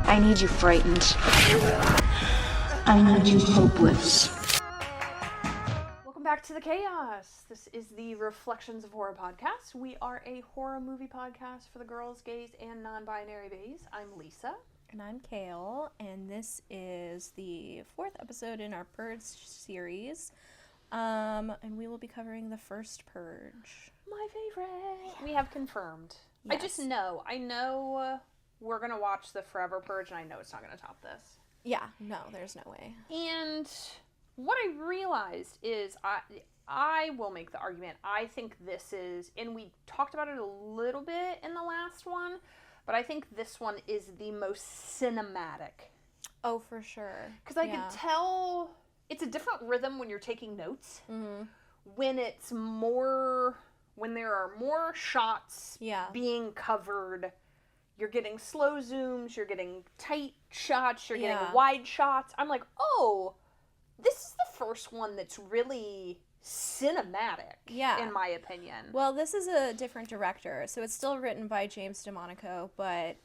I need you frightened. I need you hopeless. Welcome back to the chaos. This is the Reflections of Horror podcast. We are a horror movie podcast for the girls, gays, and non-binary baes. I'm Lisa. And I'm Kale, and this is the 4th episode in our Purge series. And we will be covering the First Purge. My favorite. We have confirmed. Yes. I know we're going to watch the Forever Purge, and I know it's not going to top this. Yeah, no, there's no way. And what I realized is I will make the argument. I think this is, and we talked about it a little bit in the last one, but I think this one is the most cinematic. Oh, for sure. Because I could tell it's a different rhythm when you're taking notes. Mm-hmm. When it's more, when there are more shots being covered, you're getting slow zooms, you're getting tight shots, you're getting wide shots. I'm like, oh, this is the first one that's really cinematic, in my opinion. Well, this is a different director, so it's still written by James DeMonaco, but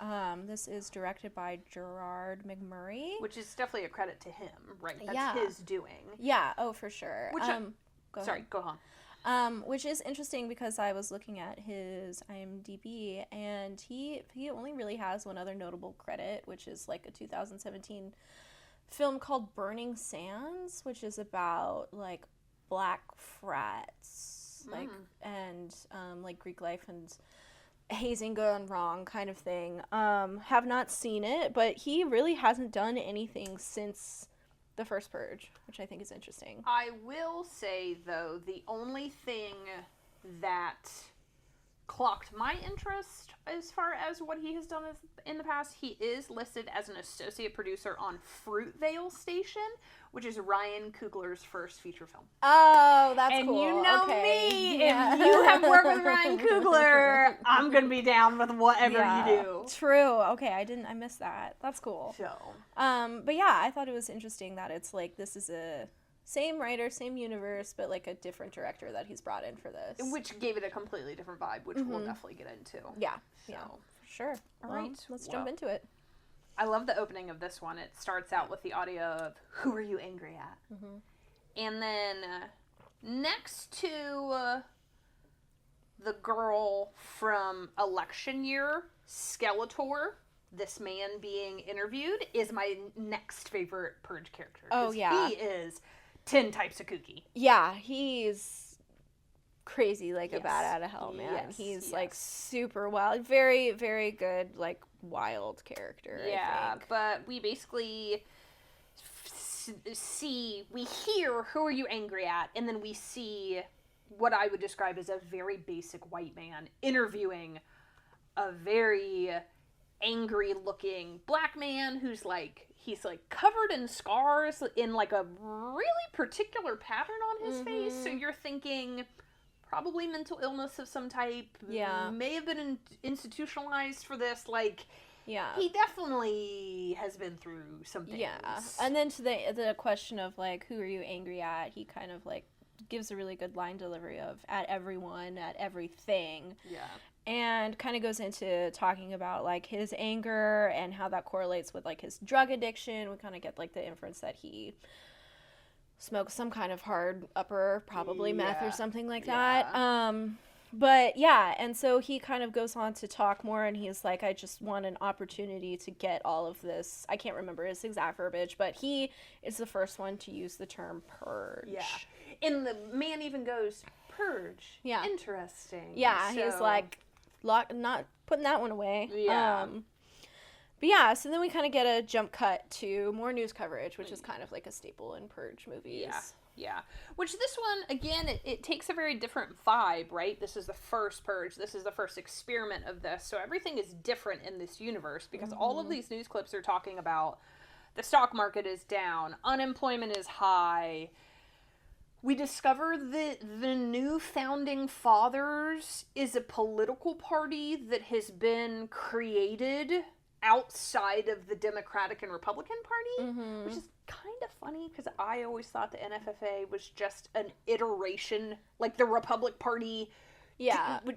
this is directed by Gerard McMurray. Which is definitely a credit to him, right? That's his doing. Yeah, oh, for sure. Go on. Which is interesting because I was looking at his IMDb, and he only really has one other notable credit, which is like a 2017 film called Burning Sands, which is about like black frats, and like Greek life and hazing gone wrong kind of thing. Have not seen it, but he really hasn't done anything since the First Purge, which I think is interesting. I will say, though, the only thing that clocked my interest as far as what he has done in the past, he is listed as an associate producer on Fruitvale Station, which is Ryan Coogler's first feature film. Oh, that's and cool. And you know okay. me, if you have worked with Ryan Coogler, I'm going to be down with whatever you do. True. Okay, I missed that. That's cool. So. But yeah, I thought it was interesting that it's like, this is a same writer, same universe, but like a different director that he's brought in for this. Which gave it a completely different vibe, which we'll definitely get into. Yeah. So. Yeah, for sure. All right. Let's jump into it. I love the opening of this one. It starts out with the audio of, "Who are you angry at?" Mm-hmm. And then next to the girl from election year, Skeletor, this man being interviewed, is my next favorite Purge character. Oh, yeah. He is 10 types of kooky. Yeah, he's crazy, like a bat out of hell, man. Yes. He's like super wild. Very, very good, like wild character. Yeah, I think. but we basically we hear "Who are you angry at?" and then we see what I would describe as a very basic white man interviewing a very angry looking black man who's like, he's like covered in scars in like a really particular pattern on his face. So you're thinking probably mental illness of some type. Yeah. May have been institutionalized for this. Like, yeah. He definitely has been through some things. Yeah. And then to the question of like, who are you angry at? He kind of like gives a really good line delivery of at everyone, at everything. Yeah. And kind of goes into talking about like his anger and how that correlates with like his drug addiction. We kind of get like the inference that he smokes some kind of hard upper, probably meth or something like that. But yeah, and so he kind of goes on to talk more, and he's like, I just want an opportunity to get all of this. I can't remember his exact verbiage, but he is the first one to use the term purge. Yeah. And the man even goes, "Purge. Yeah. Interesting." Yeah, so, he's like, not putting that one away. Yeah. But yeah, so then we kind of get a jump cut to more news coverage, which is kind of like a staple in Purge movies. Yeah. Which this one, again, it takes a very different vibe, right? This is the first Purge. This is the first experiment of this. So everything is different in this universe because all of these news clips are talking about the stock market is down, unemployment is high. We discover that the new Founding Fathers is a political party that has been created outside of the Democratic and Republican Party, which is kind of funny because I always thought the NFFA was just an iteration, like the Republic Party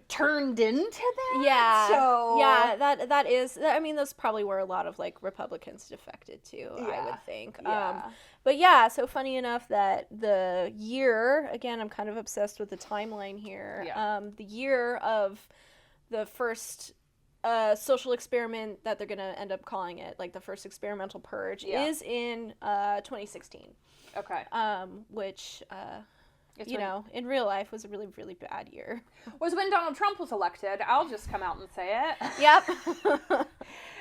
turned into that. Yeah. So yeah, that is. I mean, that's probably where a lot of like Republicans defected to. I would think. Yeah. But yeah, so funny enough that the year, again, I'm kind of obsessed with the timeline here. Yeah. The year of the first social experiment that they're going to end up calling it, like the first experimental purge, is in 2016. Okay. Which, you know, in real life was a really, really bad year. Was when Donald Trump was elected. I'll just come out and say it. Yep.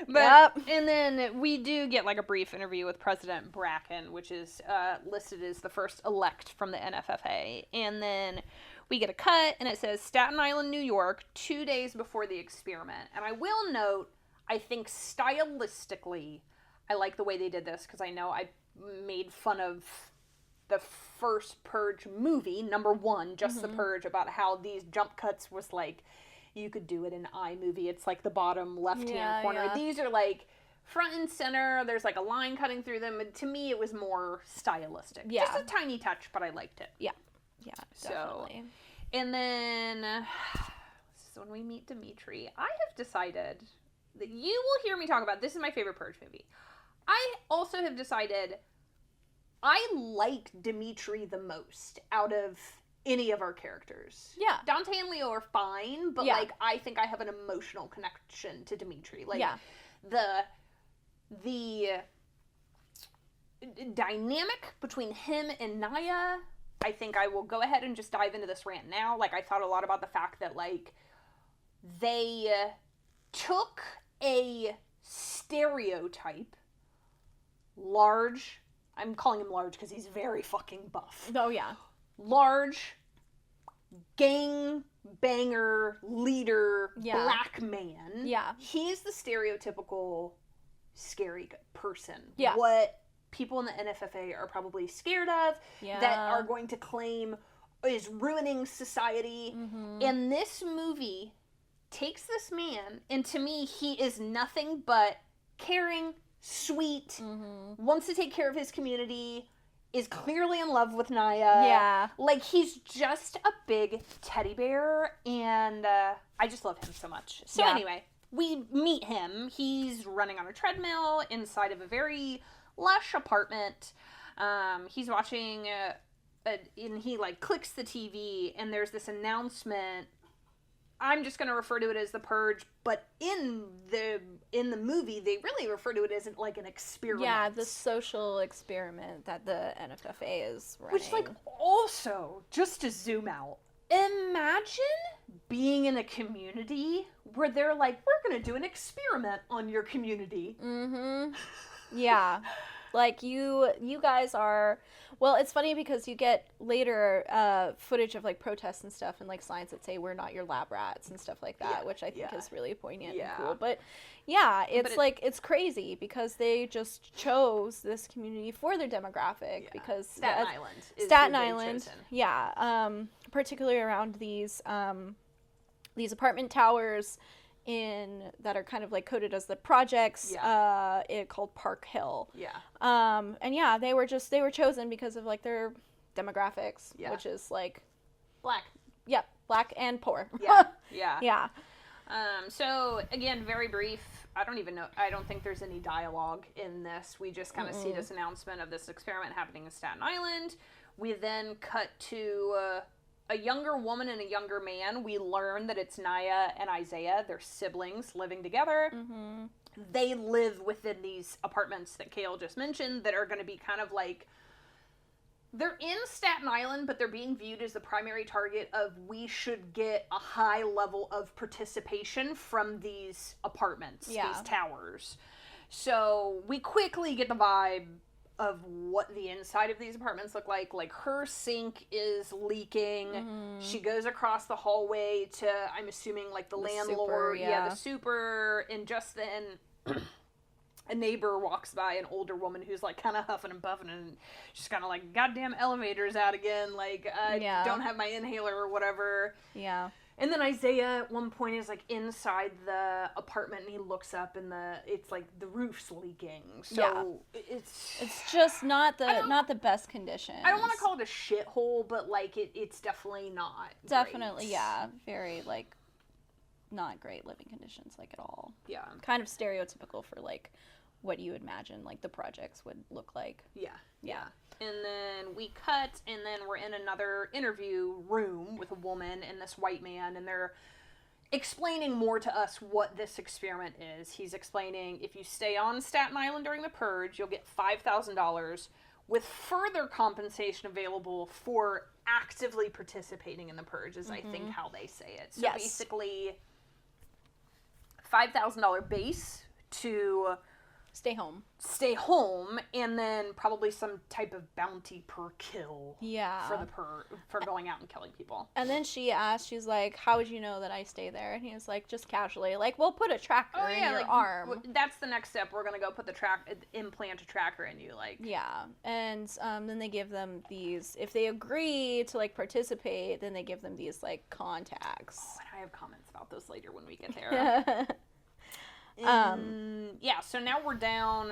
But, and then we do get like a brief interview with President Bracken, which is listed as the first elect from the NFFA. And then we get a cut, and it says Staten Island, New York, 2 days before the experiment. And I will note, I think stylistically, I like the way they did this, because I know I made fun of the First Purge movie, number one, just the Purge, about how these jump cuts was like, you could do it in iMovie. It's like the bottom left-hand corner. Yeah. These are like front and center. There's like a line cutting through them. And to me, it was more stylistic. Yeah. Just a tiny touch, but I liked it. Yeah. Yeah, definitely. So, and then, this is when we meet Dimitri. I have decided that you will hear me talk about, this is my favorite Purge movie. I also have decided I like Dimitri the most out of any of our characters. Yeah. Dante and Leo are fine, but like I think I have an emotional connection to Dimitri. Like the dynamic between him and Naya, I think I will go ahead and just dive into this rant now. Like I thought a lot about the fact that like they took a stereotype, large, I'm calling him large because he's very fucking buff. Oh, yeah. Large, gang banger, leader, black man. Yeah. He's the stereotypical scary person. Yeah. What people in the NFFA are probably scared of, that are going to claim is ruining society. And this movie takes this man, and to me, he is nothing but caring, sweet, wants to take care of his community, is clearly in love with Naya. Yeah. Like, he's just a big teddy bear, and I just love him so much. So anyway, we meet him. He's running on a treadmill inside of a very lush apartment. He's watching, and he, like, clicks the TV, and there's this announcement. I'm just going to refer to it as the Purge, but in the movie, they really refer to it as like an experiment. Yeah, the social experiment that the NFFA is running. Which, like, also, just to zoom out, imagine being in a community where they're like, we're going to do an experiment on your community. Yeah. Like, you guys are... Well, it's funny because you get later footage of, like, protests and stuff and, like, signs that say, we're not your lab rats and stuff like that, which I think is really poignant and cool. But, yeah, it's, it's crazy because they just chose this community for their demographic because... Staten Island is Staten Island, particularly around these apartment towers that are kind of like coded as the projects, called Park Hill. And they were chosen because of like their demographics, which is like black. Yep, black and poor. So again, very brief. I don't think there's any dialogue in this. We just kind of see this announcement of this experiment happening in Staten Island. We then cut to a younger woman and a younger man. We learn that it's Naya and Isaiah. They're siblings living together. They live within these apartments that Kale just mentioned that are going to be kind of like... They're in Staten Island, but they're being viewed as the primary target of we should get a high level of participation from these apartments, these towers. So we quickly get the vibe of what the inside of these apartments look like. Like, her sink is leaking. She goes across the hallway to, I'm assuming, like, the landlord. Super, the super. And just then, a neighbor walks by, an older woman who's, like, kind of huffing and puffing, and she's kind of like, goddamn elevator's out again. Like, I don't have my inhaler or whatever. And then Isaiah at one point is like inside the apartment and he looks up and it's like the roof's leaking. So it's just not the best conditions. I don't want to call it a shithole, but like it's definitely not definitely great. Yeah, very like not great living conditions like at all. Yeah. Kind of stereotypical for like what you imagine like the projects would look like. Yeah. And then we cut, and then we're in another interview room with a woman and this white man, and they're explaining more to us what this experiment is. He's explaining if you stay on Staten Island during the purge, you'll get $5,000 with further compensation available for actively participating in the purge, is I think how they say it. So basically, $5,000 base to stay home, and then probably some type of bounty per kill. Yeah. For going out and killing people. And then she asked, she's like, how would you know that I stay there? And he was like, just casually, like, we'll put a tracker in your arm. That's the next step. We're gonna go put implant a tracker in you, like. Yeah. And then they give them these, if they agree to like participate, then they give them these like contacts. Oh, and I have comments about those later when we get there. So now we're down.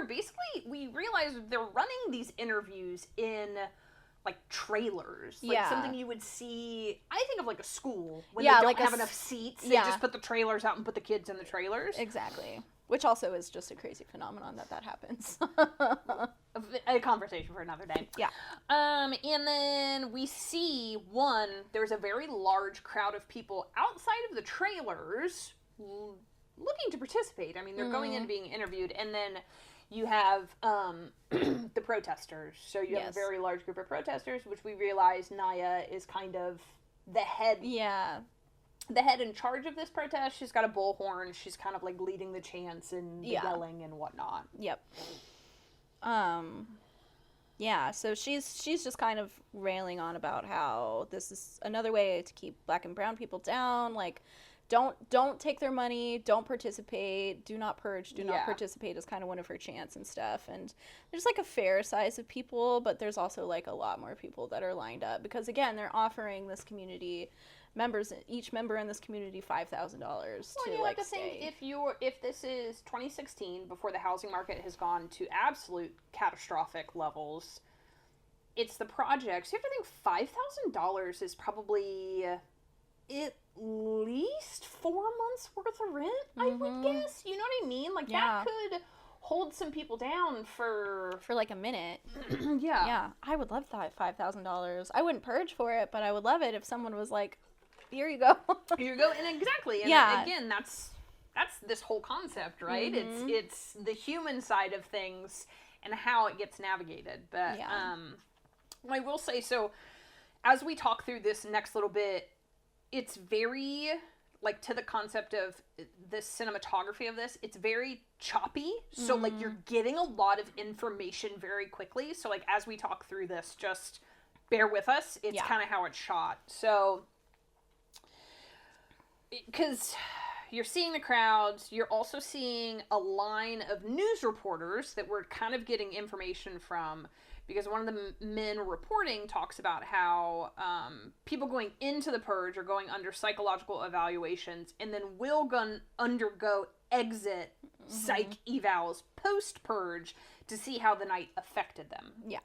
Basically, we realize they're running these interviews in like trailers, like something you would see. I think of like a school when they don't have enough seats. They just put the trailers out and put the kids in the trailers. Exactly. Which also is just a crazy phenomenon that happens. A conversation for another day. Yeah. And then we see there's a very large crowd of people outside of the trailers looking to participate. I mean, they're going in being interviewed, and then you have the protesters. So you have a very large group of protesters, which we realize Naya is kind of the head. Yeah. The head in charge of this protest. She's got a bullhorn. She's kind of like leading the chants and the yelling and whatnot. Yep. Yeah, so she's just kind of railing on about how this is another way to keep black and brown people down, like don't take their money, don't participate, do not purge, do not participate is kind of one of her chants and stuff. And there's like a fair size of people, but there's also like a lot more people that are lined up because again, they're offering this community each member in this community $5,000 to like stay. If this is 2016 before the housing market has gone to absolute catastrophic levels, it's the projects. You have to think $5,000 is probably at least 4 months worth of rent, I would guess. You know what I mean? Like that could hold some people down for like a minute. Yeah. I would love that $5,000. I wouldn't purge for it, but I would love it if someone was like, here you go. Here you go. And exactly. And again, that's this whole concept, right? It's the human side of things and how it gets navigated. But I will say, so as we talk through this next little bit, it's very, like, to the concept of the cinematography of this, it's very choppy. So, like, you're getting a lot of information very quickly. So, like, as we talk through this, just bear with us. It's kind of how it's shot. So, because you're seeing the crowds, you're also seeing a line of news reporters that we're kind of getting information from, because one of the men reporting talks about how people going into the purge are going under psychological evaluations and then will undergo exit psych evals post-purge to see how the night affected them. Yeah.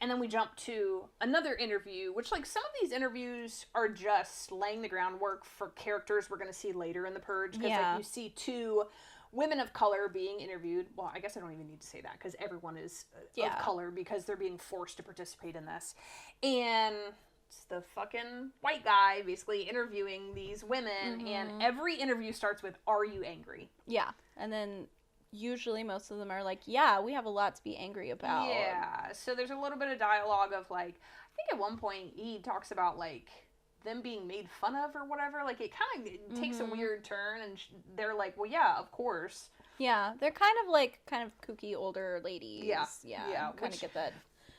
And then we jump to another interview, which, like, some of these interviews are just laying the groundwork for characters we're going to see later in the purge. Because, like, you see two women of color being interviewed. Well, I guess I don't even need to say that because everyone is of color because they're being forced to participate in this. And it's the fucking white guy basically interviewing these women. And every interview starts with, "Are you angry?" Yeah. And then usually most of them are like, yeah, we have a lot to be angry about. Yeah. So there's a little bit of dialogue of, like, I think at one point he talks about, like, them being made fun of or whatever. Like, it kind of takes a weird turn, and they're like, well, yeah, of course. Yeah, they're kind of kooky older ladies. Yeah. Kind of get that.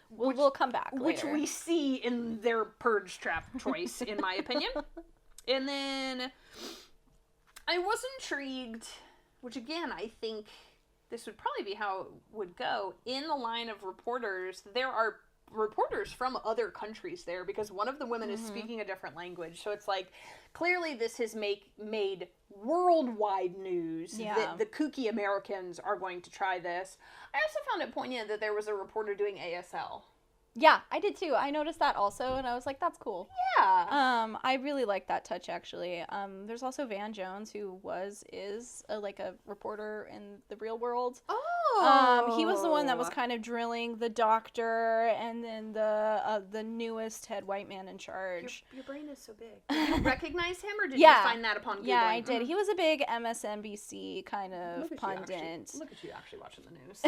We'll come back later. Which we see in their purge trap choice, in my opinion. And then I was intrigued, which again, I think this would probably be how it would go. In the line of reporters, there are reporters from other countries there, because one of the women is speaking a different language. So it's like, clearly this has made worldwide news that the kooky Americans are going to try this. I also found it poignant that there was a reporter doing ASL. Yeah, I did too. I noticed that also, and I was like, that's cool. Yeah. I really like that touch, actually. There's also Van Jones, who is a reporter in the real world. Oh. He was the one that was kind of drilling the doctor, and then the newest head white man in charge. Your brain is so big. Did you recognize him, or did Yeah. you find that upon Googling? Yeah, I did. He was a big MSNBC kind of pundit. Look at you actually watching the news.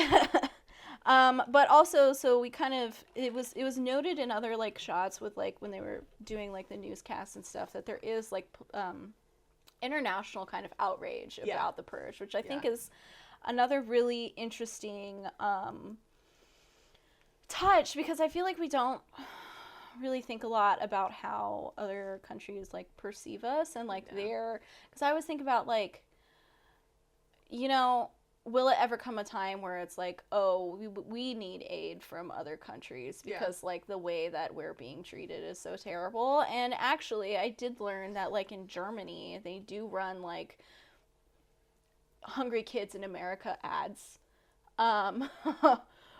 But also, so we kind of, it was noted in other, like, shots with, like, when they were doing, like, the newscasts and stuff, that there is, like, international kind of outrage about the purge, which I think is another really interesting, touch, because I feel like we don't really think a lot about how other countries, like, perceive us, and, like, because I always think about, like, you know, will it ever come a time where it's like, oh, we need aid from other countries because, like, the way that we're being treated is so terrible? And actually, I did learn that, like, in Germany, they do run, like, Hungry Kids in America ads,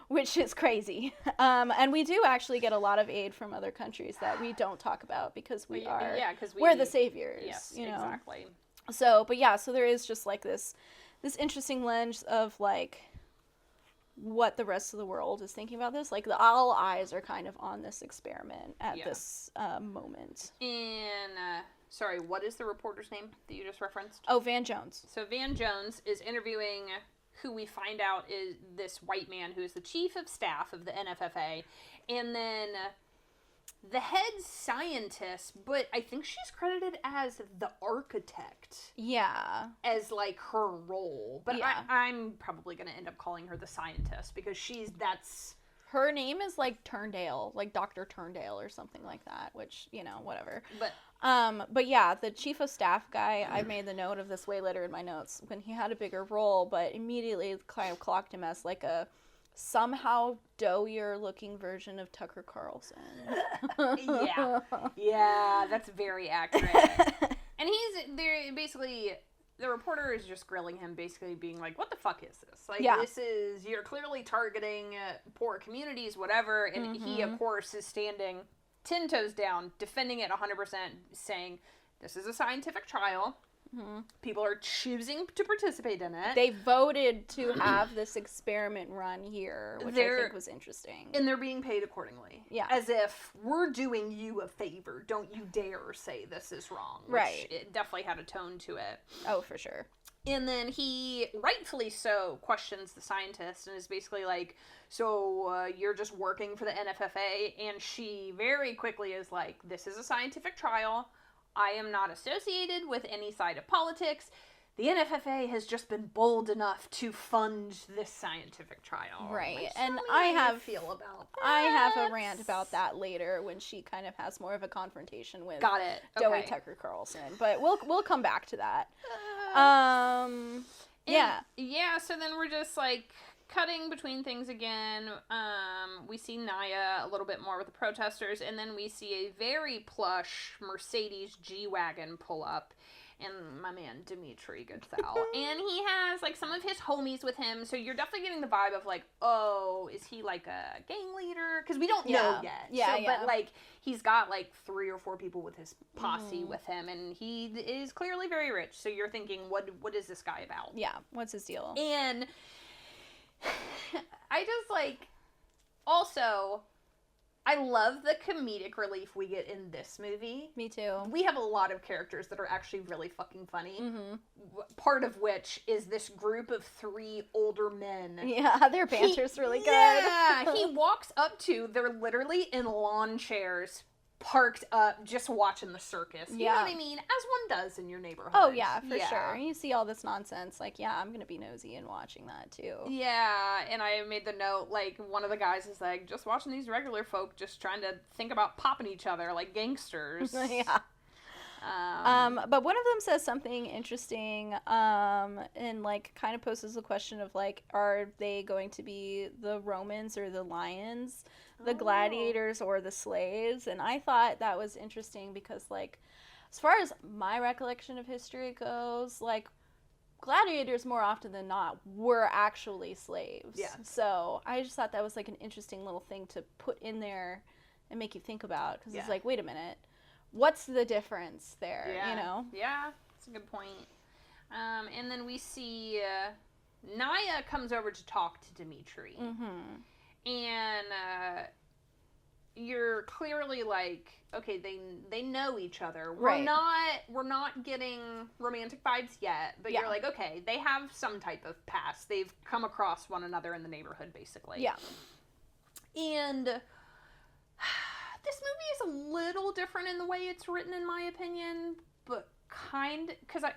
which is crazy. And we do actually get a lot of aid from other countries that we don't talk about, because we're the saviors. Yes, you know? exactly. So, but yeah, so there is just, like, this interesting lens of, like, what the rest of the world is thinking about this. Like, all eyes are kind of on this experiment at this moment. And, sorry, what is the reporter's name that you just referenced? Oh, Van Jones. So Van Jones is interviewing who we find out is this white man who is the chief of staff of the NFFA. And then the head scientist, but I think she's credited as the architect. Yeah. As, like, her role. But I'm probably going to end up calling her the scientist, because that's... Her name is, like, Turndale, like Dr. Turndale or something like that, which, you know, whatever. But yeah, the chief of staff guy, I made the note of this way later in my notes, when he had a bigger role, but immediately kind of clocked him as, like, a somehow doughier looking version of Tucker Carlson. Yeah, that's very accurate. And basically, the reporter is just grilling him, basically being like, what the fuck is this? Like, you're clearly targeting poor communities, whatever, and he, of course, is standing 10 toes down, defending it 100%, saying, this is a scientific trial. People are choosing to participate in it. They voted to have this experiment run here, which I think was interesting. And they're being paid accordingly. Yeah. As if we're doing you a favor. Don't you dare say this is wrong. Which it definitely had a tone to it. Oh, for sure. And then he, rightfully so, questions the scientist and is basically like, so you're just working for the NFFA? And she very quickly is like, this is a scientific trial. I am not associated with any side of politics. The NFFA has just been bold enough to fund this scientific trial. Right. Like, and I have a rant about that later, when she kind of has more of a confrontation with Joey Tucker Carlson. But we'll come back to that. Yeah, so then we're just, like, cutting between things again. We see Naya a little bit more with the protesters, and then we see a very plush Mercedes G-Wagon pull up, and my man Dimitri gets out. And he has, like, some of his homies with him, so you're definitely getting the vibe of, like, oh, is he, like, a gang leader? Because we don't know yet. But, like, he's got, like, 3 or 4 people with his posse with him, and he is clearly very rich, so you're thinking, what is this guy about? Yeah, what's his deal? And I just, like, also, I love the comedic relief we get in this movie. Me too. We have a lot of characters that are actually really fucking funny. Part of which is this group of 3 older men. Yeah, their banter's really good. Yeah, he walks up to, they're literally in lawn chairs, parked up, just watching the circus. You know what I mean? As one does in your neighborhood. Oh, yeah, for sure. You see all this nonsense, like, yeah, I'm gonna be nosy and watching that, too. Yeah, and I made the note, like, one of the guys is like, just watching these regular folk just trying to think about popping each other like gangsters. Yeah. But one of them says something interesting, and like kind of poses the question of like, are they going to be the Romans or the lions, the gladiators or the slaves? And I thought that was interesting because like, as far as my recollection of history goes, like gladiators more often than not were actually slaves. Yeah. So I just thought that was like an interesting little thing to put in there and make you think about, because it's like, wait a minute. What's the difference there, you know? Yeah, that's a good point. And then we see Naya comes over to talk to Dimitri. Mm-hmm. And you're clearly like, okay, they know each other. Right. We're not getting romantic vibes yet, but you're like, okay, they have some type of past. They've come across one another in the neighborhood, basically. Yeah. And this movie is a little different in the way it's written, in my opinion, but because I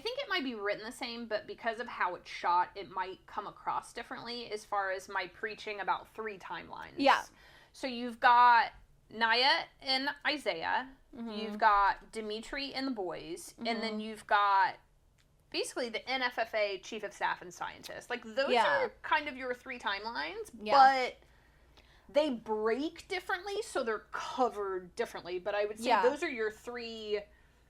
think it might be written the same, but because of how it's shot, it might come across differently as far as my preaching about 3 timelines. Yeah. So you've got Naya and Isaiah, Mm-hmm. you've got Dimitri and the boys, and then you've got basically the NFFA chief of staff and scientist. Like, those are kind of your 3 timelines, but they break differently, so they're covered differently. But I would say those are your 3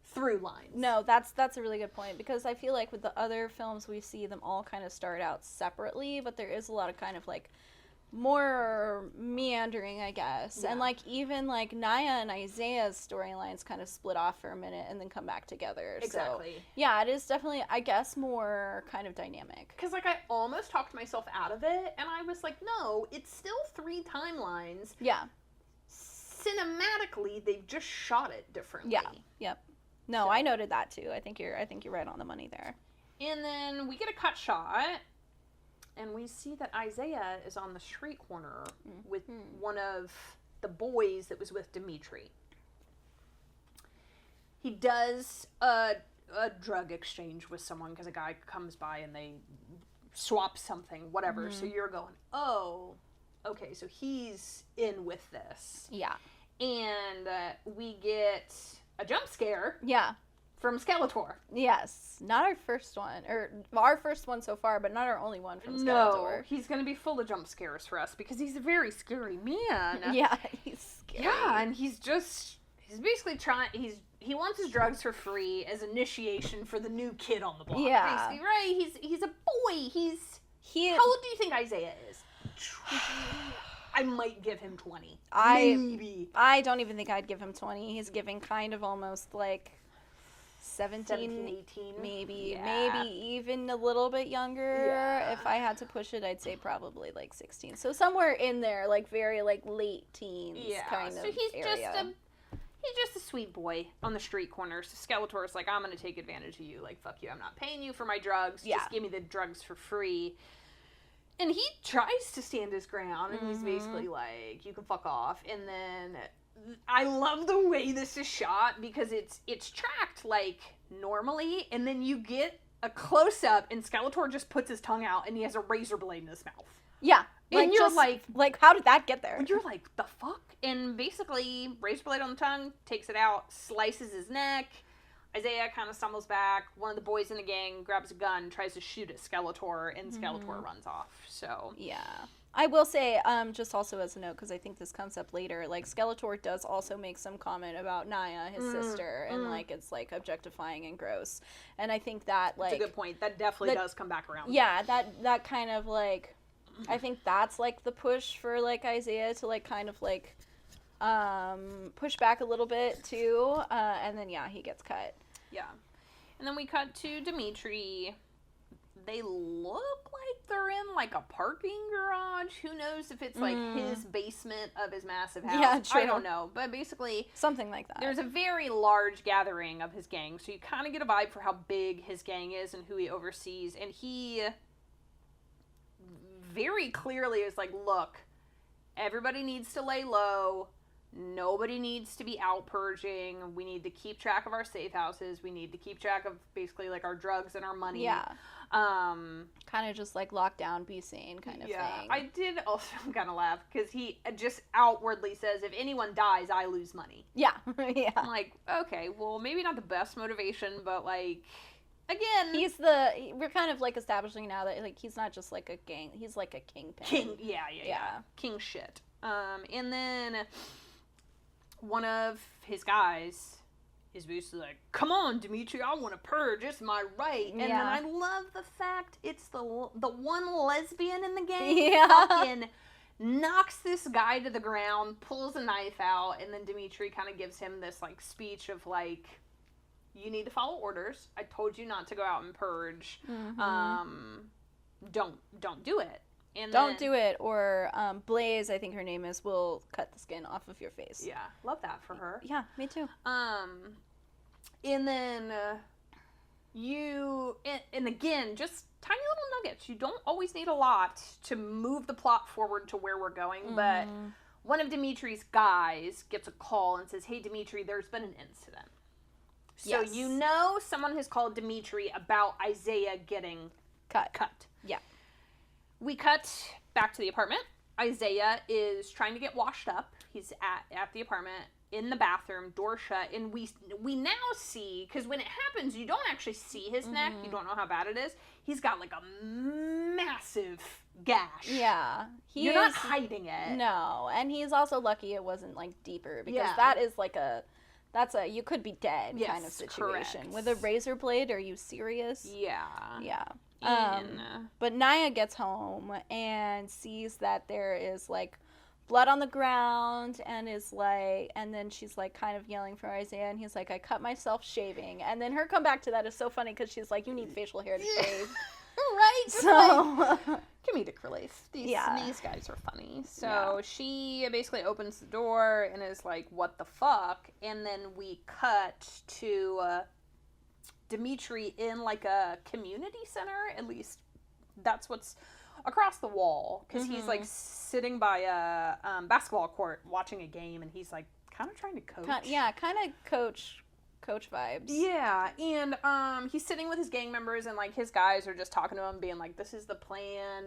through lines. No, that's a really good point, because I feel like with the other films we see them all kind of start out separately, but there is a lot of kind of like more meandering, I guess. And like even like Naya and Isaiah's storylines kind of split off for a minute and then come back together. Exactly. So yeah, it is definitely, I guess, more kind of dynamic. Because like I almost talked myself out of it, and I was like, no, it's still 3 timelines. Yeah. Cinematically, they've just shot it differently. Yeah. Yep. No, so. I noted that too. I think you're right on the money there. And then we get a cut shot, and we see that Isaiah is on the street corner with one of the boys that was with Dimitri. He does a drug exchange with someone, because a guy comes by and they swap something, whatever. So you're going, oh, okay, so he's in with this. Yeah. And we get a jump scare. Yeah. From Skeletor. Yes. Not our first one. Or our first one so far, but not our only one from Skeletor. No, he's going to be full of jump scares for us, because he's a very scary man. Yeah, he's scary. Yeah, and he's basically trying, he wants his drugs for free as initiation for the new kid on the block. Yeah. Basically, right? He's a boy. How old do you think Isaiah is? I might give him 20. Maybe. I don't even think I'd give him 20. He's giving kind of almost like 17, 18. Maybe even a little bit younger. Yeah. If I had to push it, I'd say probably like 16. So somewhere in there, like very like late teens kind of area. He's just a sweet boy on the street corner. So Skeletor's like, I'm going to take advantage of you. Like, fuck you. I'm not paying you for my drugs. Just give me the drugs for free. And he tries to stand his ground, and he's basically like, you can fuck off. And then I love the way this is shot, because it's tracked like normally, and then you get a close-up, and Skeletor just puts his tongue out, and he has a razor blade in his mouth. Yeah. And you're like, how did that get there? You're like, the fuck? And basically, razor blade on the tongue, takes it out, slices his neck. Isaiah kind of stumbles back. One of the boys in the gang grabs a gun, tries to shoot at Skeletor, and Skeletor runs off. So yeah, I will say, just also as a note, because I think this comes up later, like Skeletor does also make some comment about Naya, his sister, and like it's like objectifying and gross. And I think that like that's a good point. That definitely does come back around. Yeah, that kind of like, I think that's like the push for like Isaiah to like kind of like push back a little bit too, and then he gets cut. Yeah. And then we cut to Dimitri. They look like they're in like a parking garage. Who knows if it's like his basement of his massive house. Yeah, true. I don't know. But basically something like that. There's a very large gathering of his gang, so you kind of get a vibe for how big his gang is and who he oversees. And he very clearly is like, look, everybody needs to lay low. Nobody needs to be out purging. We need to keep track of our safe houses. We need to keep track of basically like our drugs and our money. Yeah. Kind of just like lock down, be sane kind of thing. I did also kind of laugh because he just outwardly says, if anyone dies, I lose money. Yeah. Yeah. I'm like, okay, well, maybe not the best motivation, but like, again. We're kind of like establishing now that like he's not just like a gang, he's like a kingpin. Yeah. King shit. And then one of his guys is basically like, come on, Dimitri, I want to purge, it's my right. And then I love the fact it's the one lesbian in the gang fucking knocks this guy to the ground, pulls a knife out, and then Dimitri kind of gives him this like speech of like, you need to follow orders. I told you not to go out and purge. Don't do it. And don't do it, or Blaze, I think her name is, will cut the skin off of your face. Yeah, love that for her. Yeah, me too. And then and again, just tiny little nuggets. You don't always need a lot to move the plot forward to where we're going, but one of Dimitri's guys gets a call and says, hey, Dimitri, there's been an incident. So you know someone has called Dimitri about Isaiah getting cut. Yeah. We cut back to the apartment. Isaiah is trying to get washed up. He's at the apartment, in the bathroom, door shut, and we now see, because when it happens, you don't actually see his neck. You don't know how bad it is. He's got like a massive gash. Yeah. You're not hiding it. No, and he's also lucky it wasn't like deeper, because that is like that's a you could be dead kind of situation. Correct. With a razor blade, are you serious? Yeah. Yeah. But Naya gets home and sees that there is like blood on the ground, and is like, and then she's like kind of yelling for Isaiah, and he's like, I cut myself shaving. And then her comeback to that is so funny, because she's like, you need facial hair to shave. Right. So comedic relief. These guys are funny. So she basically opens the door and is like, what the fuck? And then we cut to Dimitri in like a community center. At least that's what's across the wall, because he's like sitting by a basketball court watching a game, and he's like kind of trying to coach. Kind of coach vibes. Yeah, and he's sitting with his gang members, and like his guys are just talking to him, being like, this is the plan.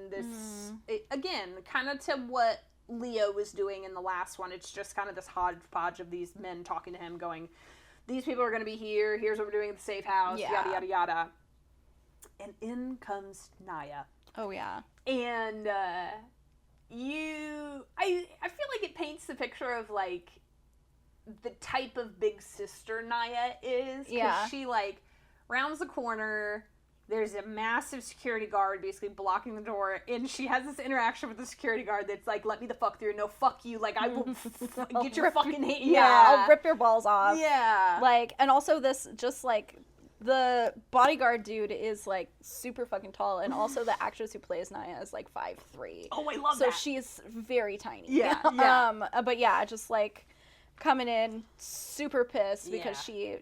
Again, kind of to what Leo was doing in the last one. It's just kind of this hodgepodge of these men talking to him, going, these people are going to be here, here's what we're doing at the safe house, yada yada yada. And in comes Naya. Oh yeah. And I feel like it paints the picture of like the type of big sister Naya is. Yeah. She like rounds the corner. There's a massive security guard basically blocking the door, and she has this interaction with the security guard that's like, let me the fuck through. No, fuck you. Like, I will get your fucking hand. Yeah, I'll rip your balls off. Yeah. Like, and also this, just like, the bodyguard dude is like super fucking tall, and also the actress who plays Naya is like 5'3". Oh, I love that. So she's very tiny. Yeah. But yeah, just like coming in super pissed because she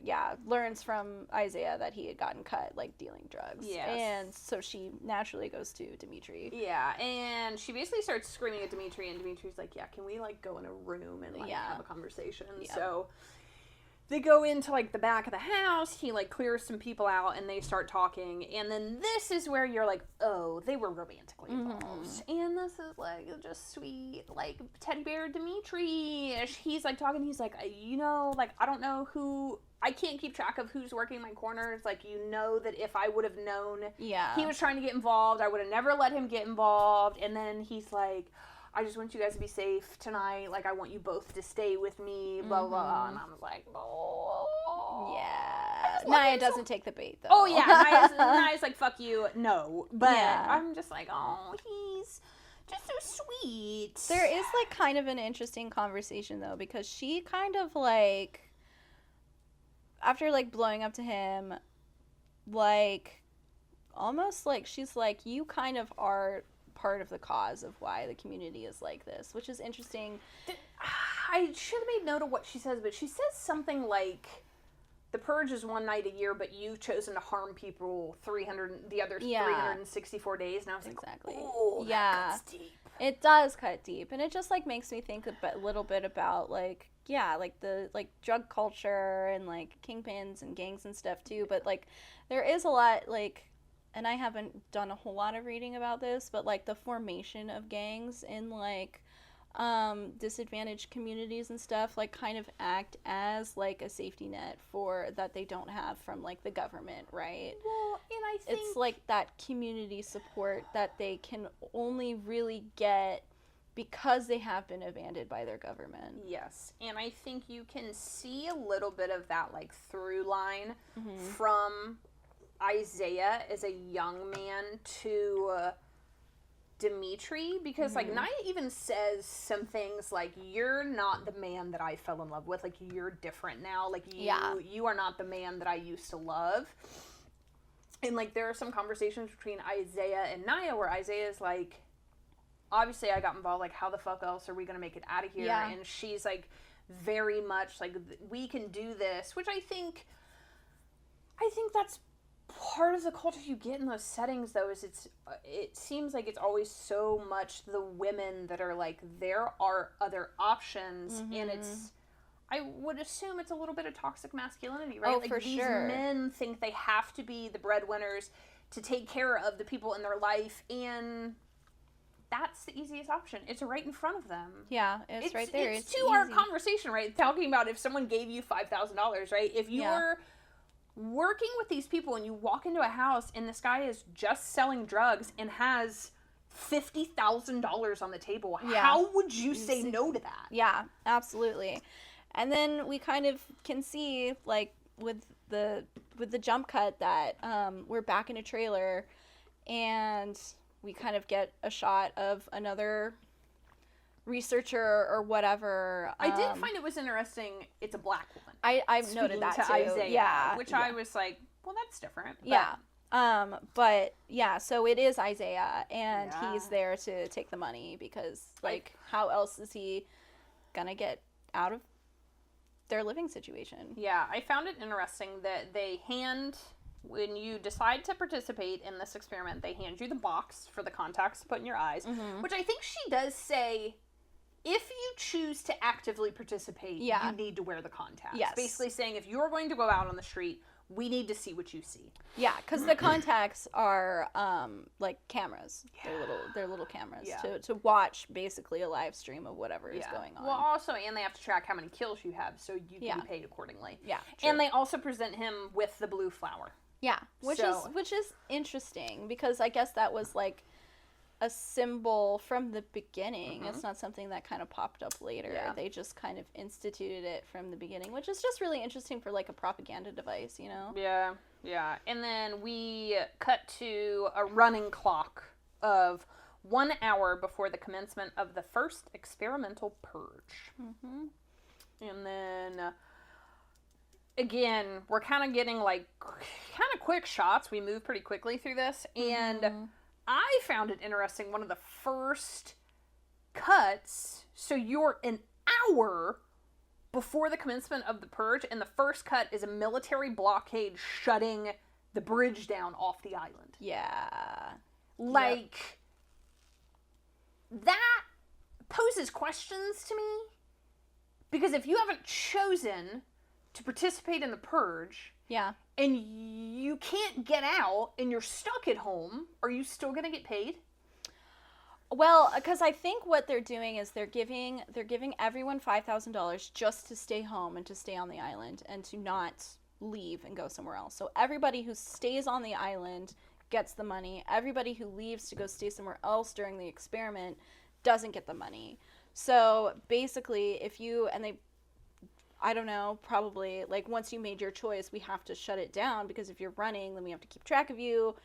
learns from Isaiah that he had gotten cut like dealing drugs. Yes. And so she naturally goes to Dimitri. Yeah, and she basically starts screaming at Dimitri, and Dimitri's like, yeah, can we like go in a room and like have a conversation? Yeah. So they go into like the back of the house, he like clears some people out, and they start talking, and then this is where you're like, oh, they were romantically involved. And this is like just sweet, like teddy bear Dimitri. He's like talking, he's like, you know, like I don't know who, I can't keep track of who's working my corners. Like, you know that if I would have known he was trying to get involved, I would have never let him get involved. And then he's like, I just want you guys to be safe tonight. Like, I want you both to stay with me, blah, blah. And I was like, oh. Yeah. Naya doesn't take the bait, though. Oh, yeah. Naya's like, fuck you. No. But I'm just like, oh, he's just so sweet. There is, like, kind of an interesting conversation, though, because she kind of, like, after, like, blowing up to him, like, almost like she's like, you kind of are part of the cause of why the community is like this, which is interesting. I should have made note of what she says, but she says something like, the purge is one night a year, but you've chosen to harm people 364 days. And I was exactly. like, oh, that cuts deep. It does cut deep, and it just like makes me think a little bit about like the like drug culture and like kingpins and gangs and stuff too. But like there is a lot like, and I haven't done a whole lot of reading about this, but like the formation of gangs in like disadvantaged communities and stuff like kind of act as like a safety net for that they don't have from like the government, right? Well, and I think it's like that community support that they can only really get because they have been abandoned by their government. Yes, and I think you can see a little bit of that like through line from Isaiah as a young man to Dimitri, because like Naya even says some things like, you're not the man that I fell in love with, like you're different now, like you are not the man that I used to love. And like there are some conversations between Isaiah and Naya where Isaiah is like, obviously I got involved, like how the fuck else are we gonna make it out of here? And she's like very much like, we can do this, which I think that's part of the culture you get in those settings, though, is it seems like it's always so much the women that are like, there are other options, and I would assume it's a little bit of toxic masculinity, right? Oh, like for these sure. men think they have to be the breadwinners to take care of the people in their life, and that's the easiest option. It's right in front of them. Yeah, it's right there. It's to our conversation, right? Talking about if someone gave you $5,000, right? If you're working with these people and you walk into a house and this guy is just selling drugs and has $50,000 on the table, how would you say no to that? Yeah, absolutely. And then we kind of can see like with the jump cut that we're back in a trailer, and we kind of get a shot of another researcher or whatever. I did find it was interesting. It's a black woman. I've noted that too. Isaiah, which I was like, well, that's different. But. But yeah, so it is Isaiah, and he's there to take the money because like how else is he gonna get out of their living situation? Yeah, I found it interesting that when you decide to participate in this experiment, they hand you the box for the contacts to put in your eyes, which I think she does say, if you choose to actively participate, you need to wear the contacts. Yes. Basically saying, if you're going to go out on the street, we need to see what you see. Yeah, because the contacts are like cameras. Yeah. They're little cameras to watch basically a live stream of whatever is going on. Well, also, and they have to track how many kills you have, so you can be paid accordingly. Yeah, true. And they also present him with the blue flower. Yeah, which is interesting because I guess that was like a symbol from the beginning. It's not something that kind of popped up later. Yeah. They just kind of instituted it from the beginning, which is just really interesting for like a propaganda device, you know? Yeah, yeah. And then we cut to a running clock of 1 hour before the commencement of the first experimental purge. And then again, we're kind of getting like kind of quick shots. We move pretty quickly through this, and I found it interesting. One of the first cuts, so you're an hour before the commencement of the purge, and the first cut is a military blockade shutting the bridge down off the island. Yeah. Like, that poses questions to me, because if you haven't chosen to participate in the purge, and you can't get out and you're stuck at home, are you still going to get paid? Well, because I think what they're doing is they're giving everyone $5,000 just to stay home and to stay on the island and to not leave and go somewhere else. So everybody who stays on the island gets the money. Everybody who leaves to go stay somewhere else during the experiment doesn't get the money. So basically, I don't know, probably, like, once you made your choice, we have to shut it down, because if you're running, then we have to keep track of you,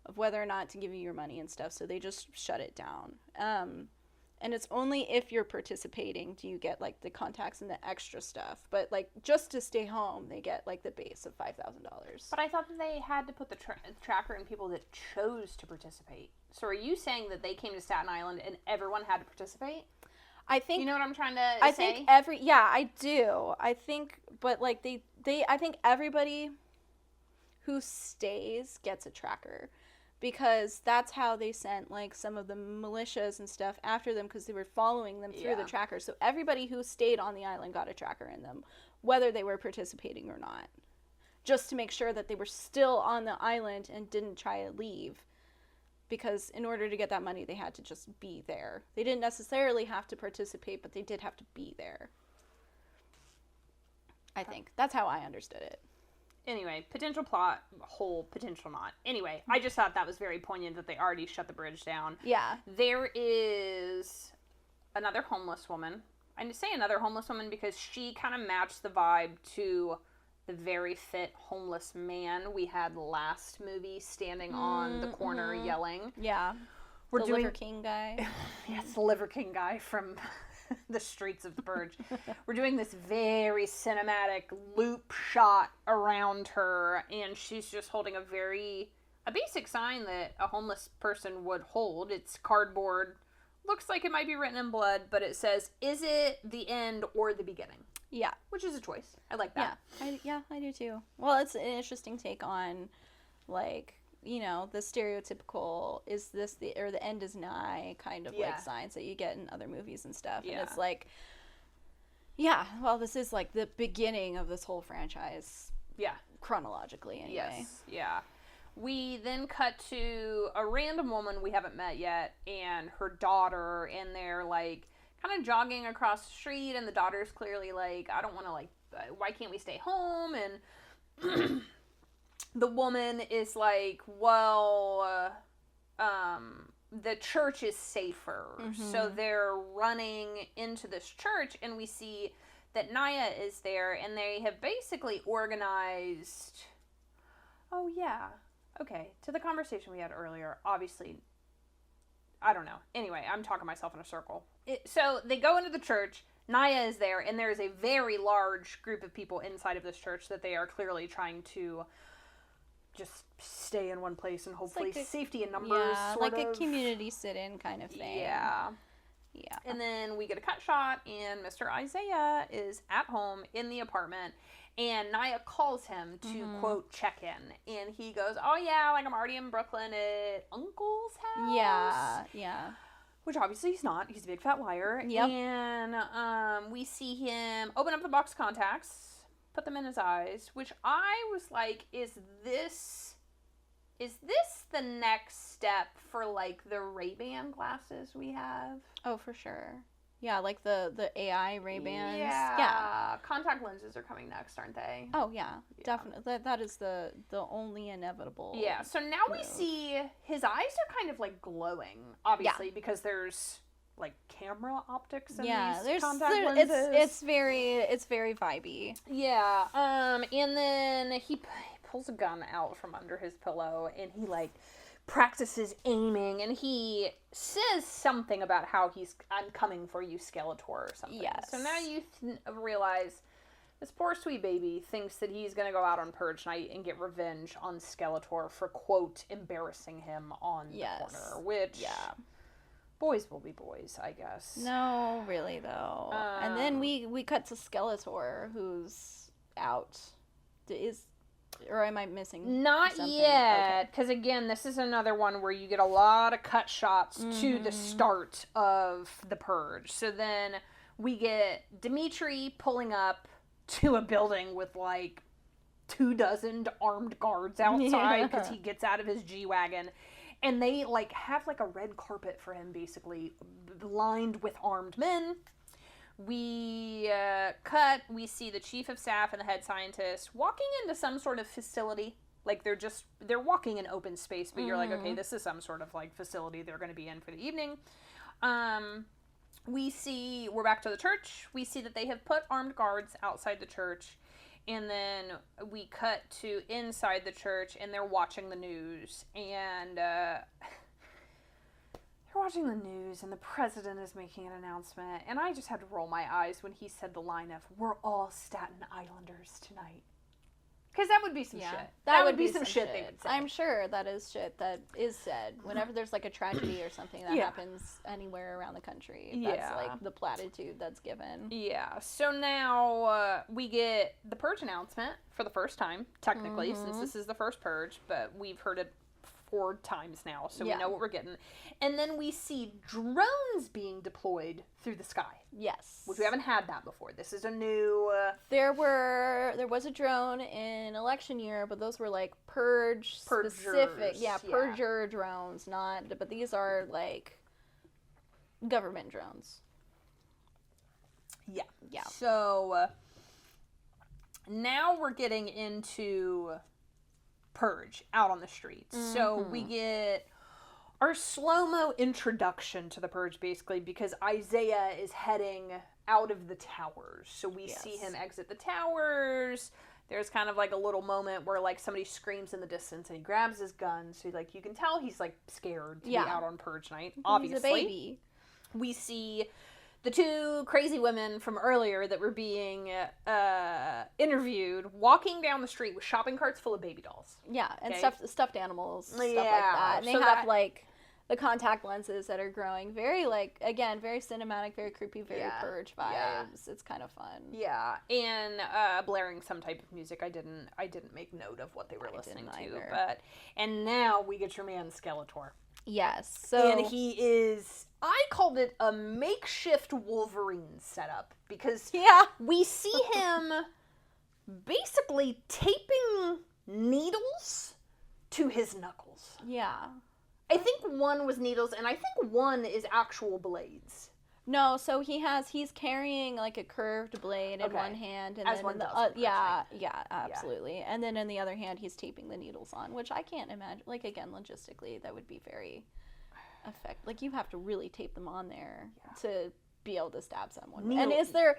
of whether or not to give you your money and stuff, so they just shut it down. And it's only if you're participating do you get, like, the contacts and the extra stuff. But, like, just to stay home, they get, like, the base of $5,000. But I thought that they had to put the tracker in people that chose to participate. So are you saying that they came to Staten Island and everyone had to participate? I think You know what I'm trying to I say? think I do. I think, but like I think everybody who stays gets a tracker, because that's how they sent like some of the militias and stuff after them, because they were following them through the tracker. So everybody who stayed on the island got a tracker in them, whether they were participating or not, just to make sure that they were still on the island and didn't try to leave. Because in order to get that money, they had to just be there. They didn't necessarily have to participate, but they did have to be there. I think. That's how I understood it. Anyway, potential plot hole, potential not. Anyway, I just thought that was very poignant that they already shut the bridge down. Yeah. There is another homeless woman. I say another homeless woman because she kind of matched the vibe to the very fit homeless man we had last movie standing on the corner yelling. Yeah. We're the doing Liver King guy. Yes, the Liver King guy from the streets of the Purge. We're doing this very cinematic loop shot around her, and she's just holding a basic sign that a homeless person would hold. It's cardboard. Looks like it might be written in blood, but it says, "Is it the end or the beginning?" Yeah. Which is a choice. I like that. Yeah, I do too. Well, it's an interesting take on, like, you know, the stereotypical "is this the end is nigh" kind of like signs that you get in other movies and stuff. And it's like, well, this is like the beginning of this whole franchise. Yeah. Chronologically, anyway. Yes. Yeah. We then cut to a random woman we haven't met yet and her daughter, and they're like kind of jogging across the street, and the daughter's clearly like, I don't want to, like, why can't we stay home? And the woman is like, well, the church is safer. So they're running into this church, and we see that Naya is there, and they have basically organized, to the conversation we had earlier, obviously, I don't know. Anyway, I'm talking myself in a circle. So they go into the church, Naya is there, and there is a very large group of people inside of this church that they are clearly trying to just stay in one place and hopefully like safety in numbers. Yeah, sort like of. A community sit-in kind of thing. Yeah. And then we get a cut shot, and Mr. Isaiah is at home in the apartment, and Naya calls him to, quote, check in. And he goes, oh, yeah, like, I'm already in Brooklyn at Uncle's house. Yeah. Which obviously he's not. He's a big fat liar. Yep. And we see him open up the box of contacts, put them in his eyes, which I was like, is this the next step for, like, the Ray-Ban glasses we have? Oh, for sure. Yeah, like the AI Ray-Bans. Yeah. Contact lenses are coming next, aren't they? Oh, yeah. Definitely. That is the only inevitable. Yeah, so now we see his eyes are kind of, like, glowing, obviously, because there's, like, camera optics in these contact lenses. It's very vibey. Yeah, and then he pulls a gun out from under his pillow, and he, like, practices aiming, and he says something about how I'm coming for you, Skeletor, or something. Yes. So now you realize this poor sweet baby thinks that he's going to go out on Purge night and get revenge on Skeletor for, quote, embarrassing him on the corner, which, boys will be boys, I guess. No, really, though. And then we cut to Skeletor, who's out. Or am I missing Not something? yet, because again, this is another one where you get a lot of cut shots to the start of the Purge. So then we get Dimitri pulling up to a building with like 24 armed guards outside because he gets out of his G-Wagon. And they like have like a red carpet for him, basically, lined with armed men. We we see the chief of staff and the head scientist walking into some sort of facility. Like, they're walking in open space, but you're like, okay, this is some sort of, like, facility they're going to be in for the evening. We're back to the church. We see that they have put armed guards outside the church. And then we cut to inside the church, and they're watching the news. And, they're watching the news, and the president is making an announcement, and I just had to roll my eyes when he said the line of, "We're all Staten Islanders tonight." Because that would be some Yeah, shit. that would be some shit they would say. I'm sure that is shit that is said whenever there's like a tragedy or something that happens anywhere around the country. That's like the platitude that's given. Yeah. So now we get the Purge announcement for the first time, technically, since this is the first Purge, but we've heard it 4 times now, so we know what we're getting. And then we see drones being deployed through the sky. Yes. Which we haven't had that before. This is a new... There was a drone in election year, but those were like Purge specific. Yeah, Purger drones, but these are like government drones. Yeah. Yeah. So now we're getting into Purge out on the streets. So we get our slow-mo introduction to the Purge, basically, because Isaiah is heading out of the towers. So we see him exit the towers. There's kind of like a little moment where like somebody screams in the distance and he grabs his gun. So like you can tell he's like scared to be out on Purge night. Obviously. He's a baby. We see the 2 crazy women from earlier that were being interviewed walking down the street with shopping carts full of baby dolls. Yeah, and stuffed animals, stuff like that. And they have like the contact lenses that are growing. Very like, again, very cinematic, very creepy, very Purge vibes. Yeah. It's kind of fun. Yeah, and blaring some type of music. I didn't make note of what they were listening to. And now we get your man Skeletor. Yes. So and he is, I called it a makeshift Wolverine setup because we see him basically taping needles to his knuckles. Yeah. I think one was needles and I think one is actual blades. No, so he's carrying like a curved blade in one hand, and as then one in the does, absolutely. And then in the other hand, he's taping the needles on, which I can't imagine. Like again, logistically, that would be very like you have to really tape them on there to be able to stab someone. And is there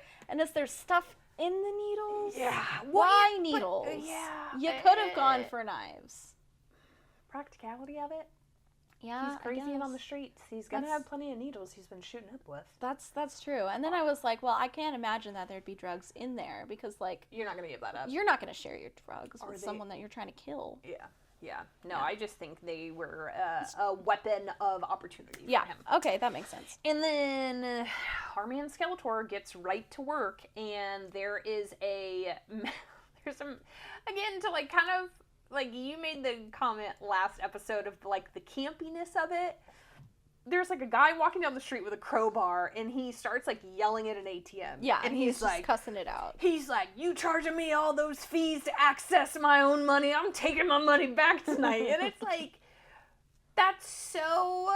stuff in the needles? Yeah. Why needles? You could have gone for knives. Practicality of it. Yeah, he's crazy and on the streets. He's gonna have plenty of needles he's been shooting up with. That's true. And then I was like, well, I can't imagine that there'd be drugs in there because like you're not gonna give that up. You're not gonna share your drugs with someone that you're trying to kill. Yeah. No, I just think they were a weapon of opportunity for him. Okay, that makes sense. And then our man Skeletor gets right to work, and there's some, again, to like kind of, like you made the comment last episode of like the campiness of it. There's like a guy walking down the street with a crowbar and he starts like yelling at an ATM. Yeah, and he's like cussing it out. He's like, "You charging me all those fees to access my own money? I'm taking my money back tonight." And it's like, that's so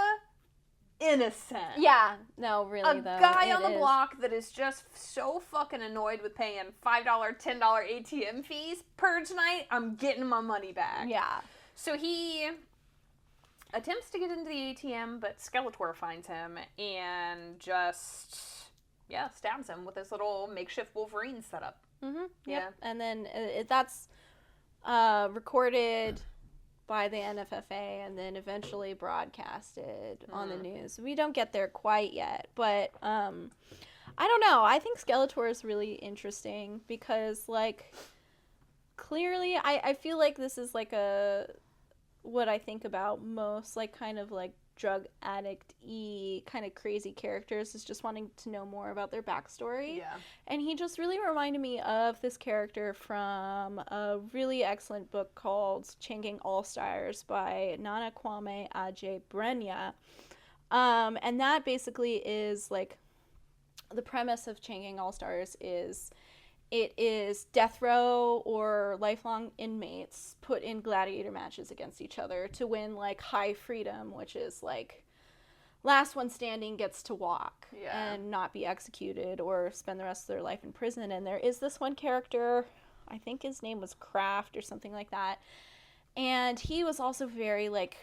innocent. Yeah, no, really though. A guy on the block that is just so fucking annoyed with paying $5, $10 ATM fees Purge night. I'm getting my money back. Yeah. So he attempts to get into the ATM, but Skeletor finds him and just, stabs him with his little makeshift Wolverine setup. Mm-hmm. Yeah. And then that's recorded by the NFFA and then eventually broadcasted on the news. We don't get there quite yet, but I don't know. I think Skeletor is really interesting because, like, clearly I feel like this is like what I think about most, like, kind of like drug addict-y kind of crazy characters is just wanting to know more about their backstory. Yeah. And he just really reminded me of this character from a really excellent book called Changing All-Stars by Nana Kwame Adjei-Brenyah. And that basically is like the premise of Changing All-Stars is it is death row or lifelong inmates put in gladiator matches against each other to win, like, high freedom, which is, like, last one standing gets to walk and not be executed or spend the rest of their life in prison. And there is this one character, I think his name was Kraft or something like that, and he was also very, like,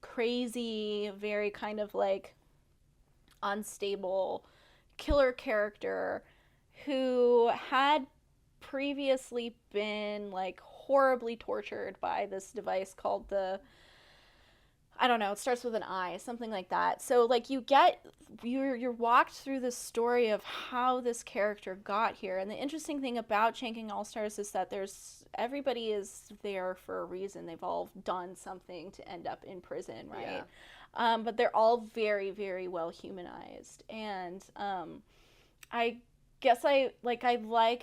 crazy, very kind of, like, unstable killer character who had previously been, like, horribly tortured by this device called I don't know, it starts with an I, something like that. So, like, you're walked through the story of how this character got here. And the interesting thing about Changing All-Stars is that everybody is there for a reason. They've all done something to end up in prison, right? Yeah. But they're all very, very well humanized. And I guess I like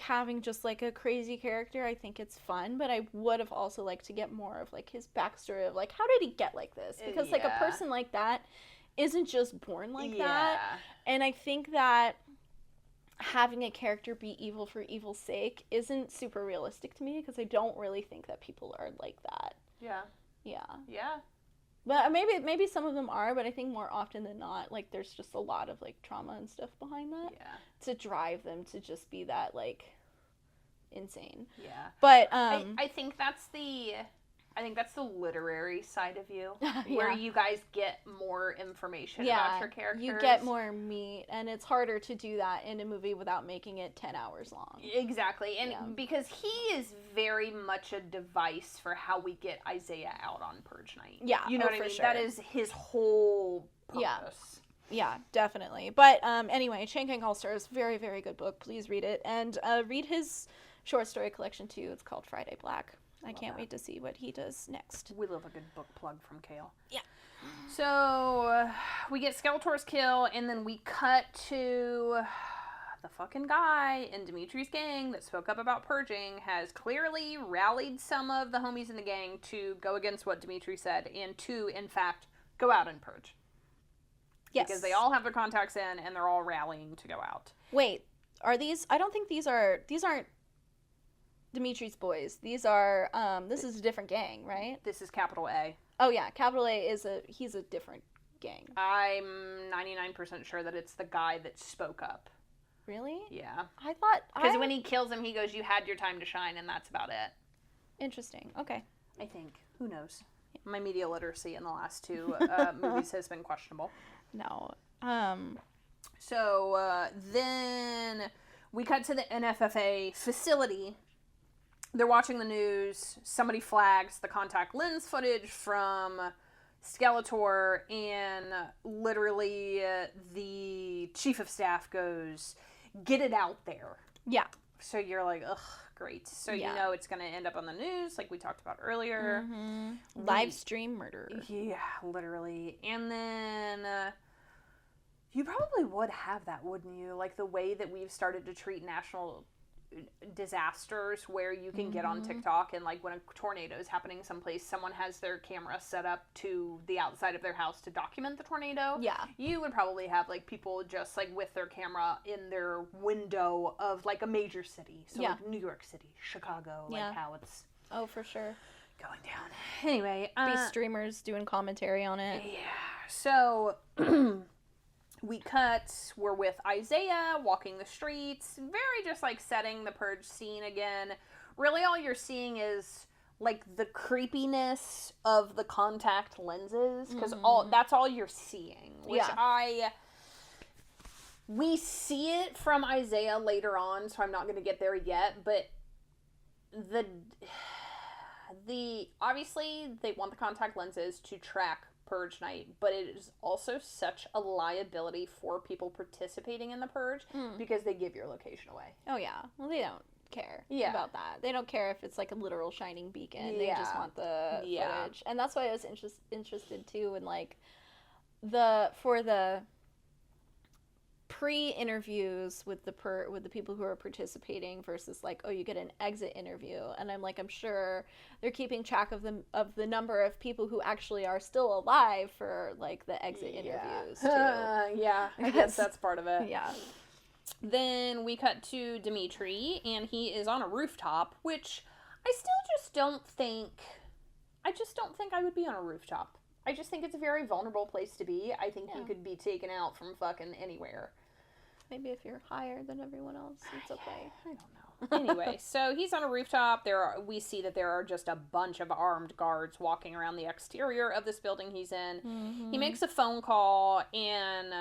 having just, like, a crazy character. I think it's fun, but I would have also liked to get more of, like, his backstory of, like, how did he get like this? Because, like, a person like that isn't just born like that. And I think that having a character be evil for evil's sake isn't super realistic to me, because I don't really think that people are like that. Yeah. But maybe some of them are, but I think more often than not, like, there's just a lot of, like, trauma and stuff behind that to drive them to just be that, like, insane. Yeah. But I think that's the literary side of you, where you guys get more information about your characters. You get more meat, and it's harder to do that in a movie without making it 10 hours long. Exactly, and because he is very much a device for how we get Isaiah out on Purge Night. Yeah, you know what I mean? Sure. That is his whole purpose. Yeah, definitely. But anyway, Changing All-Stars, very, very good book. Please read it, and read his short story collection too. It's called Friday Black. I can't wait to see what he does next. We love a good book plug from Kale. Yeah. So, we get Skeletor's kill, and then we cut to the fucking guy in Dimitri's gang that spoke up about purging has clearly rallied some of the homies in the gang to go against what Dimitri said, and to, in fact, go out and purge. Yes. Because they all have their contacts in, and they're all rallying to go out. Wait, are these... I don't think these aren't Dimitri's boys. These are, this is a different gang, right? This is Capital A. Oh, yeah. Capital A he's a different gang. I'm 99% sure that it's the guy that spoke up. Really? Yeah. I thought... Because when he kills him, he goes, "You had your time to shine," and that's about it. Interesting. Okay. I think. Who knows? My media literacy in the last two movies has been questionable. No. So, then we cut to the NFFA facility. They're watching the news. Somebody flags the contact lens footage from Skeletor, and literally the chief of staff goes, "Get it out there." Yeah. So you're like, ugh, great. So you know it's going to end up on the news, like we talked about earlier. Mm-hmm. Live stream murder. Yeah, literally. And then you probably would have that, wouldn't you? Like the way that we've started to treat national disasters, where you can get on TikTok, and like when a tornado is happening someplace, someone has their camera set up to the outside of their house to document the tornado. Yeah. You would probably have like people just like with their camera in their window of like a major city. So like New York City, Chicago, like how it's for sure going down. Anyway, be streamers doing commentary on it. Yeah. So we're with Isaiah walking the streets, very just like setting the purge scene again. Really all you're seeing is like the creepiness of the contact lenses, because that's all you're seeing, which we see it from Isaiah later on, so I'm not going to get there yet, but the obviously they want the contact lenses to track Purge Night, but it is also such a liability for people participating in the Purge because they give your location away. Oh yeah. Well, they don't care about that. They don't care if it's like a literal shining beacon. They just want the footage. And that's why I was interested too in like for the pre-interviews with the people who are participating versus like, oh, you get an exit interview, and I'm sure they're keeping track of the number of people who actually are still alive for like the exit interviews too. I guess that's part of it. Yeah. Then we cut to Dimitri, and he is on a rooftop, which I just don't think I would be on a rooftop. I just think it's a very vulnerable place to be. I think you could be taken out from fucking anywhere. Maybe if you're higher than everyone else, it's okay. I don't know. Anyway, so he's on a rooftop. We see that there are just a bunch of armed guards walking around the exterior of this building he's in. Mm-hmm. He makes a phone call, and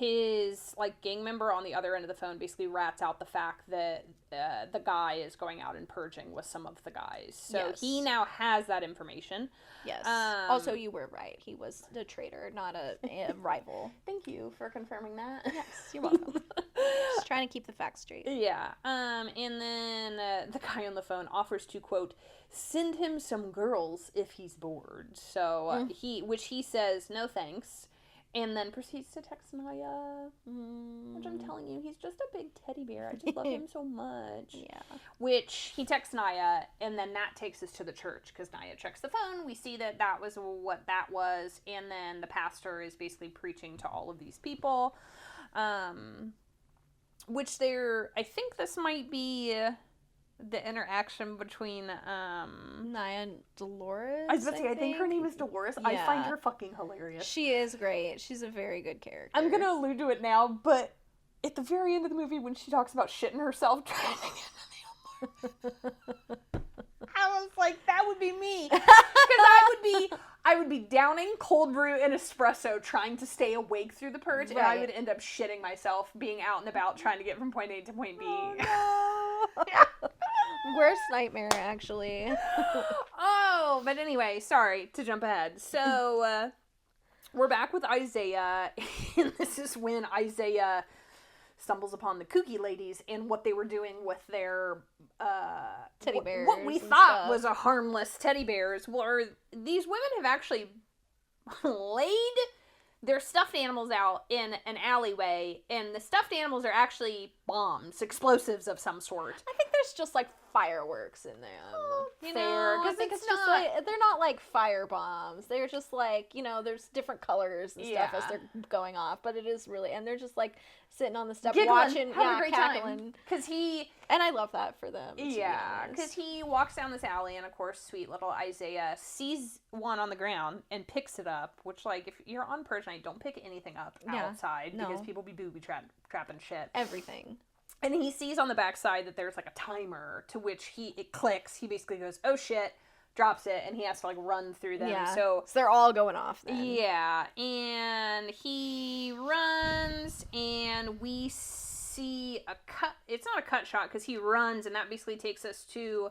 his, like, gang member on the other end of the phone basically rats out the fact that the guy is going out and purging with some of the guys. So he now has that information. Yes. Also, you were right. He was the traitor, not a rival. Thank you for confirming that. Yes, you're welcome. Just trying to keep the facts straight. Yeah. And then the guy on the phone offers to, quote, send him some girls if he's bored. So which he says, no thanks. And then proceeds to text Naya, which I'm telling you, he's just a big teddy bear. I just love him so much. Yeah. Which he texts Naya, and then that takes us to the church, because Naya checks the phone. We see that that was what that was, and then the pastor is basically preaching to all of these people. Which I think this might be the interaction between Naya and Dolores. I was about to say, I think her name is Dolores. Yeah. I find her fucking hilarious. She is great. She's a very good character. I'm gonna allude to it now, but at the very end of the movie, when she talks about shitting herself driving in the mailbox, I was like, that would be me, because I would be downing cold brew and espresso, trying to stay awake through the purge, and I would end up shitting myself, being out and about, trying to get from point A to point B. Oh, no. Worst nightmare, actually. Oh, but anyway, sorry to jump ahead. So, we're back with Isaiah, and this is when Isaiah stumbles upon the kooky ladies and what they were doing with their teddy bears. What we thought was a harmless teddy bears were these women have actually laid their stuffed animals out in an alleyway, and the stuffed animals are actually bombs, explosives of some sort. I think there's just like fireworks in them. You know, I think it's just like they're not like fire bombs. They're just like, you know, there's different colors and stuff as they're going off, but it is really, and they're just like sitting on the step watching, having a great cackling. Because and I love that for them. Yeah, because he walks down this alley, and of course, sweet little Isaiah sees one on the ground and picks it up. Which, like, if you're on purge night, don't pick anything up outside because people be booby trapping shit. Everything. And he sees on the backside that there's like a timer, to which it clicks. He basically goes, "Oh shit." Drops it, and he has to like run through them. Yeah. So they're all going off then. Yeah, and he runs, and we see a cut. It's not a cut shot, because he runs, and that basically takes us to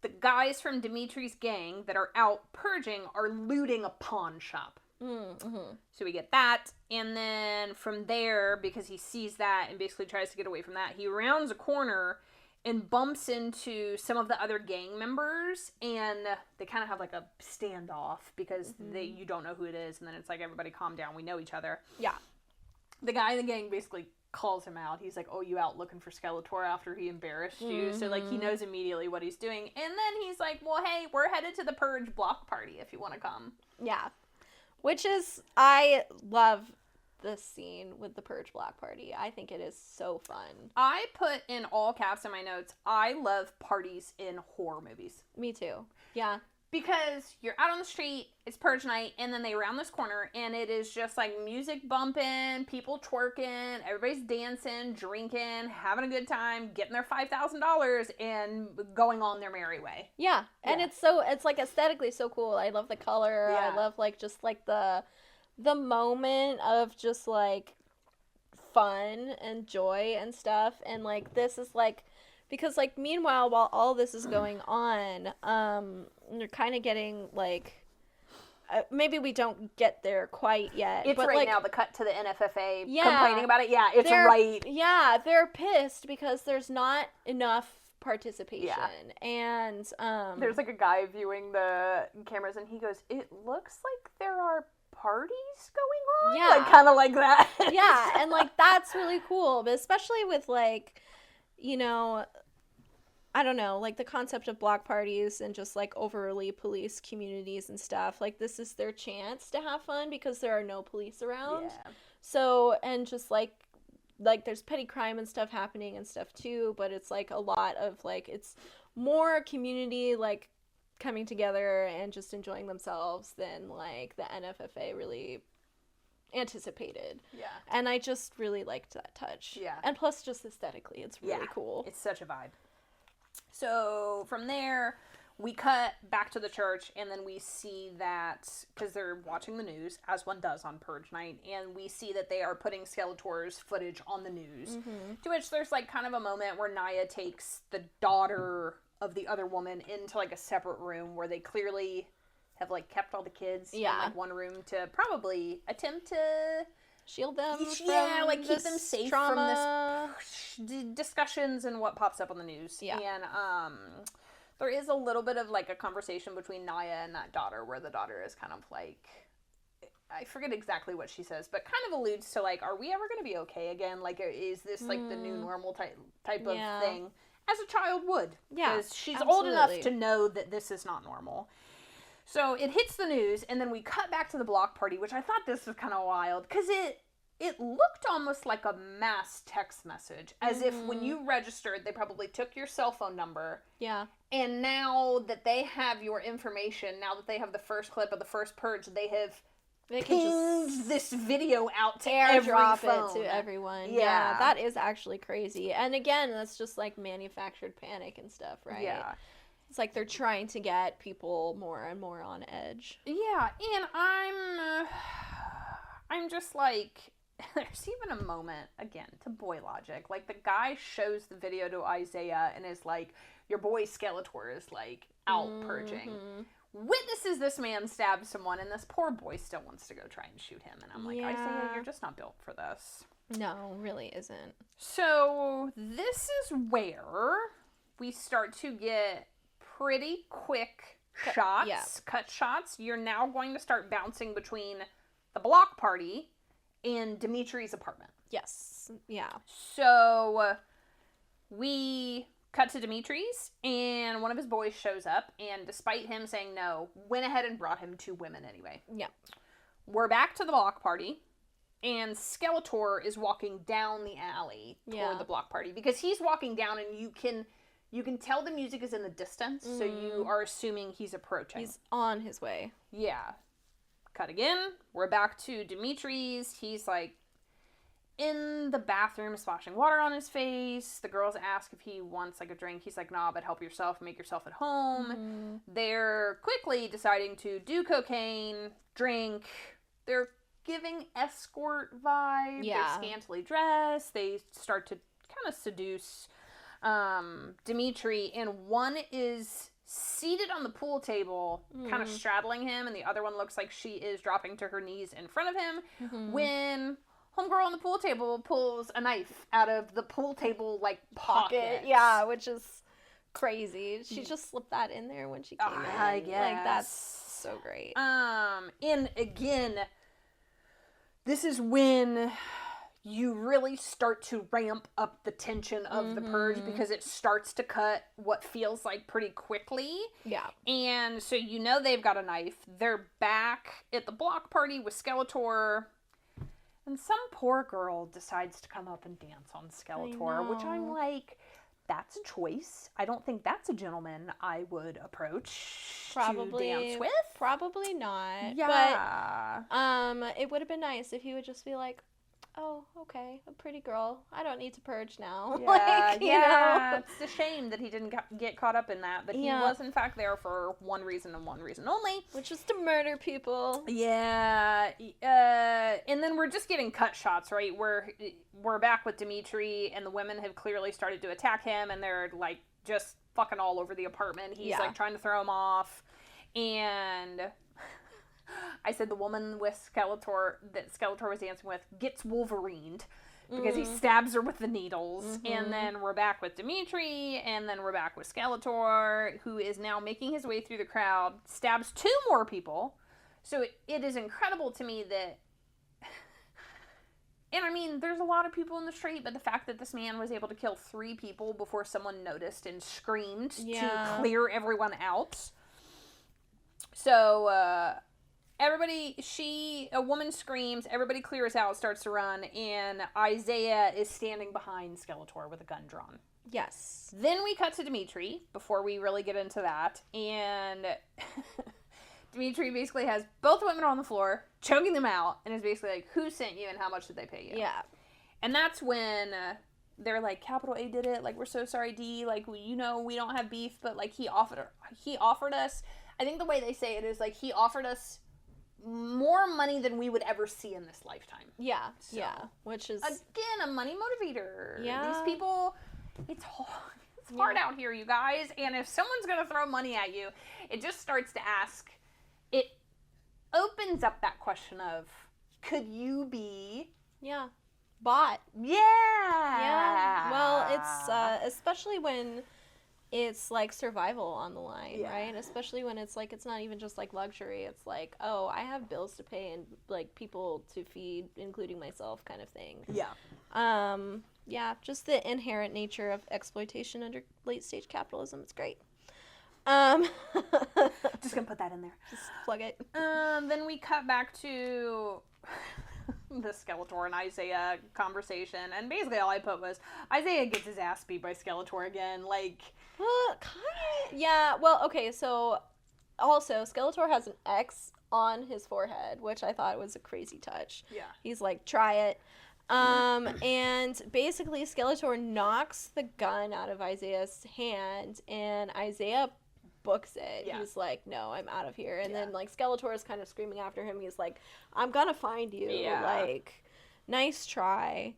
the guys from Dimitri's gang that are out purging are looting a pawn shop. Mm-hmm. So we get that, and then from there, because he sees that and basically tries to get away from that, he rounds a corner and bumps into some of the other gang members, and they kind of have like a standoff because you don't know who it is, and then it's like, everybody calm down, we know each other. Yeah. The guy in the gang basically calls him out. He's like, "Oh, you out looking for Skeletor after he embarrassed you?" So like, he knows immediately what he's doing, and then he's like, "Well, hey, we're headed to the Purge block party if you want to come." Yeah. Which is, I love this scene with the Purge block party. I think it is so fun. I put in all caps in my notes, I love parties in horror movies. Me too. Yeah. Because you're out on the street, it's Purge night, and then they round this corner, and it is just like music bumping, people twerking, everybody's dancing, drinking, having a good time, getting their $5,000, and going on their merry way. Yeah. And it's like aesthetically so cool. I love the color. I love like just like the moment of just like fun and joy and stuff. And like, this is like, because like, meanwhile, while all this is going on, you're kind of getting like, maybe we don't get there quite yet. It's but right like, now the cut to the NFFA complaining about it. Yeah, it's right. Yeah, they're pissed because there's not enough participation. Yeah. And there's like a guy viewing the cameras, and he goes, "It looks like there are parties going on." Yeah. Like, kind of like that. Yeah, and like, that's really cool. But especially with like, you know, I don't know, like the concept of block parties and just like overly police communities and stuff. Like, this is their chance to have fun because there are no police around. Yeah. So, and just like there's petty crime and stuff happening and stuff too, but it's like a lot of like, it's more community like coming together and just enjoying themselves than like the NFFA really anticipated. Yeah. And I just really liked that touch. Yeah. And plus, just aesthetically, it's really cool. It's such a vibe. So from there, we cut back to the church, and then we see that, because they're watching the news, as one does on Purge night, and we see that they are putting Skeletor's footage on the news. To which there's, like, kind of a moment where Naya takes the daughter of the other woman into, like, a separate room where they clearly have, like, kept all the kids in, like, one room to probably attempt to shield them keep them safe trauma. from this discussions and what pops up on the news. And there is a little bit of, like, a conversation between Naya and that daughter where the daughter is kind of like, I forget exactly what she says, but kind of alludes to, like, are we ever going to be okay again? Like, is this, like, the new normal type of thing? As a child would. Yeah, because she's old enough to know that this is not normal. So it hits the news, and then we cut back to the block party, which I thought this was kind of wild, because it looked almost like a mass text message, as if when you registered, they probably took your cell phone number. Yeah. And now that they have your information, now that they have the first clip of the First Purge, they can pinged just this video out to every phone. it to everyone. Yeah. That is actually crazy. And again, that's just like manufactured panic and stuff, right? Yeah. It's like they're trying to get people more and more on edge. Yeah, and I'm just like, there's even a moment, again, to boy logic. Like, the guy shows the video to Isaiah and is like, your boy Skeletor is, like, out purging. Witnesses this man stab someone, and this poor boy still wants to go try and shoot him. And I'm like, Isaiah, you're just not built for this. No, really isn't. So, this is where we start to get pretty quick shots, cut shots. You're now going to start bouncing between the block party and Dimitri's apartment. Yes. Yeah. So we cut to Dimitri's, and one of his boys shows up, and despite him saying no, went ahead and brought him 2 women anyway. Yeah. We're back to the block party, and Skeletor is walking down the alley toward the block party, because he's walking down, and you can tell the music is in the distance, so you are assuming he's approaching. He's on his way. Yeah. Cut again. We're back to Dimitri's. He's, like, in the bathroom splashing water on his face. The girls ask if he wants, like, a drink. He's like, nah, but help yourself. Make yourself at home. They're quickly deciding to do cocaine, drink. They're giving escort vibe. Yeah. They're scantily dressed. They start to kind of seduce Dimitri, and one is seated on the pool table, kind of straddling him, and the other one looks like she is dropping to her knees in front of him, when homegirl on the pool table pulls a knife out of the pool table, like, pocket. Yeah, which is crazy. She just slipped that in there when she came in. I guess. Like, that's so great. And again, this is when you really start to ramp up the tension of the purge, because it starts to cut what feels like pretty quickly. Yeah. And so you know they've got a knife. They're back at the block party with Skeletor. And some poor girl decides to come up and dance on Skeletor, which I'm like, that's a choice. I don't think that's a gentleman I would approach to dance with. Probably not. Yeah. But it would have been nice if he would just be like, oh, okay, a pretty girl. I don't need to purge now. Yeah, like, you know? It's a shame that he didn't get caught up in that, but he was in fact there for one reason and one reason only. Which is to murder people. Yeah, and then we're just getting cut shots, right? We're back with Dimitri, and the women have clearly started to attack him, and they're, like, just fucking all over the apartment. He's, like, trying to throw him off, and I said the woman with Skeletor, that Skeletor was dancing with, gets Wolverined because he stabs her with the needles. And then we're back with Dimitri, and then we're back with Skeletor, who is now making his way through the crowd, stabs 2 more people. So it is incredible to me that, and I mean, there's a lot of people in the street, but the fact that this man was able to kill 3 people before someone noticed and screamed to clear everyone out. So, a woman screams, everybody clears out, starts to run, and Isaiah is standing behind Skeletor with a gun drawn. Yes. Then we cut to Dimitri, before we really get into that, and Dimitri basically has both women on the floor, choking them out, and is basically like, who sent you and how much did they pay you? Yeah. And that's when they're like, Capital A did it, like, we're so sorry, D, like, we don't have beef, but, like, he offered us, I think the way they say it is, like, he offered us more money than we would ever see in this lifetime. Yeah, So, yeah, which is... Again, a money motivator. Yeah. These people, it's hard out here, you guys, and if someone's going to throw money at you, it just starts to ask, it opens up that question of, could you be... Yeah. Bought. Yeah. Well, it's especially when it's like survival on the line, right? Especially when it's like, it's not even just like luxury. It's like, oh, I have bills to pay and like people to feed, including myself, kind of thing. Yeah. Yeah, just the inherent nature of exploitation under late stage capitalism. It's great. Just gonna put that in there. Just plug it. Then we cut back to the Skeletor and Isaiah conversation, and basically all I put was Isaiah gets his ass beat by Skeletor again. Like, yeah. Well, okay. So, also Skeletor has an X on his forehead, which I thought was a crazy touch. Yeah. He's like, try it. And basically Skeletor knocks the gun out of Isaiah's hand, and Isaiah books it. Yeah. He's like, no, I'm out of here. And then like Skeletor is kind of screaming after him. He's like, I'm gonna find you. Yeah. Like, nice try.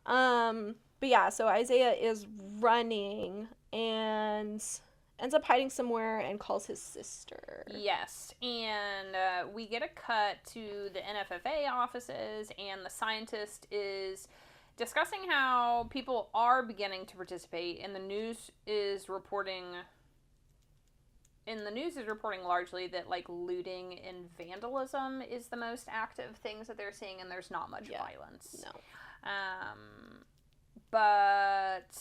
But yeah, so Isaiah is running and ends up hiding somewhere and calls his sister. Yes, and we get a cut to the NFFA offices, and the scientist is discussing how people are beginning to participate, and the news is reporting largely that, like, looting and vandalism is the most active things that they're seeing, and there's not much violence. No. But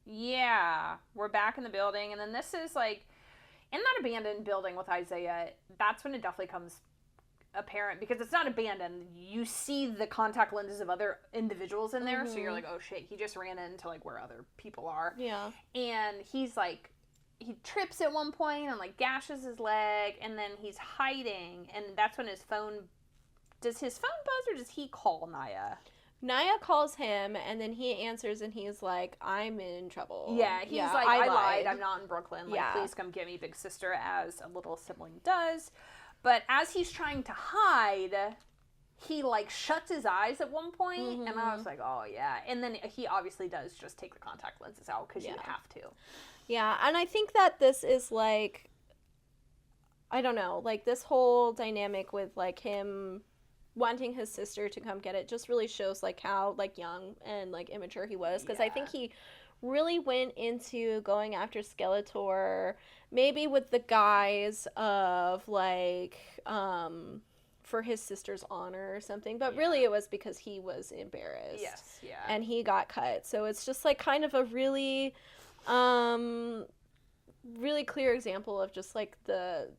yeah, we're back in the building, and then this is like in that abandoned building with Isaiah. That's when it definitely comes apparent, because it's not abandoned. You see the contact lenses of other individuals in there, so you're like, oh shit, he just ran into like where other people are. Yeah. And he's like, he trips at one point and like gashes his leg, and then he's hiding, and that's when his phone. Does his phone buzz, or does he call Naya? Naya calls him, and then he answers, and he's like, I'm in trouble. Yeah, he's like, I lied. I'm not in Brooklyn. Like, please come get me, big sister, as a little sibling does. But as he's trying to hide, he, like, shuts his eyes at one point, and I was like, oh, yeah. And then he obviously does just take the contact lenses out, because you have to. Yeah, and I think that this is, like, I don't know, like, this whole dynamic with, like, him wanting his sister to come get it just really shows, like, how, like, young and, like, immature he was, because I think he really went into going after Skeletor maybe with the guise of, like, for his sister's honor or something, but really it was because he was embarrassed. Yes, yeah. And he got cut, so it's just, like, kind of a really really clear example of just, like, the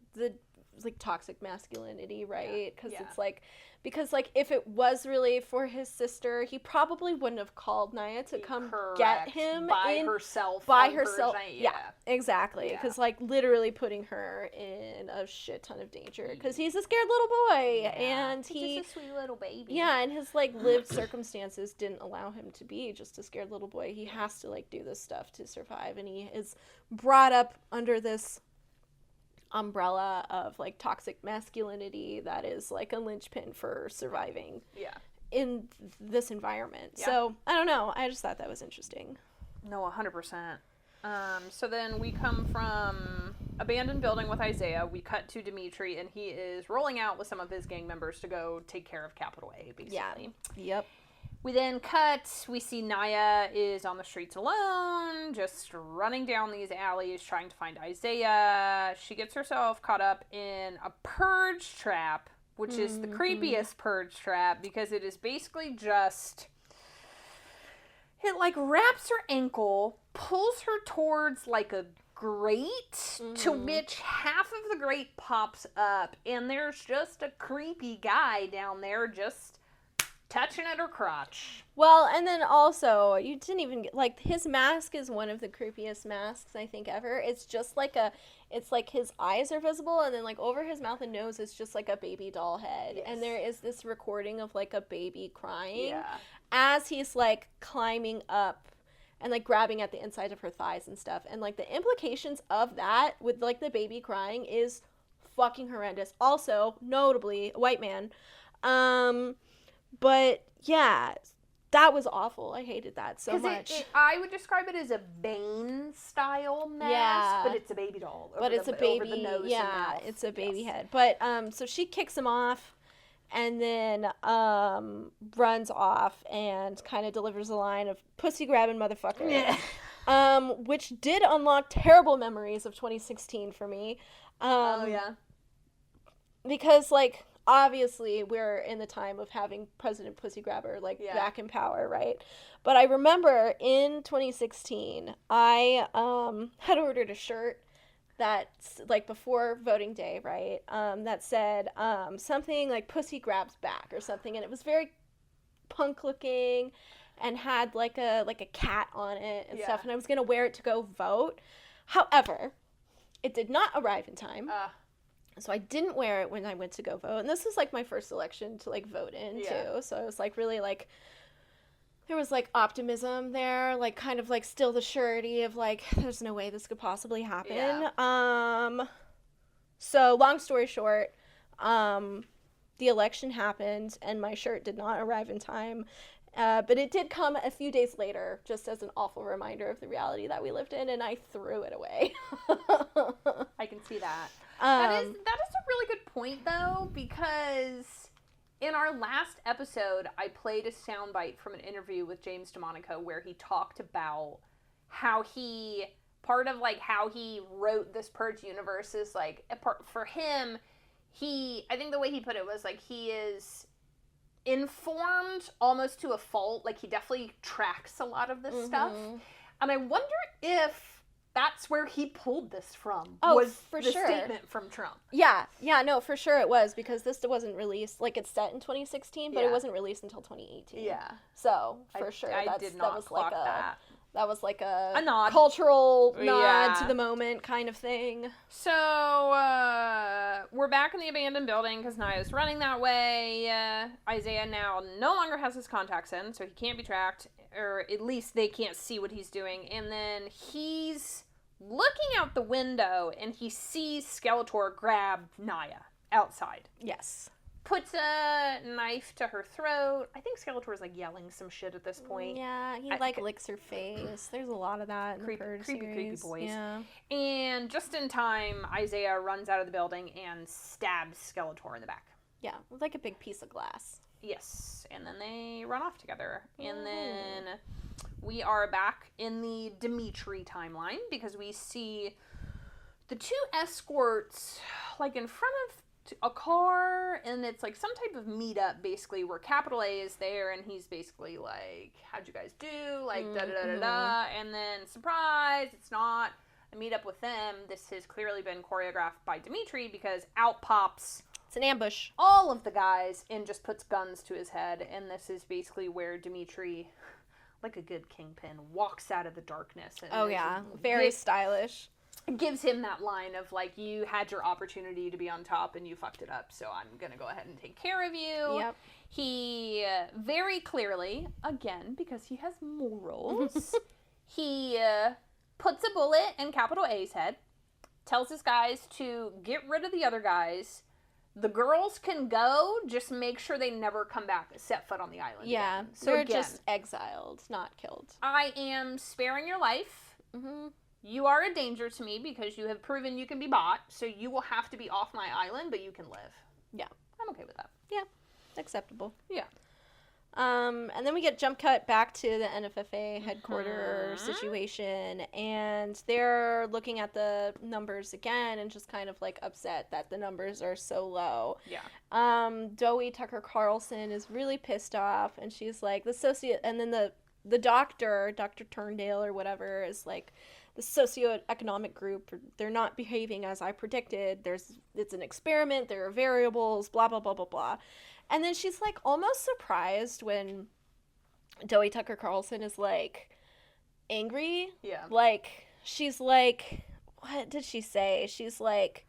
like, toxic masculinity, right? Because it's like, because, like, if it was really for his sister, he probably wouldn't have called Naya to come get him by herself. Yeah, exactly. Because, like, literally putting her in a shit ton of danger. Because he's a scared little boy, and he's just a sweet little baby. Yeah, and his, like, lived circumstances didn't allow him to be just a scared little boy. He has to, like, do this stuff to survive, and he is brought up under this umbrella of, like, toxic masculinity that is, like, a linchpin for surviving in this environment. So I don't know, I just thought that was interesting. No, 100%. So then we come from abandoned building with Isaiah, we cut to Dimitri, and he is rolling out with some of his gang members to go take care of Capital A, basically. Yep. We then cut, we see Naya is on the streets alone, just running down these alleys, trying to find Isaiah. She gets herself caught up in a purge trap, which is the creepiest purge trap, because it is basically just, it, like, wraps her ankle, pulls her towards, like, a grate, to which half of the grate pops up, and there's just a creepy guy down there just touching at her crotch. Well, and then also, you didn't even get, like, his mask is one of the creepiest masks I think ever. It's just like it's like his eyes are visible, and then, like, over his mouth and nose is just, like, a baby doll head. Yes. And there is this recording of, like, a baby crying Yeah. as he's, like, climbing up and, like, grabbing at the inside of her thighs and stuff. And, like, the implications of that with, like, the baby crying is fucking horrendous. Also, notably, a white man. But, yeah, that was awful. I hated that so much. I would describe it as a Bane-style mask, Yeah. but it's a baby doll. But it's a baby, over the nose and yeah, mouth. it's a baby Yes. head. But, so she kicks him off and then, runs off and kind of delivers a line of pussy grabbing motherfucker. Yeah. Which did unlock terrible memories of 2016 for me. Oh, yeah. Because, like, obviously we're in the time of having President Pussy Grabber, like, Yeah. back in power, right? But I remember in 2016, I had ordered a shirt that's, like, before voting day, right? That said something like Pussy Grabs Back or something, and it was very punk looking and had, like a cat on it and Yeah. stuff, and I was going to wear it to go vote. However, it did not arrive in time. So I didn't wear it when I went to go vote. And this was, like, my first election to, like, vote in, Yeah. too. So I was, like, really, like, there was, like, optimism there. Like, kind of, like, still the surety of, like, there's no way this could possibly happen. Yeah. So, long story short, the election happened, and my shirt did not arrive in time. But it did come a few days later, just as an awful reminder of the reality that we lived in, and I threw it away. I can see that. That is a really good point, though, because in our last episode, I played a soundbite from an interview with James DeMonaco where he talked about how part of, like, how he wrote this Purge universe is, like, for him, I think the way he put it was, like, he is informed almost to a fault. Like, he definitely tracks a lot of this stuff. And I wonder if that's where he pulled this from. Oh, was for the sure. statement from Trump. Yeah, no, for sure it was, because this wasn't released, like, it's set in 2016, but Yeah. it wasn't released until 2018. Yeah. So, for sure, I that did not was clock like that. that was like a nod. cultural nod Yeah. to the moment kind of thing. So, we're back in the abandoned building because Naya's running that way. Isaiah now no longer has his contacts in, so he can't be tracked, or at least they can't see what he's doing. And then he's looking out the window, and he sees Skeletor grab Naya outside. Yes. Puts a knife to her throat. I think Skeletor's, like, yelling some shit at this point. Yeah, he, licks her face. There's a lot of that in the Purge creepy series. boys. Yeah. And just in time, Isaiah runs out of the building and stabs Skeletor in the back. Yeah, with, like, a big piece of glass. Yes, and then they run off together. And then we are back in the Dimitri timeline because we see the two escorts, like, in front of a car, and it's, like, some type of meetup, basically, where Capital A is there, and he's basically like, how'd you guys do? Like, da-da-da-da-da. And then, surprise, it's not a meetup with them. This has clearly been choreographed by Dimitri, because out pops It's an ambush. all of the guys and just puts guns to his head. And this is basically where Dimitri, like a good kingpin, walks out of the darkness. And Oh, yeah. Very stylish. gives him that line of, like, you had your opportunity to be on top and you fucked it up, so I'm gonna go ahead and take care of you. Yep. He very clearly, again, because he has morals, he puts a bullet in Capital A's head, tells his guys to get rid of the other guys. The girls can go, just make sure they never come back, set foot on the island Yeah, again. So they're again, just exiled, not killed. I am sparing your life. Mm-hmm. You are a danger to me because you have proven you can be bought, so you will have to be off my island, but you can live. Yeah. I'm okay with that. Yeah, acceptable. Yeah. And then we get jump cut back to the NFFA headquarters situation, and they're looking at the numbers again and just kind of, like, upset that the numbers are so low. Yeah. Doe Tucker Carlson is really pissed off, and she's like, and then the doctor, Dr. Turndale or whatever, is like, the socioeconomic group, they're not behaving as I predicted. It's an experiment, there are variables, blah, blah, blah, blah, blah. And then she's, like, almost surprised when Joey Tucker Carlson is, like, angry. Yeah. Like, she's like, what did she say? She's like,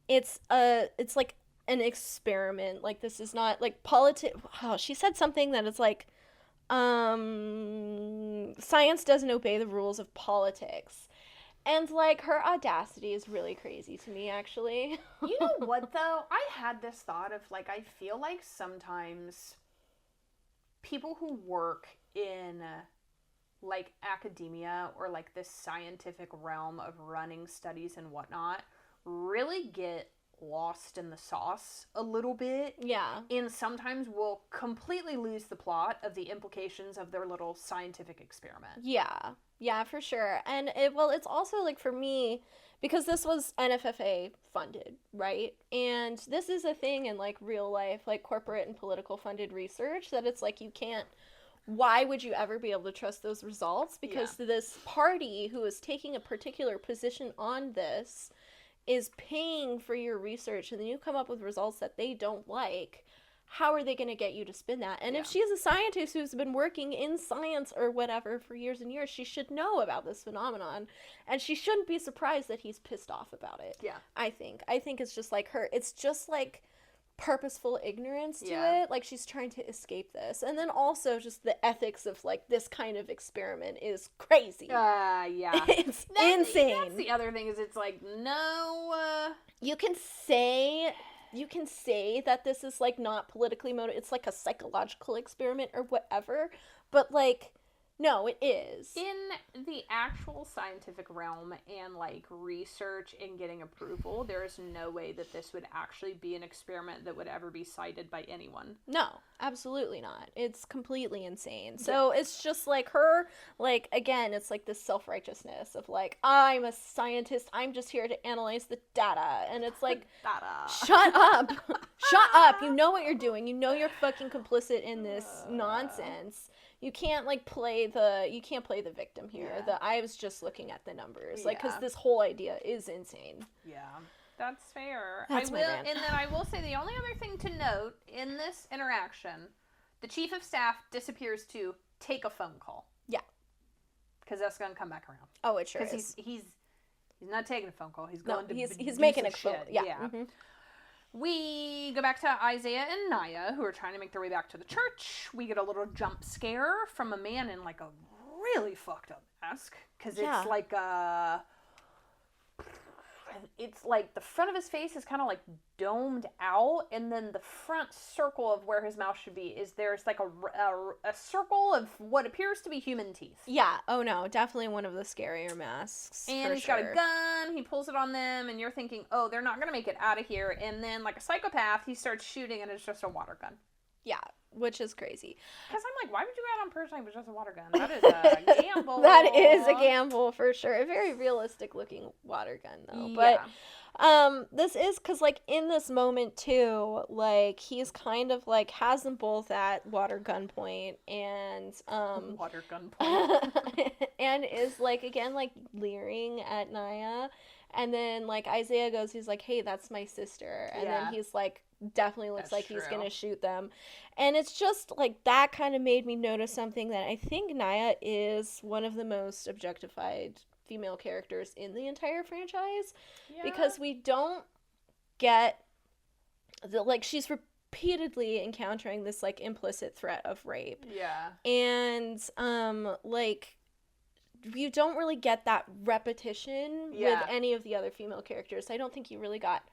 it's like an experiment. Like, this is not, like, she said something that is like, science doesn't obey the rules of politics. And, like, her audacity is really crazy to me, actually. You know what, though? I had this thought of, like, I feel like sometimes people who work in, like, academia or, like, this scientific realm of running studies and whatnot really get lost in the sauce a little bit. Yeah. And sometimes will completely lose the plot of the implications of their little scientific experiment. Yeah. Yeah, for sure. And it's also, like, for me, because this was NFFA funded, right? And this is a thing in, like, real life, like, corporate and political funded research, that it's like, you can't, why would you ever be able to trust those results? Because this party who is taking a particular position on this is paying for your research, and then you come up with results that they don't like. How are they going to get you to spin that? And if she's a scientist who's been working in science or whatever for years and years, she should know about this phenomenon, and she shouldn't be surprised that he's pissed off about it. Yeah. I think it's just like it's just like purposeful ignorance to it. Like, she's trying to escape this. And then also just the ethics of, like, this kind of experiment is crazy. Yeah. It's insane. That's the other thing, is it's like, no, You can say that this is, like, not politically motivated. It's like a psychological experiment or whatever. But, like, no, it is. in the actual scientific realm and, like, research and getting approval, there is no way that this would actually be an experiment that would ever be cited by anyone. No, absolutely not. It's completely insane. So it's just, like, her, like, again, it's like this self-righteousness of, like, I'm a scientist, I'm just here to analyze the data. And it's like, shut up. Shut up. You know what you're doing. You know you're fucking complicit in this nonsense. You can't, like, play the victim here. Yeah. I was just looking at the numbers. Like, because this whole idea is insane. Yeah, that's fair. That's my rant. And then I will say the only other thing to note in this interaction, the chief of staff disappears to take a phone call. Yeah. Because that's going to come back around. Oh, it sure is. Because he's not taking a phone call. He's going to he's do making some a phone. shit. Yeah. Yeah. Mm-hmm. We go back to Isaiah and Naya, who are trying to make their way back to the church. We get a little jump scare from a man in, like, a really fucked up mask. Because it's like it's like the front of his face is kind of, like, domed out, and then the front circle of where his mouth should be there's like a circle of what appears to be human teeth. Yeah. Oh no, definitely one of the scarier masks. And he's got a gun. He pulls it on them, and you're thinking, oh, they're not gonna make it out of here. And then, like a psychopath, he starts shooting, and it's just a water gun. Yeah, which is crazy. Because I'm like, why would you go out on Purge night with just a water gun? That is a gamble. That is a gamble for sure. A very realistic looking water gun though. Yeah. But this is because, like, in this moment too, like, he's kind of, like, has them both at water gun point, and water gun point. and is, like, again, like, leering at Naya. And then, like, Isaiah goes, he's like, hey, that's my sister. And then he's like, definitely looks That's like he's true. gonna shoot them. And it's just, like, that kind of made me notice something, that I think Naya is one of the most objectified female characters in the entire franchise. Yeah. Because we don't get like, she's repeatedly encountering this, like, implicit threat of rape. Yeah. And like, you don't really get that repetition with any of the other female characters. I don't think you really got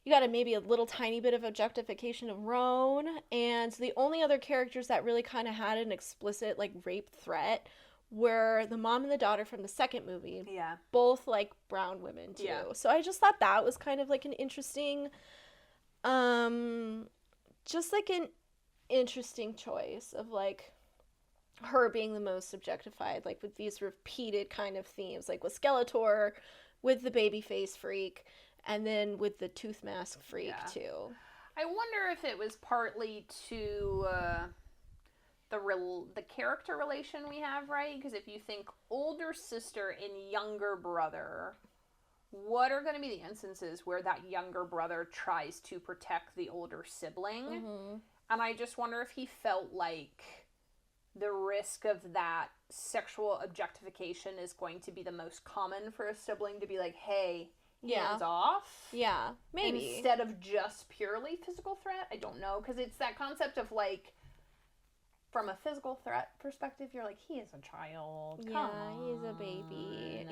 maybe a little tiny bit of objectification of Roan, and the only other characters that really kind of had an explicit, like, rape threat were the mom and the daughter from the second movie. Yeah. Both, like, brown women too. Yeah. So I just thought that was kind of, like, an interesting just, like, an interesting choice of, like, her being the most objectified, like, with these repeated kind of themes, like with Skeletor, with the baby face freak, and then with the tooth mask freak too. I wonder if it was partly to the character relation we have, right? Because if you think older sister and younger brother what are going to be the instances where that younger brother tries to protect the older sibling? Mm-hmm. And I just wonder if he felt like the risk of that sexual objectification is going to be the most common for a sibling to be like, hey, hands off. Yeah, maybe. Instead of just purely physical threat. I don't know, because it's that concept of like, from a physical threat perspective, you're like, he is a child. Come on. He's a baby.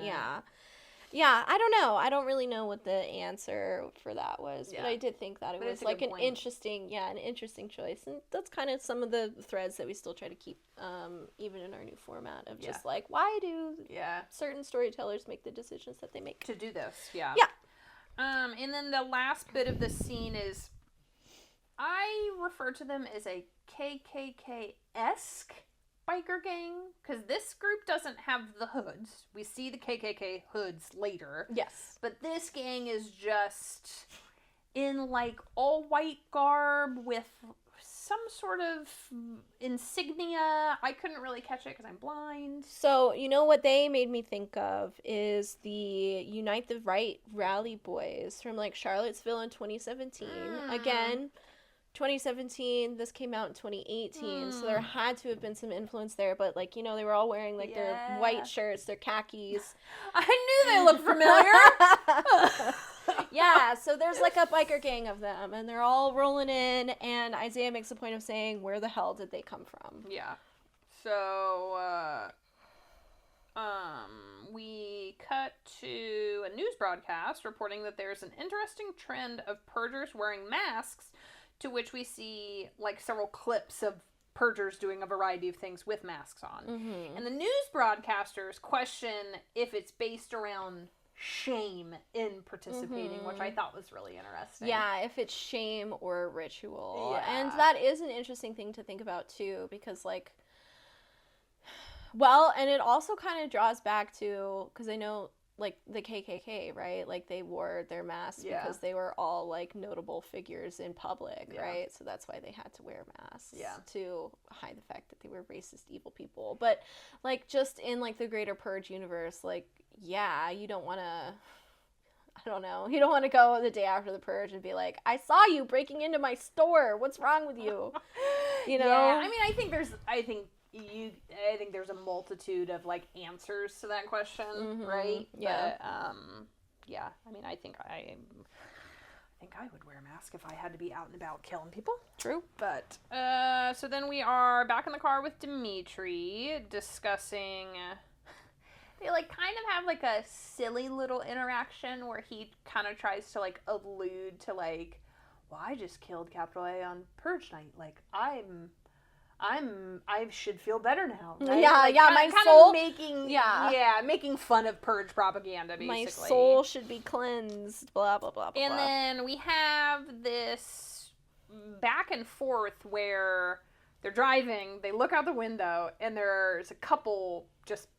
Yeah, I don't know. I don't really know what the answer for that was, but I did think that it was like an interesting choice, and that's kind of some of the threads that we still try to keep, even in our new format of just like, why do certain storytellers make the decisions that they make to do this? Yeah. And then the last bit of the scene is, I refer to them as a KKK-esque biker gang, because this group doesn't have the hoods. We see the KKK hoods later. Yes. But this gang is just in like all white garb with some sort of insignia. I couldn't really catch it because I'm blind. So, you know what they made me think of is the Unite the Right rally boys from like Charlottesville in 2017. Again, 2017, this came out in 2018, so there had to have been some influence there, but like, you know, they were all wearing like their white shirts, their khakis. I knew they looked familiar. Yeah, so there's like a biker gang of them, and they're all rolling in, and Isaiah makes a point of saying, where the hell did they come from? Yeah. So, we cut to a news broadcast reporting that there's an interesting trend of purgers wearing masks, to which we see like several clips of purgers doing a variety of things with masks on. Mm-hmm. And the news broadcasters question if it's based around shame in participating, which I thought was really interesting. Yeah, if it's shame or ritual. Yeah. And that is an interesting thing to think about too, because like, well, and it also kind of draws back to, because I know like the KKK, right? Like they wore their masks because they were all like notable figures in public, right? So that's why they had to wear masks to hide the fact that they were racist, evil people. But like just in like the greater Purge universe, like, yeah, you don't want to, I don't know, you don't want to go the day after the Purge and be like, I saw you breaking into my store. What's wrong with you? You know? Yeah, I mean, I think there's a multitude of like answers to that question, right? Yeah. But, yeah. I mean, I think I would wear a mask if I had to be out and about killing people. True. But so then we are back in the car with Dimitri discussing. They like kind of have like a silly little interaction where he kind of tries to like allude to like, well, I just killed Capital A on Purge night. Like I should feel better now. Right? Yeah, like, my soul making fun of Purge propaganda. Basically, my soul should be cleansed. Blah blah blah. And then we have this back and forth where they're driving. They look out the window, and there's a couple just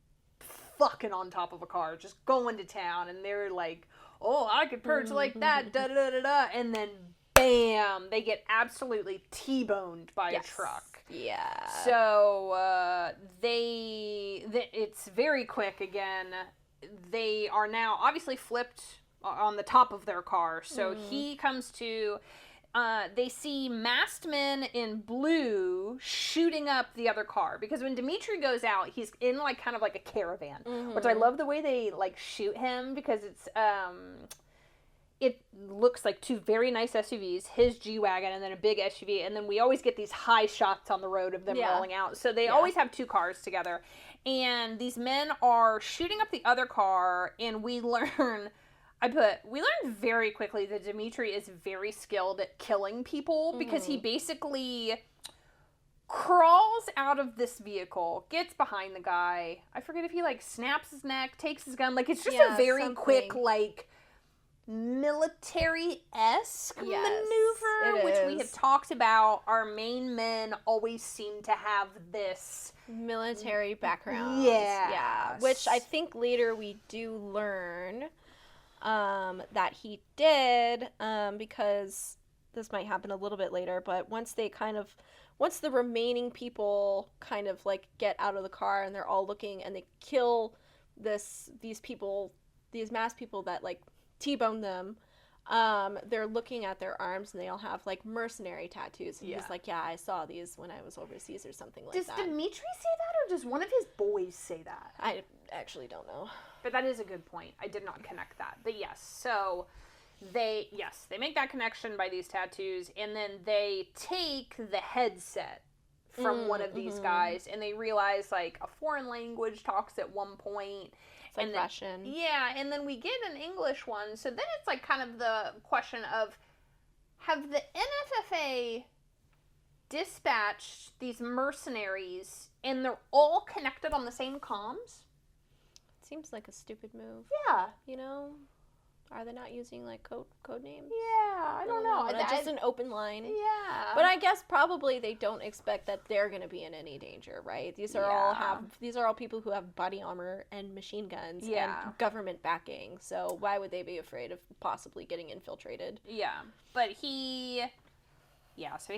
fucking on top of a car, just going to town, and they're like, "Oh, I could purge like that." Da da da da. And then bam, they get absolutely T-boned by a truck. Yeah. So it's very quick again. They are now obviously flipped on the top of their car. So he comes to. They see masked men in blue shooting up the other car, because when Dimitri goes out, he's in like kind of like a caravan, which I love the way they like shoot him, because it's it looks like two very nice SUVs, his G-Wagon, and then a big SUV, and then we always get these high shots on the road of them rolling out. So they always have two cars together, and these men are shooting up the other car, and we learn very quickly that Dimitri is very skilled at killing people, because he basically crawls out of this vehicle, gets behind the guy. I forget if he like snaps his neck, takes his gun. Like it's just a very quick like military-esque maneuver, which we have talked about. Our main men always seem to have this military background. Yeah. Which I think later we do learn that he did, because this might happen a little bit later, but once the remaining people kind of like get out of the car and they're all looking, and they kill these masked people that like T-bone them. They're looking at their arms and they all have like mercenary tattoos. And he's like, yeah, I saw these when I was overseas or something like that. Does Dimitri say that, or does one of his boys say that? I actually don't know. But that is a good point. I did not connect that. But yes, so they make that connection by these tattoos, and then they take the headset from one of these guys, and they realize like a foreign language talks at one point. It's like Russian. Yeah, and then we get an English one. So then it's like kind of the question of, have the NFFA dispatched these mercenaries and they're all connected on the same comms? Seems like a stupid move. Yeah. You know? Are they not using like code names? Yeah, I don't know. Just an open line. Yeah. But I guess probably they don't expect that they're going to be in any danger, right? These are all people who have body armor and machine guns and government backing. So why would they be afraid of possibly getting infiltrated? Yeah. But so he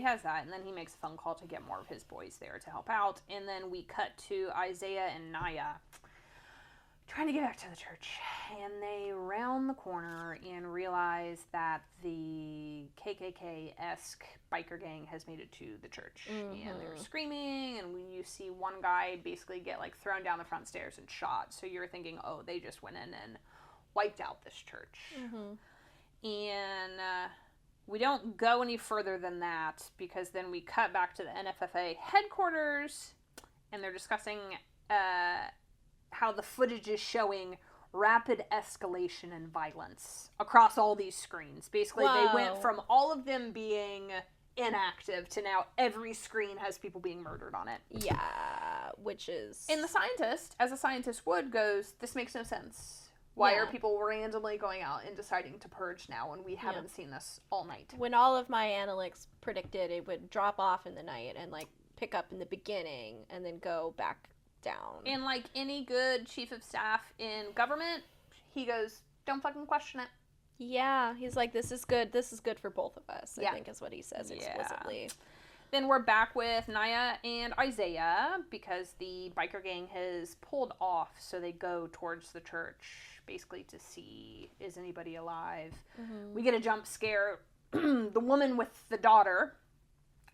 has that, and then he makes a phone call to get more of his boys there to help out, and then we cut to Isaiah and Naya trying to get back to the church, and they round the corner and realize that the KKK-esque biker gang has made it to the church, and they're screaming, and you see one guy basically get like thrown down the front stairs and shot, so you're thinking, oh, they just went in and wiped out this church. And we don't go any further than that, because then we cut back to the NFFA headquarters, and they're discussing how the footage is showing rapid escalation and violence across all these screens. Basically, they went from all of them being inactive to now every screen has people being murdered on it. Yeah, which is... And the scientist, as a scientist would, goes, this makes no sense. Why are people randomly going out and deciding to purge now when we haven't seen this all night? When all of my analytics predicted it would drop off in the night and like pick up in the beginning and then go back down. And like any good chief of staff in government, he goes, don't fucking question it. Yeah, he's like, this is good for both of us, I think is what he says explicitly. Then we're back with Naya and Isaiah, because the biker gang has pulled off, so they go towards the church, basically to see, is anybody alive? We get a jump scare. The woman with the daughter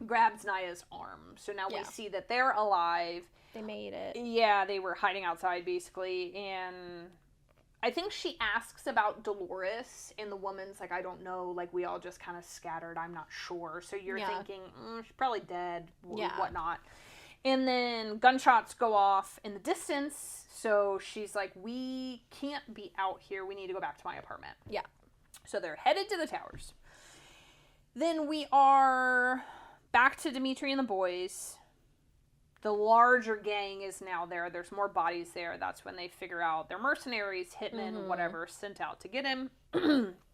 grabs Naya's arm, so now we see that they're alive. They made it. Yeah, they were hiding outside, basically, and I think she asks about Dolores, and the woman's like, I don't know, like, we all just kind of scattered, I'm not sure, so you're thinking, she's probably dead, whatnot. And then gunshots go off in the distance, so she's like, we can't be out here, we need to go back to my apartment. Yeah. So they're headed to the towers. Then we are back to Dimitri and the boys. The larger gang is now there. There's more bodies there. That's when they figure out they're mercenaries, hitmen, whatever, sent out to get him.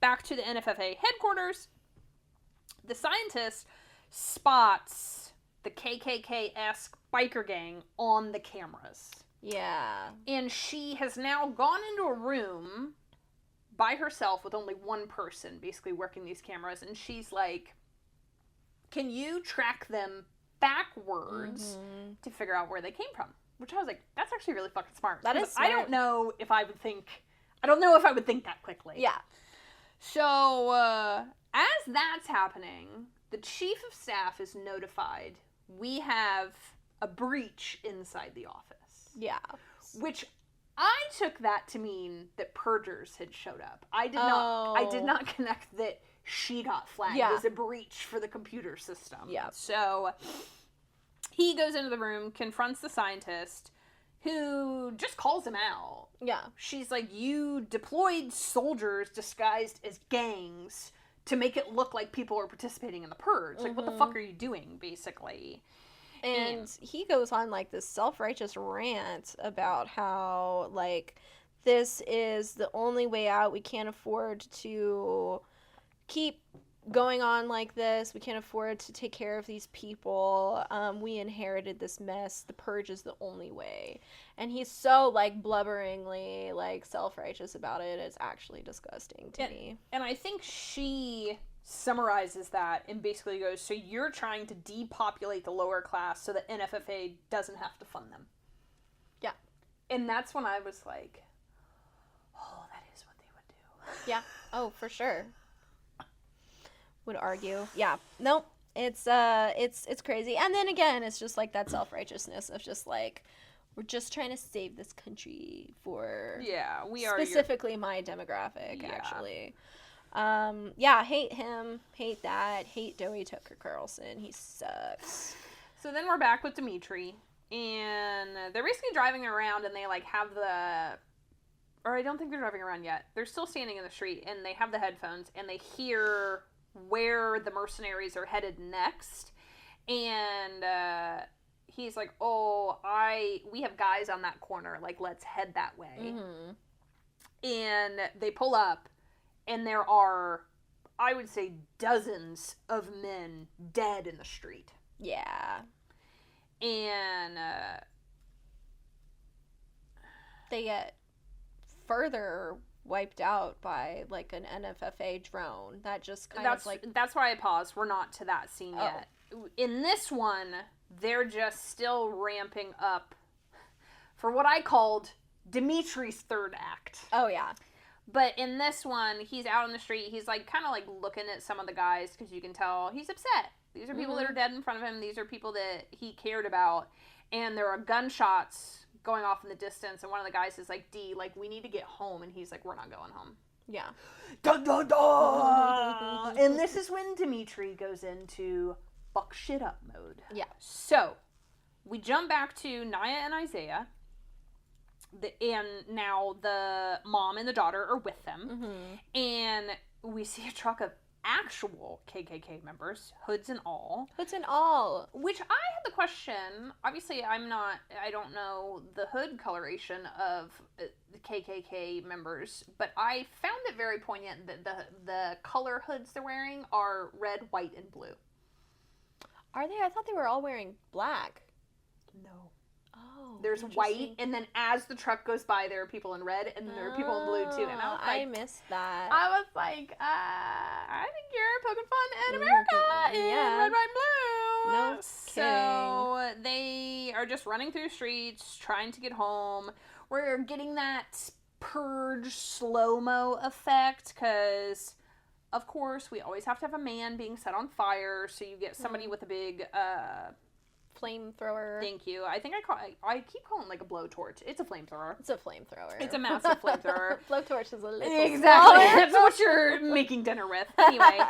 Back to the NFFA headquarters. The scientist spots the KKK-esque biker gang on the cameras. Yeah. And she has now gone into a room by herself with only one person basically working these cameras. And she's like, can you track them backwards to figure out where they came from? Which I was like, that's actually really fucking smart. That is smart. I don't know if I would think that quickly. Yeah. So, as that's happening, the chief of staff is notified we have a breach inside the office. Yeah. Which I took that to mean that purgers had showed up. I did not connect that she got flagged as a breach for the computer system. Yeah. So he goes into the room, confronts the scientist, who just calls him out. Yeah. She's like, you deployed soldiers disguised as gangs to make it look like people are participating in the purge. Like, what the fuck are you doing, basically? And he goes on like this self-righteous rant about how like this is the only way out. We can't afford to keep going on like this. We can't afford to take care of these people. We inherited this mess. The purge is the only way. And he's so like blubberingly like self-righteous about it. It's actually disgusting to me. And I think she summarizes that and basically goes, so you're trying to depopulate the lower class so that NFFA doesn't have to fund them. Yeah. And that's when I was like, oh, that is what they would do. Yeah. Oh, for sure. Would argue. Yeah. Nope. It's crazy. And then again, it's just like that self-righteousness of just like, we're just trying to save this country for Yeah, we are specifically my demographic, Yeah. actually. Yeah, hate him, hate that, hate Joey Tucker Carlson. He sucks. So then we're back with Dimitri, and they're basically driving around, and they like have or I don't think they're driving around yet. They're still standing in the street, and they have the headphones, and they hear where the mercenaries are headed next, and he's like, "Oh, we have guys on that corner. Like, let's head that way." Mm-hmm. And they pull up, and there are, I would say, dozens of men dead in the street. Yeah. And they get further wiped out by like an NFFA drone that just kind of like, that's why I paused. We're not to that scene Oh. yet. In this one, they're just still ramping up for what I called Dimitri's third act. oh yeah. But in this one, he's out on the street. He's like kind of like looking at some of the guys because you can tell he's upset. These are people that are dead in front of him. These are people that he cared about. And there are gunshots going off in the distance. And one of the guys is like, D, like, we need to get home. And he's like, we're not going home. Yeah. Dun, dun, dun! And this is when Dimitri goes into fuck shit up mode. Yeah. So, we jump back to Naya and Isaiah. And now the mom and the daughter are with them. Mm-hmm. And we see a truck of actual KKK members, hoods and all. Hoods and all. Which I had the question, obviously I don't know the hood coloration of the KKK members, but I found it very poignant that the color hoods they're wearing are red, white, and blue. Are they? I thought they were all wearing black. No. Oh. There's white, and then as the truck goes by, there are people in red, and then there are people in blue too. And I was like, I missed that. I was like, I think you're poking fun at America in Yeah. red, white, and blue. No So they are just running through streets, trying to get home. We're getting that Purge slow-mo effect, because, of course, we always have to have a man being set on fire, so you get somebody with a big, Flamethrower. thank you. I think I keep calling it like a blowtorch. It's a flamethrower. It's a flamethrower. It's a massive flamethrower. Blowtorch is a little Exactly. smaller. That's what you're making dinner with. Anyway.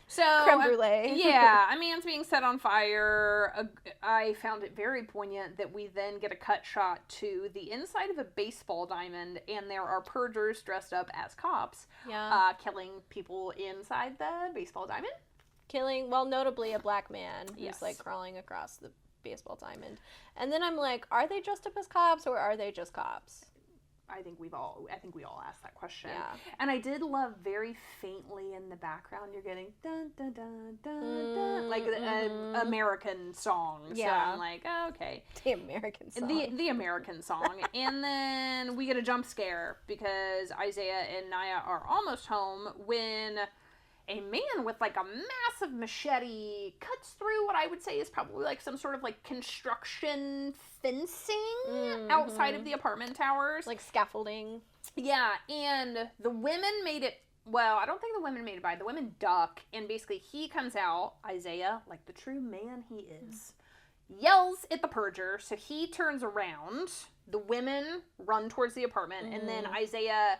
So, Creme brulee. yeah, a man's being set on fire. I found it very poignant that we then get a cut shot to the inside of a baseball diamond, and there are purgers dressed up as cops, Yeah. killing people inside the baseball diamond. Killing, well, notably a black man who's Yes. like crawling across the baseball diamond. And then I'm like, are they dressed up as cops or are they just cops? I think we all asked that question. Yeah. And I did love very faintly in the background, you're getting dun dun dun dun dun, like the American song. Yeah. So I'm like, oh, okay. The American song. The American song. And then we get a jump scare because Isaiah and Naya are almost home when a man with like a massive machete cuts through what I would say is probably like some sort of like construction fencing outside of the apartment towers. like scaffolding. Yeah, and the women made it, well, I don't think the women made it by, the women duck, and basically he comes out, Isaiah, like the true man he is, yells at the purger, so he turns around, the women run towards the apartment, and then Isaiah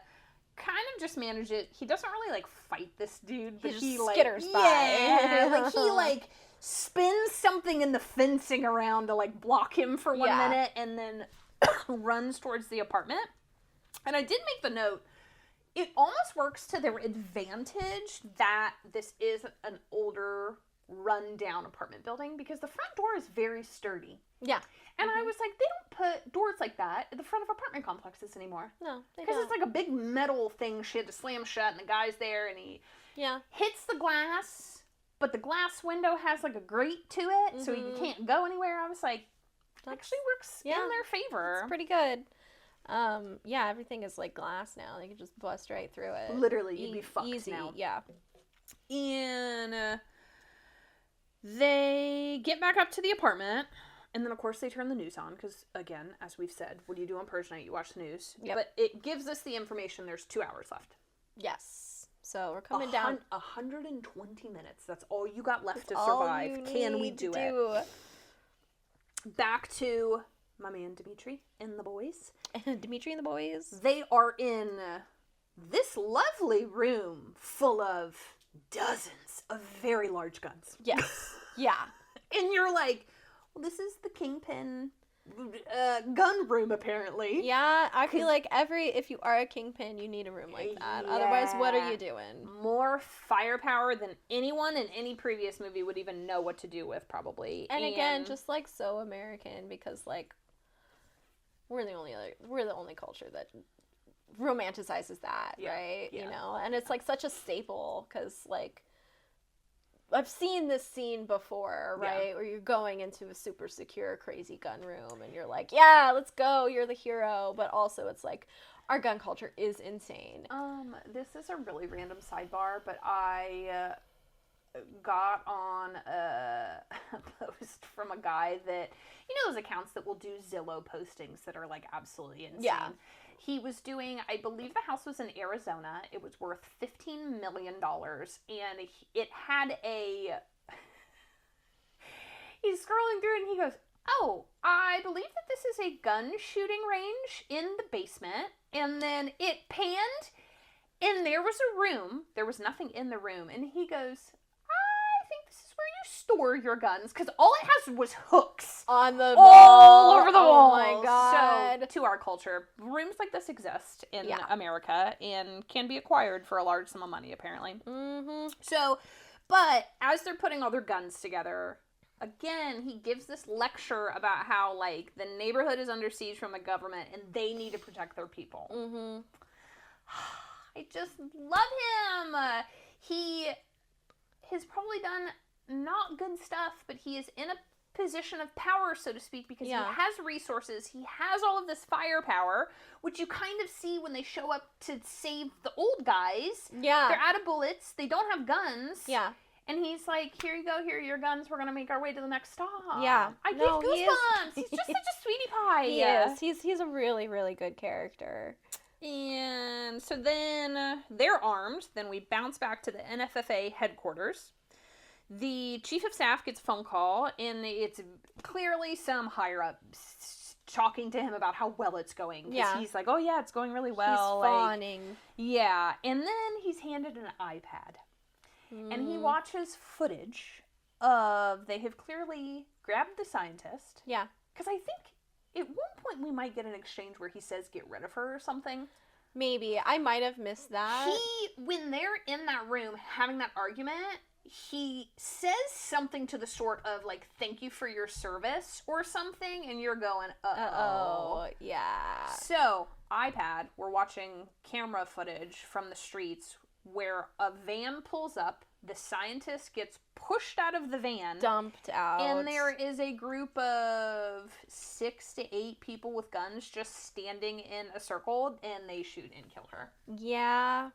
kind of just manages, he doesn't really like fight this dude, but He just like, skitters by. yeah, like he like spins something in the fencing around to like block him for 1 Yeah. minute, and then runs towards the apartment. And I did make the note, it almost works to their advantage that this is an older, run-down apartment building, because the front door is very sturdy. Yeah. And I was like, they don't put doors like that at the front of apartment complexes anymore. No, they Because don't. it's like a big metal thing she had to slam shut, and the guy's there, and he Yeah. hits the glass, but the glass window has like a grate to it, so you can't go anywhere. I was like, actually works in their favor. It's pretty good. Yeah, everything is like glass now. They can just bust right through it. Literally, you'd be fucked easy. now. Yeah. And they get back up to the apartment, and then of course they turn the news on, because again, as we've said, what do you do on Purge night? You watch the news. Yep. But it gives us the information there's 2 hours left. Yes. So we're coming down 120 minutes. That's all you got left to all survive. you Can we need do to it? Back to my man Dimitri and the boys. Dimitri and the boys. They are in this lovely room full of dozens of very large guns. Yes. Yeah. And you're like, well, this is the Kingpin gun room, apparently. Yeah, I feel like if you are a Kingpin, you need a room like that. Yeah. Otherwise, what are you doing? More firepower than anyone in any previous movie would even know what to do with, probably. And again, just like so American, because like we're the only culture that romanticizes that, right? Yeah. You know, and it's like such a staple because like I've seen this scene before, right? Yeah. Where you're going into a super secure, crazy gun room and you're like, yeah, let's go, you're the hero. But also it's like, our gun culture is insane. This is a really random sidebar, but I got on a post from a guy that, you know, those accounts that will do Zillow postings that are like absolutely insane. Yeah. He was doing, I believe the house was in Arizona. It was worth $15 million. And it had he's scrolling through and he goes, oh, I believe that this is a gun shooting range in the basement. And then it panned and there was a room. There was nothing in the room. And he goes, I think this is where you store your guns. Because all it has was hooks. On the all over the walls. Oh my God. So, to our culture, rooms like this exist in Yeah. America and can be acquired for a large sum of money, apparently. Mm-hmm. So, but as they're putting all their guns together, again, he gives this lecture about how, like, the neighborhood is under siege from the government and they need to protect their people. Mm-hmm. I just love him. He has probably done not good stuff, but he is in a position of power, so to speak, because he has resources. He has all of this firepower, which you kind of see when they show up to save the old guys. Yeah. They're out of bullets. They don't have guns. Yeah. And he's like, here you go, here are your guns. We're going to make our way to the next stop. Yeah. I get goosebumps. He's just such a sweetie pie. He is. He's a really, really good character. And so then they're armed. Then we bounce back to the NFFA headquarters. The chief of staff gets a phone call, and it's clearly some higher up talking to him about how well it's going. Yeah. He's like, oh yeah, it's going really well. He's fawning. Yeah. And then he's handed an iPad. And he watches footage of, they have clearly grabbed the scientist. Yeah. Because I think at one point we might get an exchange where he says get rid of her or something. Maybe. I might have missed that. When they're in that room having that argument, he says something to the sort of like, thank you for your service or something. And you're going, uh-oh. Yeah. So, iPad, we're watching camera footage from the streets where a van pulls up, the scientist gets pushed out of the van, Dumped out. and there is a group of 6 to 8 people with guns just standing in a circle, and they shoot and kill her. Yeah.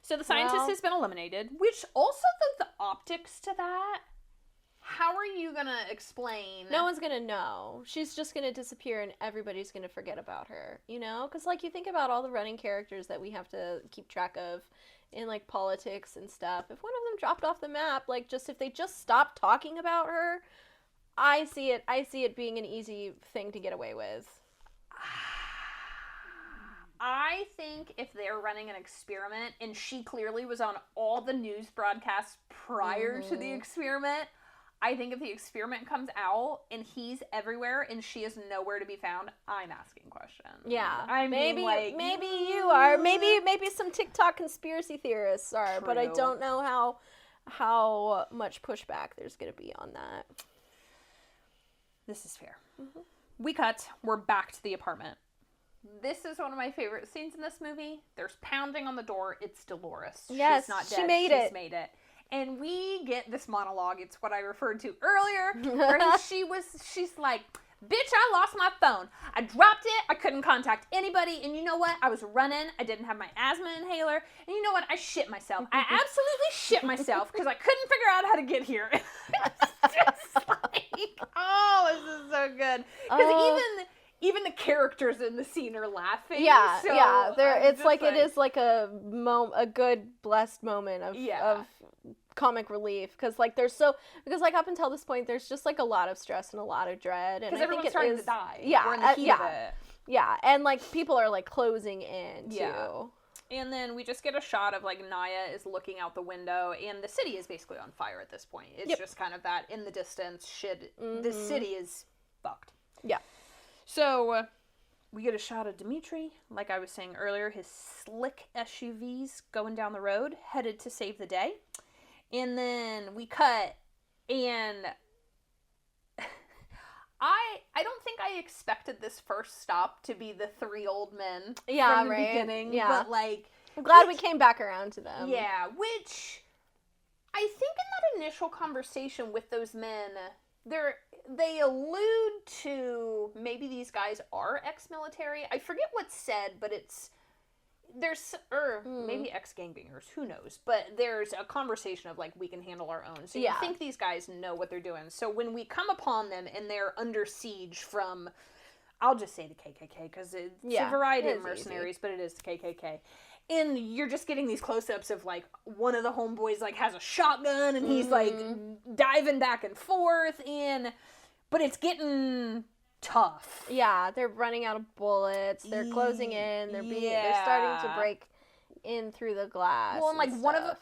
So the scientist has been eliminated, which also the optics to that, how are you going to explain? No one's going to know. She's just going to disappear and everybody's going to forget about her, you know? Because, like, you think about all the running characters that we have to keep track of in, like, politics and stuff. If one of them dropped off the map, like, just if they just stopped talking about her, I see it being an easy thing to get away with. I think if they're running an experiment, and she clearly was on all the news broadcasts prior to the experiment, I think if the experiment comes out and he's everywhere and she is nowhere to be found, I'm asking questions. Yeah. I mean, maybe you are. Maybe some TikTok conspiracy theorists are, but I True. don't know how much pushback there's going to be on that. This is fair. We cut. We're back to the apartment. This is one of my favorite scenes in this movie. There's pounding on the door. It's Dolores. Yes, She's not dead. she made She's it. made it. And we get this monologue. It's what I referred to earlier, where she's like, bitch, I lost my phone. I dropped it. I couldn't contact anybody. And you know what? I was running. I didn't have my asthma inhaler. And you know what? I shit myself. I absolutely shit myself because I couldn't figure out how to get here. It's just like, oh, this is so good. Because even the characters in the scene are laughing. Yeah, so yeah. It's like it is like a good blessed moment of comic relief, because like up until this point there's just like a lot of stress and a lot of dread, and because I everyone's think starting to die. Yeah, we're in the heat of it. Yeah, and like people are like closing in too. Yeah. And then we just get a shot of like Naya is looking out the window, and the city is basically on fire at this point. It's just kind of that in the distance shit. The city is fucked. Yeah. So we get a shot of Dimitri, like I was saying earlier, his slick SUVs going down the road, headed to save the day. And then we cut, and I don't think I expected this first stop to be the 3 old men from the beginning. Yeah. But like, I'm glad we came back around to them. Yeah, which I think in that initial conversation with those men, they allude to maybe these guys are ex-military. I forget what's said, but maybe ex-gangbangers, who knows, but there's a conversation of like, we can handle our own, so you think these guys know what they're doing. So when we come upon them and they're under siege from, I'll just say the KKK, because it's a variety of mercenaries, but it is the KKK, and you're just getting these close-ups of like, one of the homeboys like has a shotgun and he's like diving back and forth, but it's getting tough. Yeah, they're running out of bullets. They're closing in. They're starting to break in through the glass. Well, and like one of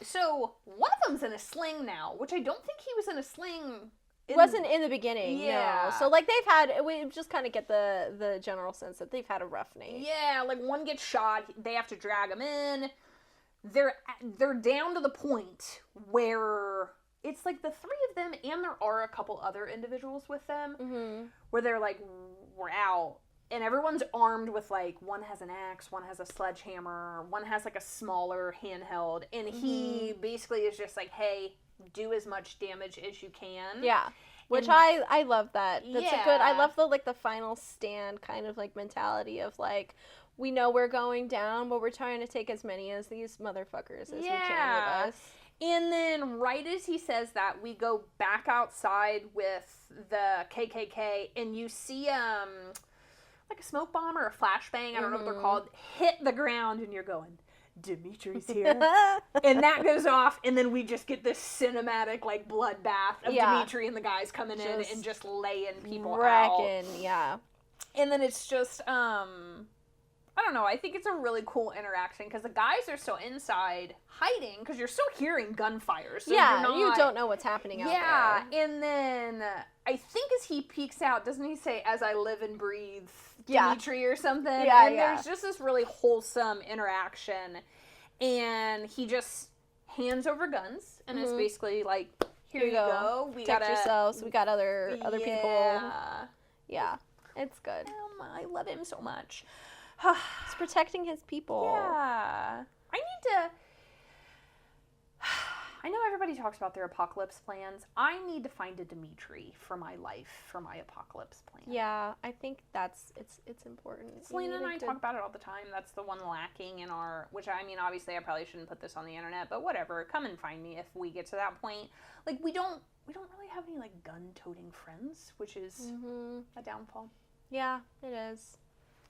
them's in a sling now, which I don't think he was in a sling. Wasn't in the beginning. Yeah. No. So like we just kind of get the general sense that they've had a rough night. Yeah, like one gets shot. They have to drag him in. They're down to the point where it's like the 3 of them, and there are a couple other individuals with them, where they're like, we're out. And everyone's armed with like, one has an axe, one has a sledgehammer, one has like a smaller handheld. And he basically is just like, hey, do as much damage as you can. Yeah. Which I love that. That's a good, I love the final stand kind of like mentality of like, we know we're going down, but we're trying to take as many as these motherfuckers as we can with us. And then right as he says that, we go back outside with the KKK, and you see like a smoke bomb or a flashbang, I don't know what they're called, hit the ground, and you're going, Dimitri's here. And that goes off, and then we just get this cinematic like bloodbath of Dimitri and the guys coming in and just laying people out. Yeah. And then it's just I don't know, I think it's a really cool interaction, because the guys are still inside hiding, because you're still hearing gunfire. So you don't know what's happening out there. Yeah, and then I think as he peeks out, doesn't he say, as I live and breathe, Dimitri or something? Yeah, and there's just this really wholesome interaction, and he just hands over guns, and it's basically like, here you go. Protect yourselves. We got other people. Yeah, it's good. I love him so much. He's protecting his people. Yeah. I know everybody talks about their apocalypse plans. I need to find a Dimitri for my life, for my apocalypse plan. Yeah, I think it's important. Selena and I talk about it all the time. That's the one lacking in our, which I mean, obviously I probably shouldn't put this on the internet, but whatever. Come and find me if we get to that point. Like, we don't really have any like gun-toting friends, which is a downfall. Yeah, it is.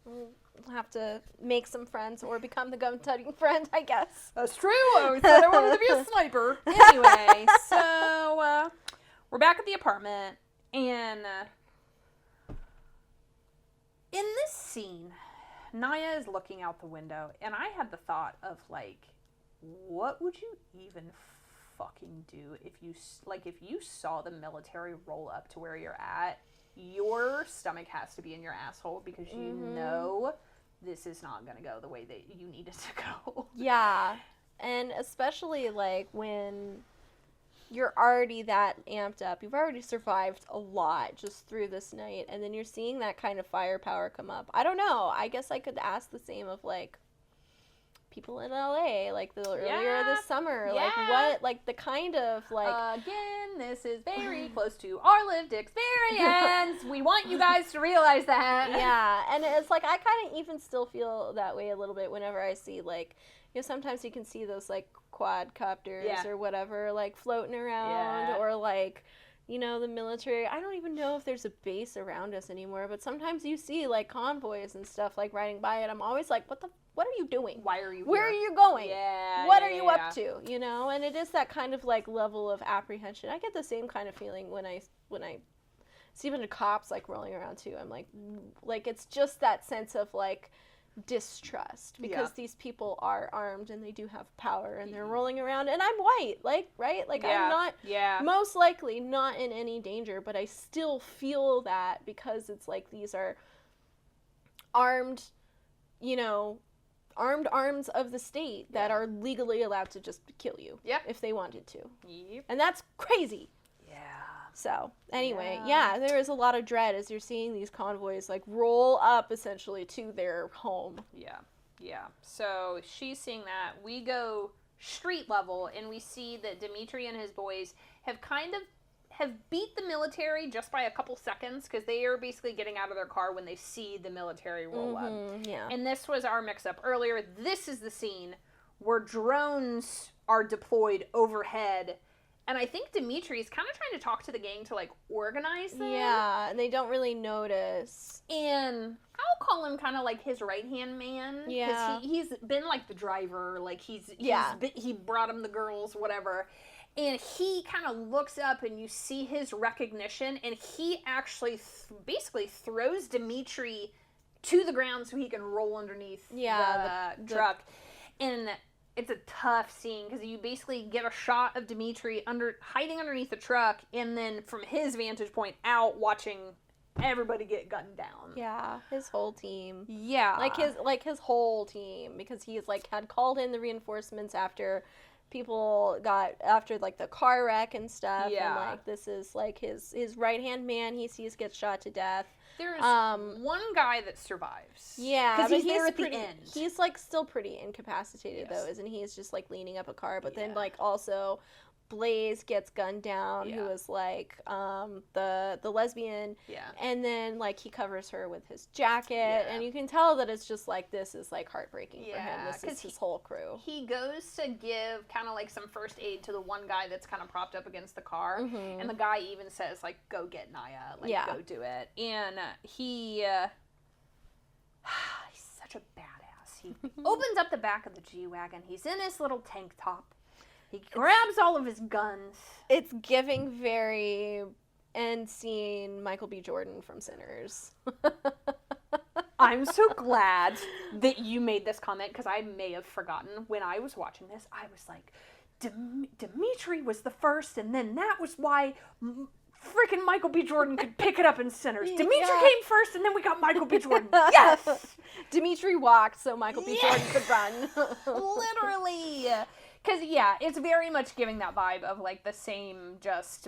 We'll have to make some friends or become the gun-toting friend, I guess. That's true. I said I wanted to be a sniper. Anyway, so we're back at the apartment, and in this scene, Naya is looking out the window, and I had the thought of like, what would you even fucking do if you saw the military roll up to where you're at? Your stomach has to be in your asshole, because you know this is not going to go the way that you need it to go. Yeah. And especially like when you're already that amped up. You've already survived a lot just through this night, and then you're seeing that kind of firepower come up. I don't know. I guess I could ask the same of like people in LA, like earlier this summer, like what, like the kind of like, again, this is very close to our lived experience. We want you guys to realize that. Yeah, and it's like I kind of even still feel that way a little bit whenever I see like, you know, sometimes you can see those like quadcopters or whatever like floating around, or like you know, the military. I don't even know if there's a base around us anymore, but sometimes you see, like, convoys and stuff, like, riding by it. I'm always like, what are you doing? Why are you Where here? are you going? Yeah. What are you up to? You know, and it is that kind of, like, level of apprehension. I get the same kind of feeling when I see a bunch of cops, like, rolling around, too. I'm like, it's just that sense of, like, distrust, because these people are armed and they do have power and they're rolling around, and I'm white, like, right? Like, I'm not, most likely not in any danger, but I still feel that, because it's like these are armed, you know, armed arms of the state that are legally allowed to just kill you if they wanted to. And that's crazy. So, anyway, there is a lot of dread as you're seeing these convoys, like, roll up, essentially, to their home. Yeah. So, she's seeing that. We go street level, and we see that Dimitri and his boys have beat the military just by a couple seconds, because they are basically getting out of their car when they see the military roll up. Yeah. And this was our mix-up earlier. This is the scene where drones are deployed overhead. And I think Dimitri's kind of trying to talk to the gang to, like, organize them. Yeah, and they don't really notice. And I'll call him kind of like his right-hand man. Yeah. Because he's been, like, the driver. Like, he brought him the girls, whatever. And he kind of looks up, and you see his recognition. And he actually basically throws Dimitri to the ground so he can roll underneath the truck. And it's a tough scene, because you basically get a shot of Dimitri hiding underneath the truck, and then from his vantage point out, watching everybody get gunned down. Yeah, his whole team. Yeah. His whole team, because he's, like, had called in the reinforcements after the car wreck and stuff. Yeah. And, like, this is, like, his right-hand man he sees gets shot to death. There's one guy that survives. Yeah, because but he's there at the end. He's, like, still pretty incapacitated, though, isn't he? He's just, like, leaning up a car. But then, like, also Blaze gets gunned down, who is, like, the lesbian. Yeah. And then, like, he covers her with his jacket. And you can tell that it's just, like, this is, like, heartbreaking for him. This is his whole crew. He goes to give kind of, like, some first aid to the one guy that's kind of propped up against the car. Mm-hmm. And the guy even says, like, go get Naya. Like, go do it. And he's such a badass. He opens up the back of the G-Wagon. He's in his little tank top. He grabs all of his guns. It's giving very end scene Michael B. Jordan from Sinners. I'm so glad that you made this comment, because I may have forgotten. When I was watching this, I was like, Dimitri was the first, and then that was why freaking Michael B. Jordan could pick it up in Sinners. Dimitri came first, and then we got Michael B. Jordan. Yes! Dimitri walked so Michael B. Jordan could run. Literally. Because, it's very much giving that vibe of, like, the same just...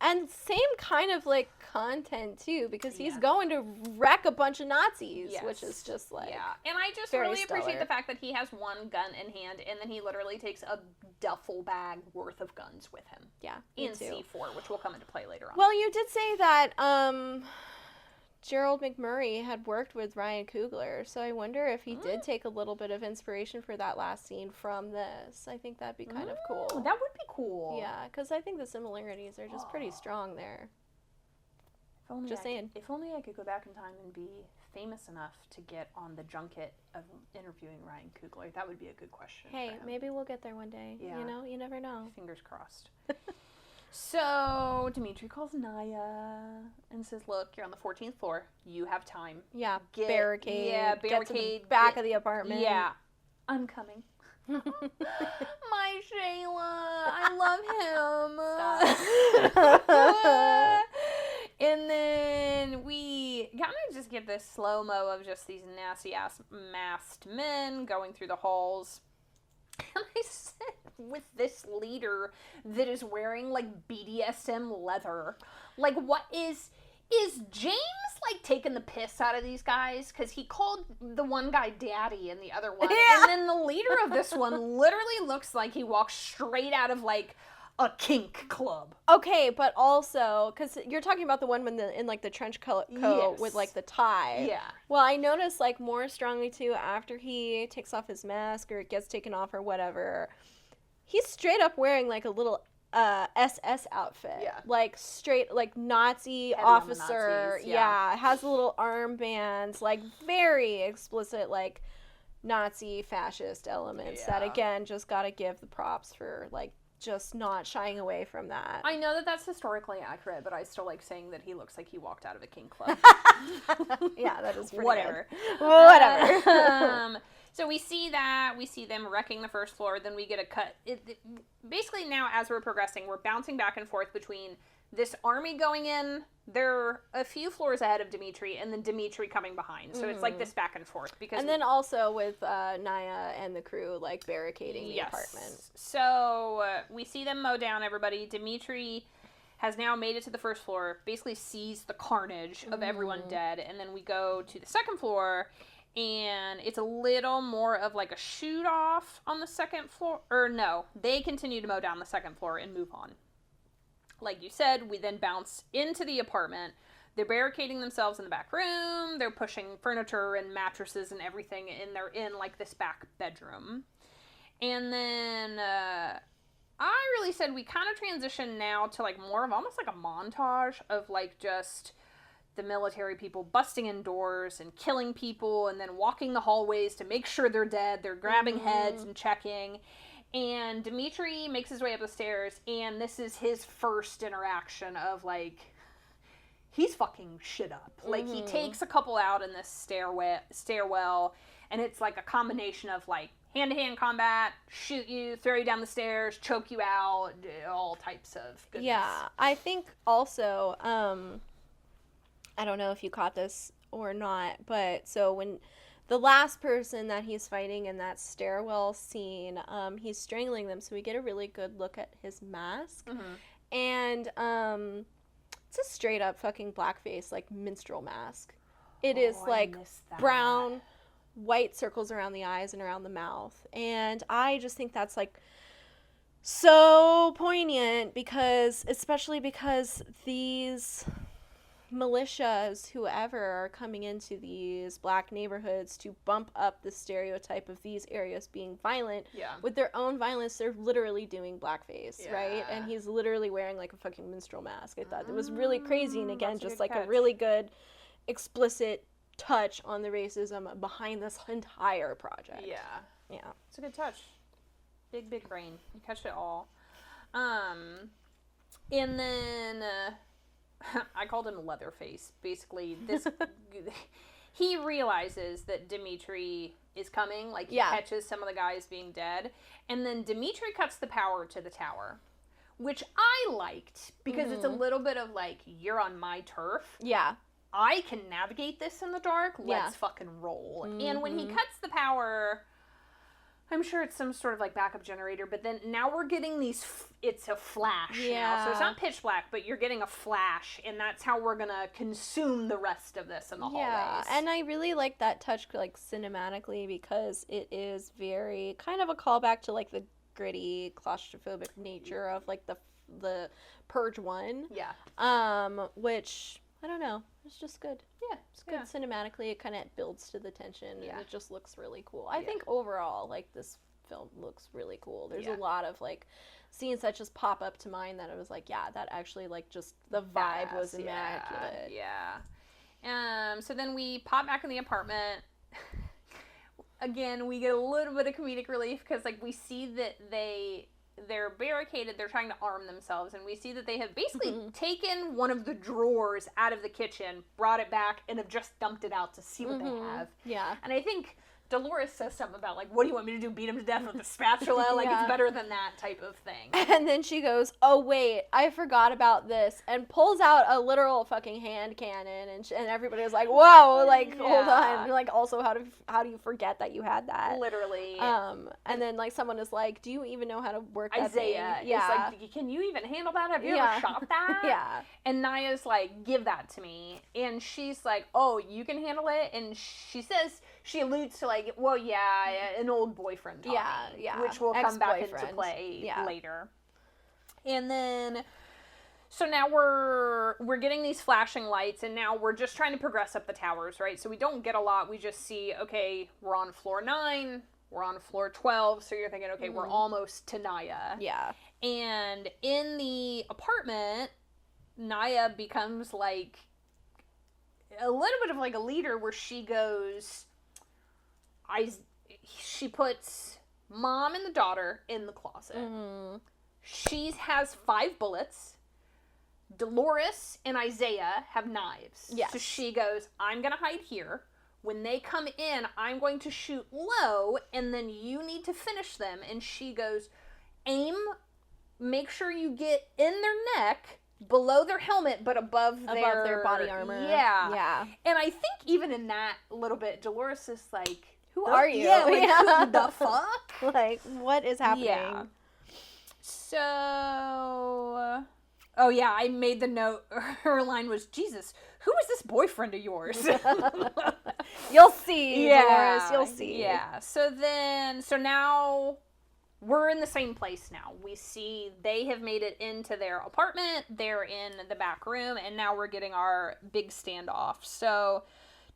and same kind of, like, content, too, because he's going to wreck a bunch of Nazis, which is just, like... Yeah, and I just really appreciate the fact that he has one gun in hand, and then he literally takes a duffel bag worth of guns with him. Yeah, in C4, which will come into play later on. Well, you did say that, Gerald McMurray had worked with Ryan Coogler, so I wonder if he did take a little bit of inspiration for that last scene from this. I think that'd be kind of cool. That would be cool. Yeah, because I think the similarities are just pretty strong there. Saying. If only I could go back in time and be famous enough to get on the junket of interviewing Ryan Coogler. That would be a good question. Hey, maybe we'll get there one day. Yeah. You know, you never know. Fingers crossed. So, Dimitri calls Naya and says, look, you're on the 14th floor. You have time. Yeah, barricade. Yeah, barricade. Get to the back of the apartment. Yeah. I'm coming. My Shayla. I love him. And then we kind of just get this slow-mo of just these nasty-ass masked men going through the halls. And I said, with this leader that is wearing, like, BDSM leather. Like, what is James, like, taking the piss out of these guys? Because he called the one guy daddy and the other one. Yeah. And then the leader of this one literally looks like he walked straight out of, like, a kink club. Okay, but also, because you're talking about the one in like, the trench coat with, like, the tie. Yeah. Well, I noticed, like, more strongly, too, after he takes off his mask or it gets taken off or whatever, he's straight up wearing, like, a little SS outfit. Yeah. Like straight like Nazi Heavy on the officer. Nazis, Yeah. Has little armbands, like very explicit like Nazi fascist elements that again just gotta give the props for like just not shying away from that. I know that that's historically accurate, but I still like saying that he looks like he walked out of a kink club. Yeah, that is pretty Whatever. good. Whatever. So we see that. We see them wrecking the first floor. Then we get a cut. Basically, now as we're progressing, we're bouncing back and forth between this army going in. They're a few floors ahead of Dimitri, and then Dimitri coming behind. So it's like this back and forth. And then also with Naya and the crew, like, barricading the apartment. So we see them mow down everybody. Dimitri has now made it to the first floor, basically sees the carnage of everyone dead, and then we go to the second floor, and it's a little more of like a shoot off on the second floor. Or no, they continue to mow down the second floor and move on. Like you said, we then bounce into the apartment. They're barricading themselves in the back room. They're pushing furniture and mattresses and everything, and they're in like this back bedroom. And then I really said we kind of transition now to like more of almost like a montage of like just the military people busting in doors and killing people and then walking the hallways to make sure they're dead. They're grabbing heads and checking. And Dimitri makes his way up the stairs, and this is his first interaction of, like, he's fucking shit up. Like, he takes a couple out in this stairwell, and it's, like, a combination of, like, hand-to-hand combat, shoot you, throw you down the stairs, choke you out, all types of goodness. Yeah, I think also, I don't know if you caught this or not, but so when the last person that he's fighting in that stairwell scene, he's strangling them, so we get a really good look at his mask. And it's a straight up fucking blackface, like, minstrel mask. It is like brown, white circles around the eyes and around the mouth. And I just think that's like so poignant because, especially because these militias, whoever, are coming into these black neighborhoods to bump up the stereotype of these areas being violent. With their own violence, they're literally doing blackface, right? And he's literally wearing like a fucking minstrel mask. I thought it was really crazy, and again, just like a really good explicit touch on the racism behind this entire project. Yeah, it's a good touch. Big brain, you catch it all. And then I called him Leatherface. Basically, this he realizes that Dimitri is coming. Like, he catches some of the guys being dead. And then Dimitri cuts the power to the tower, which I liked because it's a little bit of, like, you're on my turf. Yeah. I can navigate this in the dark. Let's fucking roll. And when he cuts the power, I'm sure it's some sort of, like, backup generator, but then now we're getting these, it's a flash now. So it's not pitch black, but you're getting a flash, and that's how we're gonna consume the rest of this in the hallways. Yeah, and I really like that touch, like, cinematically, because it is very, kind of a callback to, like, the gritty, claustrophobic nature of, like, the Purge 1. Which, I don't know, it's just good. It's good cinematically. It kind of builds to the tension, and it just looks really cool. I think overall, like, this film looks really cool. There's a lot of, like, scenes that just pop up to mind that I was like, yeah, that actually, like, just the vibe was immaculate. So then we pop back in the apartment. Again, we get a little bit of comedic relief because, like, we see that they're barricaded, they're trying to arm themselves, and we see that they have basically taken one of the drawers out of the kitchen, brought it back, and have just dumped it out to see what they have. And I think Dolores says something about, like, what do you want me to do, beat him to death with a spatula? Like, it's better than that type of thing. And then she goes, oh, wait, I forgot about this, and pulls out a literal fucking hand cannon, and everybody was like, whoa, like, hold on. Like, also, how do you forget that you had that? Literally. And then, like, someone is like, do you even know how to work that Isaiah thing? is like, can you even handle that? Have you ever shot that? And Naya's like, give that to me. And she's like, oh, you can handle it? And she alludes to, like, well, an old boyfriend taught me, which will come back into play later. And then, so now we're getting these flashing lights, and now we're just trying to progress up the towers, right? So we don't get a lot. We just see, okay, we're on floor 9, we're on floor 12, so you're thinking, okay, we're almost to Naya. And in the apartment, Naya becomes like a little bit of like a leader, where she goes, she puts mom and the daughter in the closet. She has 5 bullets. Dolores and Isaiah have knives. Yes. So she goes, I'm going to hide here. When they come in, I'm going to shoot low, and then you need to finish them. And she goes, aim, make sure you get in their neck, below their helmet, but above their body armor. Yeah. Yeah. And I think even in that little bit, Dolores is like, who are you? Yeah, like, who the fuck? Like, what is happening? Yeah. So, oh yeah, I made the note. Her line was, Jesus, who is this boyfriend of yours? You'll see, Dolores. You'll see. Yeah. So now we're in the same place now. We see they have made it into their apartment. They're in the back room, and now we're getting our big standoff. So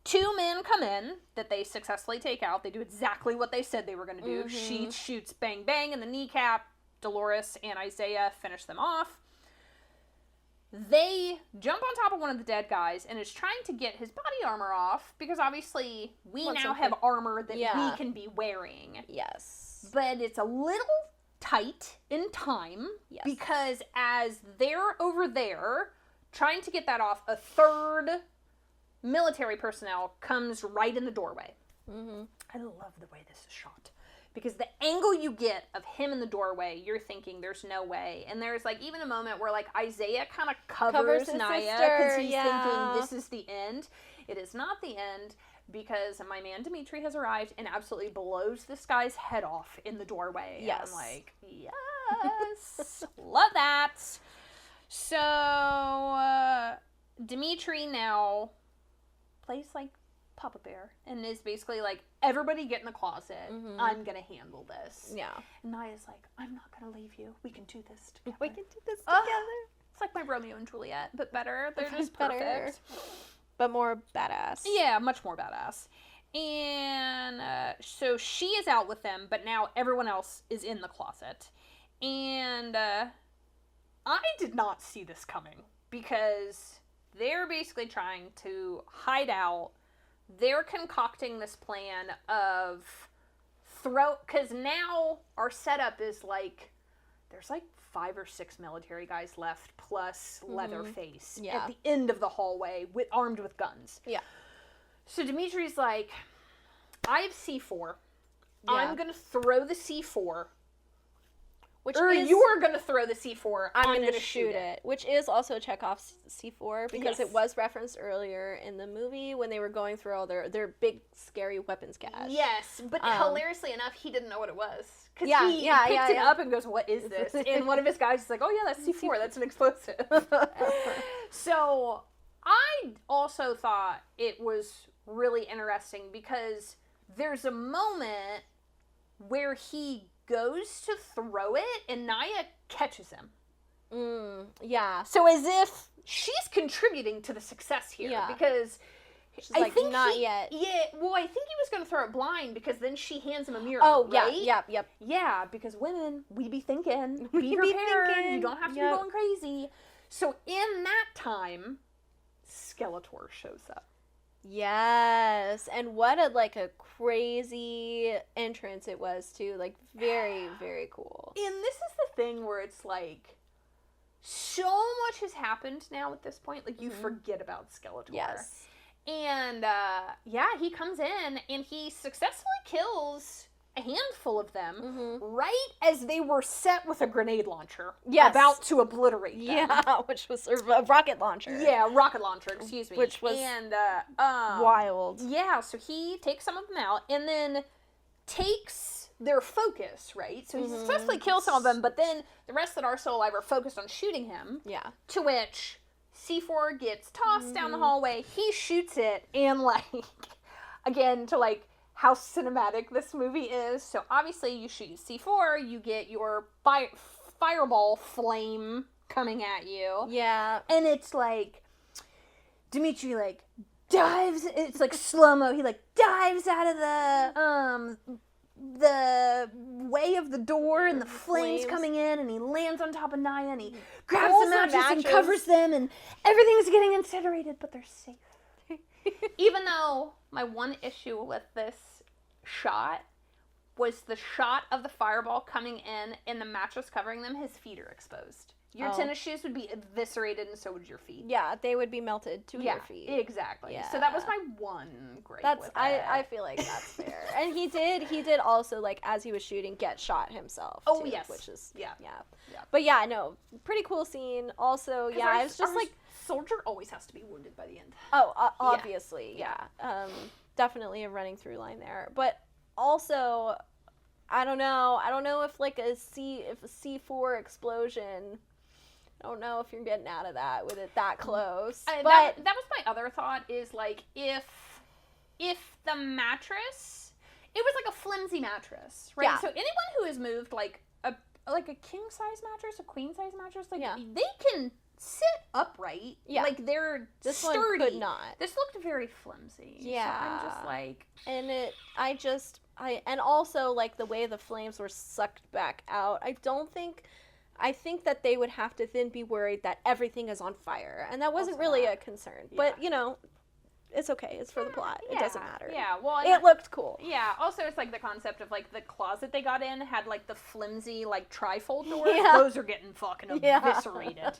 2 men come in that they successfully take out. They do exactly what they said they were going to do. She shoots bang bang in the kneecap. Dolores and Isaiah finish them off. They jump on top of one of the dead guys and is trying to get his body armor off, because obviously we now have armor that we can be wearing. Yes. But it's a little tight in time, because as they're over there trying to get that off, a third military personnel comes right in the doorway. I love the way this is shot, because the angle you get of him in the doorway, you're thinking there's no way. And there's like even a moment where like Isaiah kind of covers Naya, because he's thinking this is the end. It is not the end, because my man Dimitri has arrived and absolutely blows this guy's head off in the doorway. Yes. And I'm like, yes, love that. So Dimitri now plays like Papa Bear and is basically like, everybody get in the closet. I'm gonna handle this. Yeah. And Naya's like, I'm not gonna leave you. We can do this together. We can do this together. It's like my Romeo and Juliet, but better. They're just better. perfect. But more badass. Yeah, much more badass. And so she is out with them, but now everyone else is in the closet. And I did not see this coming, because they're basically trying to hide out. They're concocting this plan of because now our setup is like, there's like 5 or 6 military guys left, plus Leatherface at the end of the hallway, armed with guns. Yeah. So Dimitri's like, I have C4. Yeah. I'm going to throw the C4. You are going to throw the C4. I'm going to shoot it. Which is also Chekhov's C4, because it was referenced earlier in the movie when they were going through all their big, scary weapons cache. Yes, but hilariously enough, he didn't know what it was. Because he picked it up and goes, what is this? And one of his guys is like, oh yeah, that's C4. That's an explosive. So I also thought it was really interesting, because there's a moment where he goes to throw it and Naya catches him. Yeah. So as if she's contributing to the success here, because she's like, not yet. Yeah, well, I think he was going to throw it blind, because then she hands him a mirror. Oh, right? Yep. Yeah, because women, we be thinking, be prepared. You don't have to be going crazy. So in that time, Skeletor shows up. Yes, and what a crazy entrance it was too. Like, very, very cool. And this is the thing where it's like, so much has happened now at this point. Like, you forget about Skeletor. Yes. And he comes in and he successfully kills a handful of them right as they were set with a grenade launcher. Yes. About to obliterate them. Yeah, which was a rocket launcher. Yeah, rocket launcher, excuse me. Which was wild. Yeah, so he takes some of them out and then takes their focus, right? So he successfully kills some of them, but then the rest that are still alive are focused on shooting him. Yeah. To which C4 gets tossed down the hallway. He shoots it, and again, to how cinematic this movie is. So obviously you shoot C4, you get your fireball flame coming at you. Yeah. And it's Dimitri dives, it's slow-mo, he dives out of the the way of the door and the flames coming in, and he lands on top of Naya and he grabs the mattress and covers them, and everything's getting incinerated, but they're safe. Even though my one issue with this shot was the shot of the fireball coming in and the mattress covering them, his feet are exposed. Your tennis shoes would be eviscerated, and so would your feet. Yeah, they would be melted to your feet. Exactly. Yeah. So that was my one gripe with it. I feel like that's fair. And he did also, like, as he was shooting, get shot himself. Oh, too, yes. Which is, yeah. But yeah, no, pretty cool scene. Also, yeah, it's just like... soldier always has to be wounded by the end. Oh, obviously, yeah. Definitely a running through line there. But also, I don't know if, like, a C4 explosion... I don't know if you're getting out of that with it that close. But that was my other thought, is like if the mattress, it was like a flimsy mattress, right? Yeah. So anyone who has moved like a king size mattress, a queen size mattress, like they can sit upright. Yeah. Like they're this sturdy. one could not. This looked very flimsy. Yeah. So I'm just like, and also like the way the flames were sucked back out. I think that they would have to then be worried that everything is on fire, and that wasn't really a concern. Yeah. But, you know, it's okay. It's for the plot. It doesn't matter. Yeah, well... It looked cool. Yeah, also it's like the concept of, like, the closet they got in had, like, the flimsy, like, trifold doors. Yeah. Those are getting fucking eviscerated.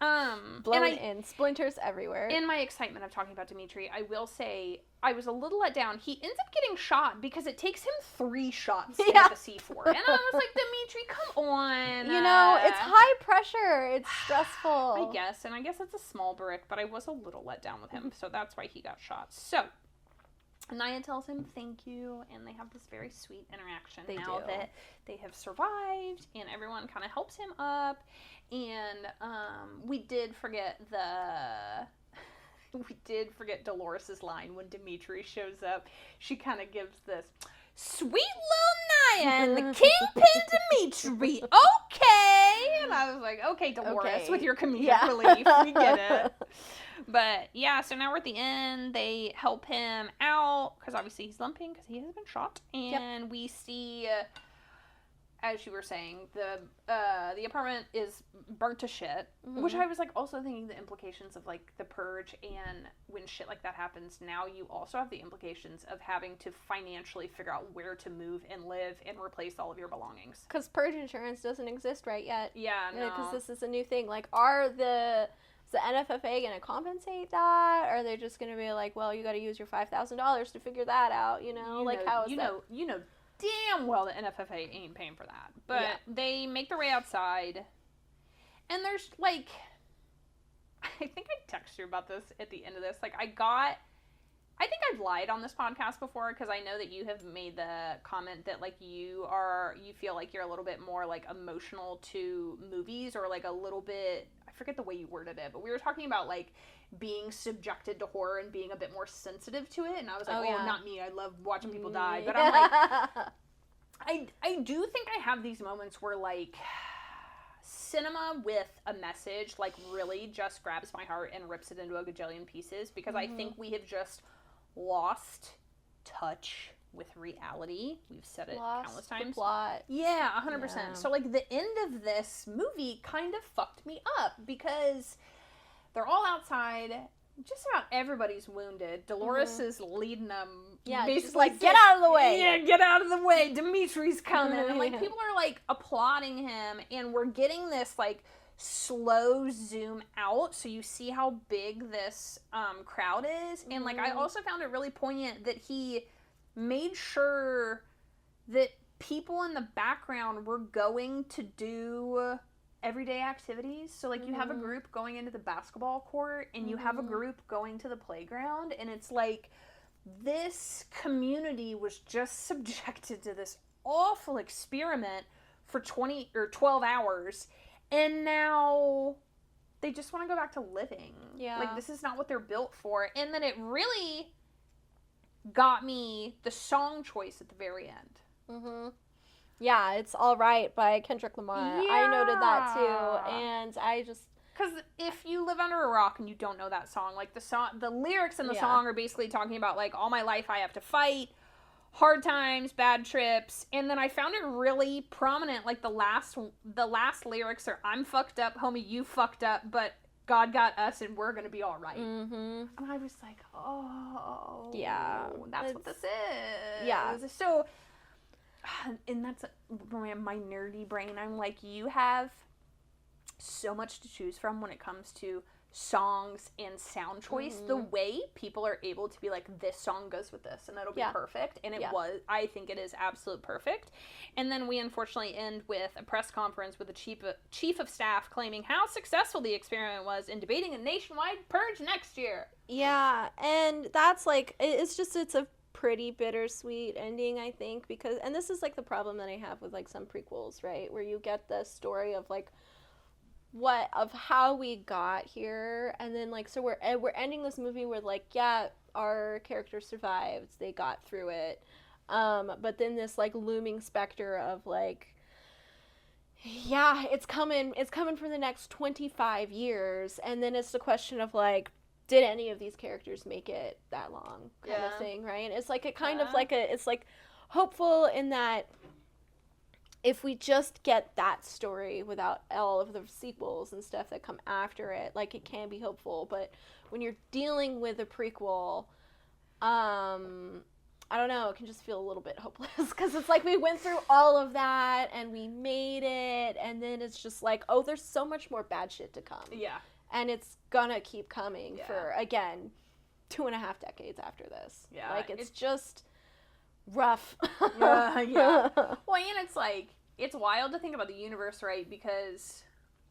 Blown in. Splinters everywhere. In my excitement of talking about Dimitri, I will say I was a little let down. He ends up getting shot because it takes him 3 shots to get the C4. And I was like, Dimitri, come on. You know, it's high pressure. It's stressful. I guess. And I guess it's a small brick, but I was a little let down with him. So that's why he got shot. So Naya tells him thank you, and they have this very sweet interaction that they have survived, and everyone kind of helps him up. And we did forget Dolores' line when Dimitri shows up. She kind of gives this sweet little Naya and the Kingpin Dimitri. Okay. And I was like, okay, Dolores, with your comedic relief. We get it. But yeah, so now we're at the end. They help him out because obviously he's limping because he has been shot. And we see, as you were saying, the apartment is burnt to shit, which I was like also thinking the implications of like the purge, and when shit like that happens, now you also have the implications of having to financially figure out where to move and live and replace all of your belongings. Because purge insurance doesn't exist right yet. Yeah, no. Because this is a new thing. Like, is the NFFA going to compensate that? Or are they just going to be like, well, you got to use your $5,000 to figure that out, you know? How is that? You know damn well the NFFA ain't paying for that. But they make their way outside, and there's, like, I think I texted you about this at the end of this. Like, I think I've lied on this podcast before, because I know that you have made the comment that, like, you feel like you're a little bit more, like, emotional to movies, or, like, a little bit, I forget the way you worded it, but we were talking about, like, being subjected to horror and being a bit more sensitive to it, and I was like, not me, I love watching people die, but I'm like, I do think I have these moments where, like, cinema with a message, like, really just grabs my heart and rips it into a gajillion pieces, because I think we have just lost touch with reality. We've said it countless times. The plot. Yeah, 100%. Yeah. So, like, the end of this movie kind of fucked me up, because they're all outside. Just about everybody's wounded. Dolores is leading them. Yeah, basically like, get out of the way. Yeah, get out of the way. Dimitri's coming. And, like, people are, like, applauding him, and we're getting this, like, slow zoom out, so you see how big this crowd is. And, like, I also found it really poignant that he made sure that people in the background were going to do everyday activities. So, like, you have a group going into the basketball court, and you have a group going to the playground, and it's like this community was just subjected to this awful experiment for 20 or 12 hours, and now they just want to go back to living. Yeah. Like, this is not what they're built for. And then it really got me the song choice at the very end. Yeah, it's All Right by Kendrick Lamar. Yeah. I noted that too, and I just... Because if you live under a rock and you don't know that song, like, the lyrics in the song are basically talking about, like, all my life I have to fight hard times, bad trips, and then I found it really prominent, like the last lyrics are, I'm fucked up, homie, you fucked up, but God got us and we're gonna be all right. And I was like, oh, yeah, that's what this is. Yeah. So, and that's my nerdy brain. I'm like, you have so much to choose from when it comes to songs and sound choice. The way people are able to be like, this song goes with this and it'll be perfect, and I think it is absolute perfect. And then we unfortunately end with a press conference with the chief of staff claiming how successful the experiment was in debating a nationwide purge next year. Yeah, and that's like, it's a pretty bittersweet ending, I think, because, and this is like the problem that I have with like some prequels, right, where you get the story of like how we got here, and then like, so we're ending this movie with like, yeah, our character survived, they got through it, but then this like looming specter of like, yeah, it's coming for the next 25 years, and then it's the question of like, did any of these characters make it that long, kind of thing, right? And it's like a kind of like it's like hopeful in that if we just get that story without all of the sequels and stuff that come after it, like, it can be hopeful. But when you're dealing with a prequel, I don't know, it can just feel a little bit hopeless, because it's like we went through all of that and we made it, and then it's just like, oh, there's so much more bad shit to come. Yeah. And it's gonna keep coming for, again, 2.5 decades after this. Yeah. Like, it's just rough. Yeah. Well, and it's like, it's wild to think about the universe, right? Because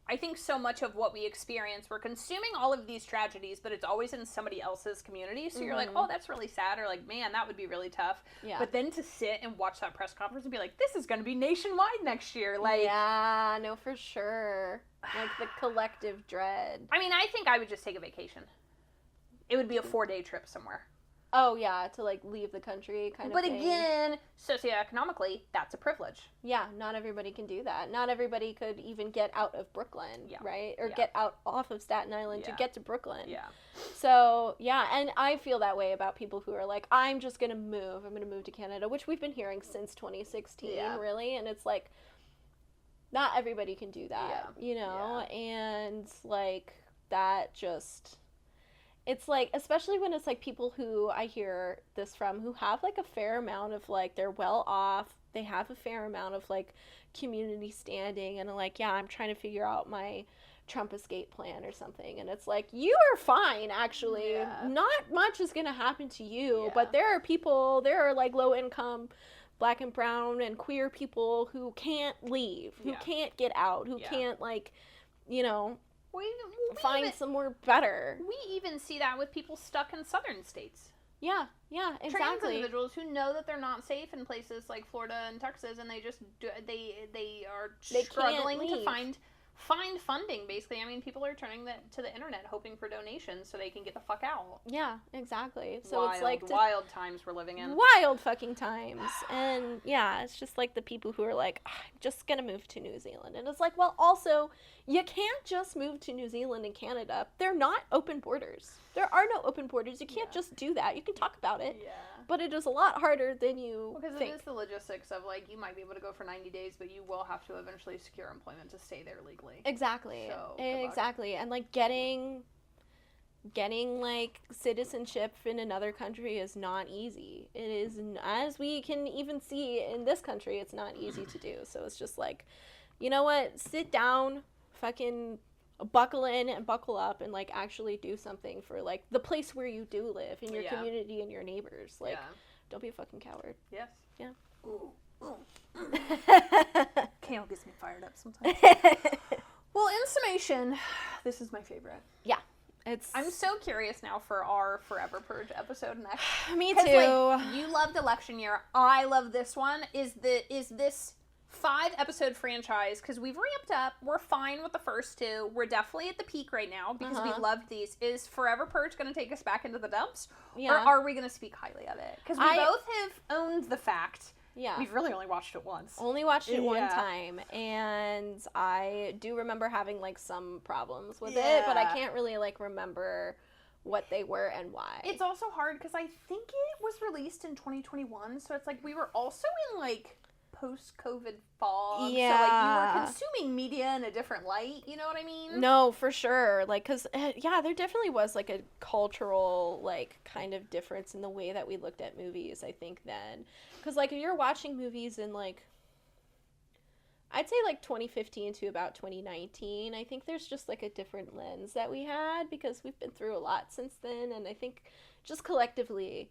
I think so much of what we experience, we're consuming all of these tragedies, but it's always in somebody else's community. So you're like, oh, that's really sad, or like, man, that would be really tough. Yeah. But then to sit and watch that press conference and be like, this is going to be nationwide next year. Like, yeah, no, for sure. Like, the collective dread. I mean, I think I would just take a vacation. It would be a 4-day trip somewhere. Oh, yeah, to, like, leave the country kind of thing. But again, socioeconomically, that's a privilege. Yeah, not everybody can do that. Not everybody could even get out of Brooklyn, right? Or get out off of Staten Island to get to Brooklyn. Yeah. So, yeah, and I feel that way about people who are like, I'm just going to move. I'm going to move to Canada, which we've been hearing since 2016, really. And it's like, not everybody can do that, you know? Yeah. And, like, that just... It's like, especially when it's like people who I hear this from who have like a fair amount of like, they're well off, they have a fair amount of like community standing, and like, yeah, I'm trying to figure out my Trump escape plan or something. And it's like, you are fine, actually. Not much is going to happen to you, but there are like low income Black and brown and queer people who can't leave, who can't get out, who can't like, you know, find somewhere better. We even see that with people stuck in southern states. Yeah, exactly. Trans individuals who know that they're not safe in places like Florida and Texas, and they just they are struggling to find funding, basically. I mean, people are turning to the internet hoping for donations so they can get the fuck out. Yeah, exactly. So it's like wild times we're living in. Wild fucking times. And yeah, it's just like the people who are like, I'm just gonna move to New Zealand. And it's like, well, also, you can't just move to New Zealand and Canada. They're not open borders. There are no open borders. You can't just do that. You can talk about it. Yeah. But it is a lot harder than you think. It is the logistics of, like, you might be able to go for 90 days, but you will have to eventually secure employment to stay there legally. Exactly. So, exactly. And, like, getting, like, citizenship in another country is not easy. It is, as we can even see in this country, it's not easy to do. So it's just like, you know what? Sit down, fucking buckle in and buckle up and like actually do something for like the place where you do live, in your community and your neighbors. Like, don't be a fucking coward. Yes. Yeah. Ooh. Kale gets me fired up sometimes. Well, in summation, this is my favorite. Yeah. I'm so curious now for our Forever Purge episode next. Me too. Like, you loved election year. I love this one. Is this 5-episode franchise, because we've ramped up. We're fine with the first 2. We're definitely at the peak right now because we loved these. Is Forever Purge going to take us back into the dumps? Yeah. Or are we going to speak highly of it? Because we both have owned the fact. Yeah. We've really only watched it once. Only watched it one time. And I do remember having like some problems with it, but I can't really like remember what they were and why. It's also hard because I think it was released in 2021, so it's like we were also in like post-COVID fog. Yeah. So like you were consuming media in a different light, you know what I mean? No, for sure. Like, because, yeah, there definitely was, like, a cultural, like, kind of difference in the way that we looked at movies, I think, then. Because, like, if you're watching movies in, like, I'd say, like, 2015 to about 2019, I think there's just, like, a different lens that we had, because we've been through a lot since then, and I think just collectively,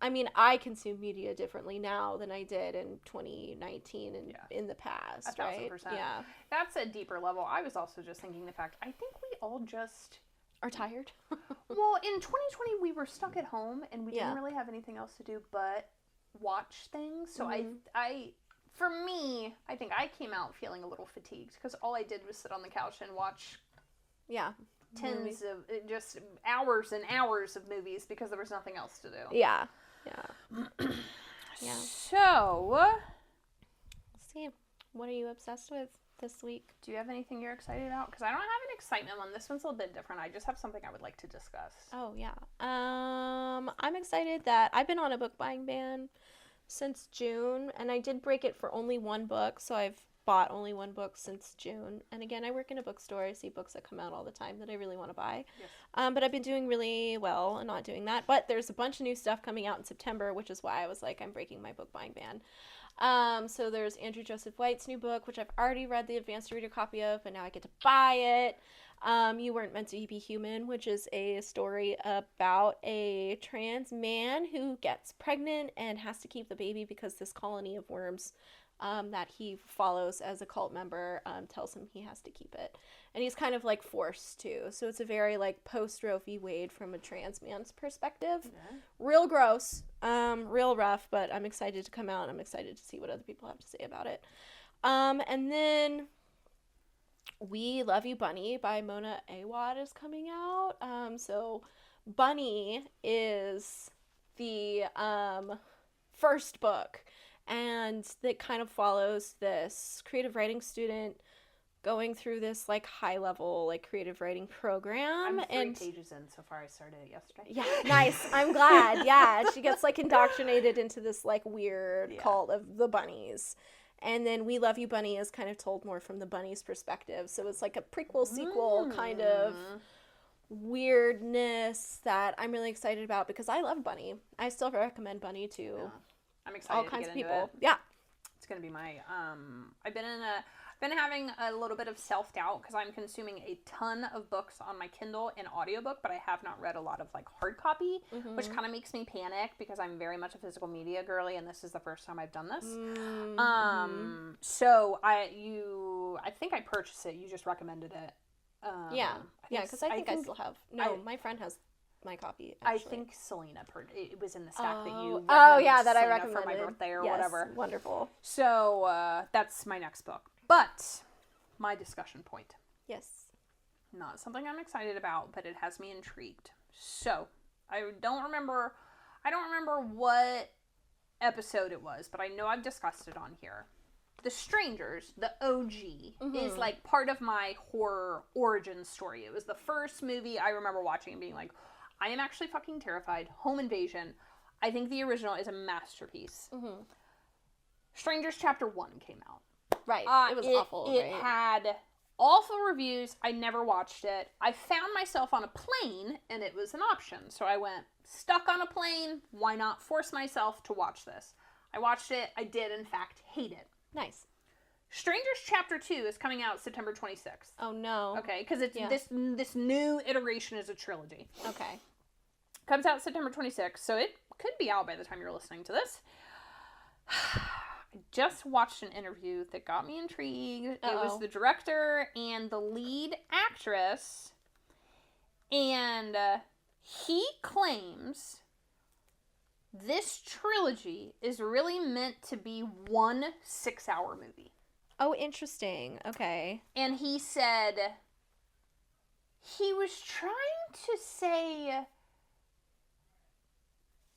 I mean, I consume media differently now than I did in 2019 and in the past, right? 1,000%. Yeah. That's a deeper level. I was also just thinking the fact, I think we all just... Are tired? Well, in 2020, we were stuck at home, and we didn't really have anything else to do but watch things. So for me, I think I came out feeling a little fatigued, because all I did was sit on the couch and watch... Yeah. Tens of, just hours and hours of movies, because there was nothing else to do. Yeah. Yeah. Yeah. So, let's see. What are you obsessed with this week? Do you have anything you're excited about? Because I don't have an excitement one. This one's a little bit different. I just have something I would like to discuss. Oh, yeah. I'm excited that I've been on a book buying ban since June, and I did break it for only one book, so I've bought only one book since June. And again, I work in a bookstore. I see books that come out all the time that I really want to buy. Yes. But I've been doing really well and not doing that. But there's a bunch of new stuff coming out in September, which is why I was like, I'm breaking my book buying ban. So there's Andrew Joseph White's new book, which I've already read the advanced reader copy of, but now I get to buy it. You Weren't Meant to Be Human, which is a story about a trans man who gets pregnant and has to keep the baby because this colony of worms that he follows as a cult member tells him he has to keep it. And he's kind of like forced to. So it's a very like post-Roe v. Wade from a trans man's perspective. Yeah. Real gross, real rough, but I'm excited to come out and I'm excited to see what other people have to say about it. And then We Love You, Bunny by Mona Awad is coming out. So Bunny is the first book, and it kind of follows this creative writing student going through this like high level like creative writing program. I'm 3 pages in so far. I started it yesterday. Yeah, nice. I'm glad. Yeah, she gets like indoctrinated into this like weird cult of the bunnies. And then We Love You, Bunny is kind of told more from the bunny's perspective. So it's like a prequel sequel kind of weirdness that I'm really excited about because I love Bunny. I still recommend Bunny to I'm excited all to kinds get of into people. it. Yeah. It's going to be my I've been having a little bit of self-doubt because I'm consuming a ton of books on my Kindle and audiobook, but I have not read a lot of like hard copy, which kind of makes me panic because I'm very much a physical media girly and this is the first time I've done this. So I think I purchased it. You just recommended it. Because I think I still have. No, my friend has my copy. Actually. I think Selena it was in the stack that you that I recommended for my birthday or yes, whatever. Wonderful. So that's my next book. But my discussion point. Yes. Not something I'm excited about, but it has me intrigued. So I don't remember what episode it was, but I know I've discussed it on here. The Strangers, the OG, is like part of my horror origin story. It was the first movie I remember watching and being like, I am actually fucking terrified. Home invasion. I think the original is a masterpiece. Strangers Chapter 1 came out. Right. It was awful. It had awful reviews. I never watched it. I found myself on a plane, and it was an option. So I went, stuck on a plane. Why not force myself to watch this? I watched it. I did, in fact, hate it. Nice. Strangers Chapter 2 is coming out September 26th. Oh, no. Okay, because it's this new iteration is a trilogy. Okay. Comes out September 26th, so it could be out by the time you're listening to this. I just watched an interview that got me intrigued. It was the director and the lead actress, and he claims this trilogy is really meant to be one 6-hour movie. Oh, interesting. Okay. And he said he was trying to say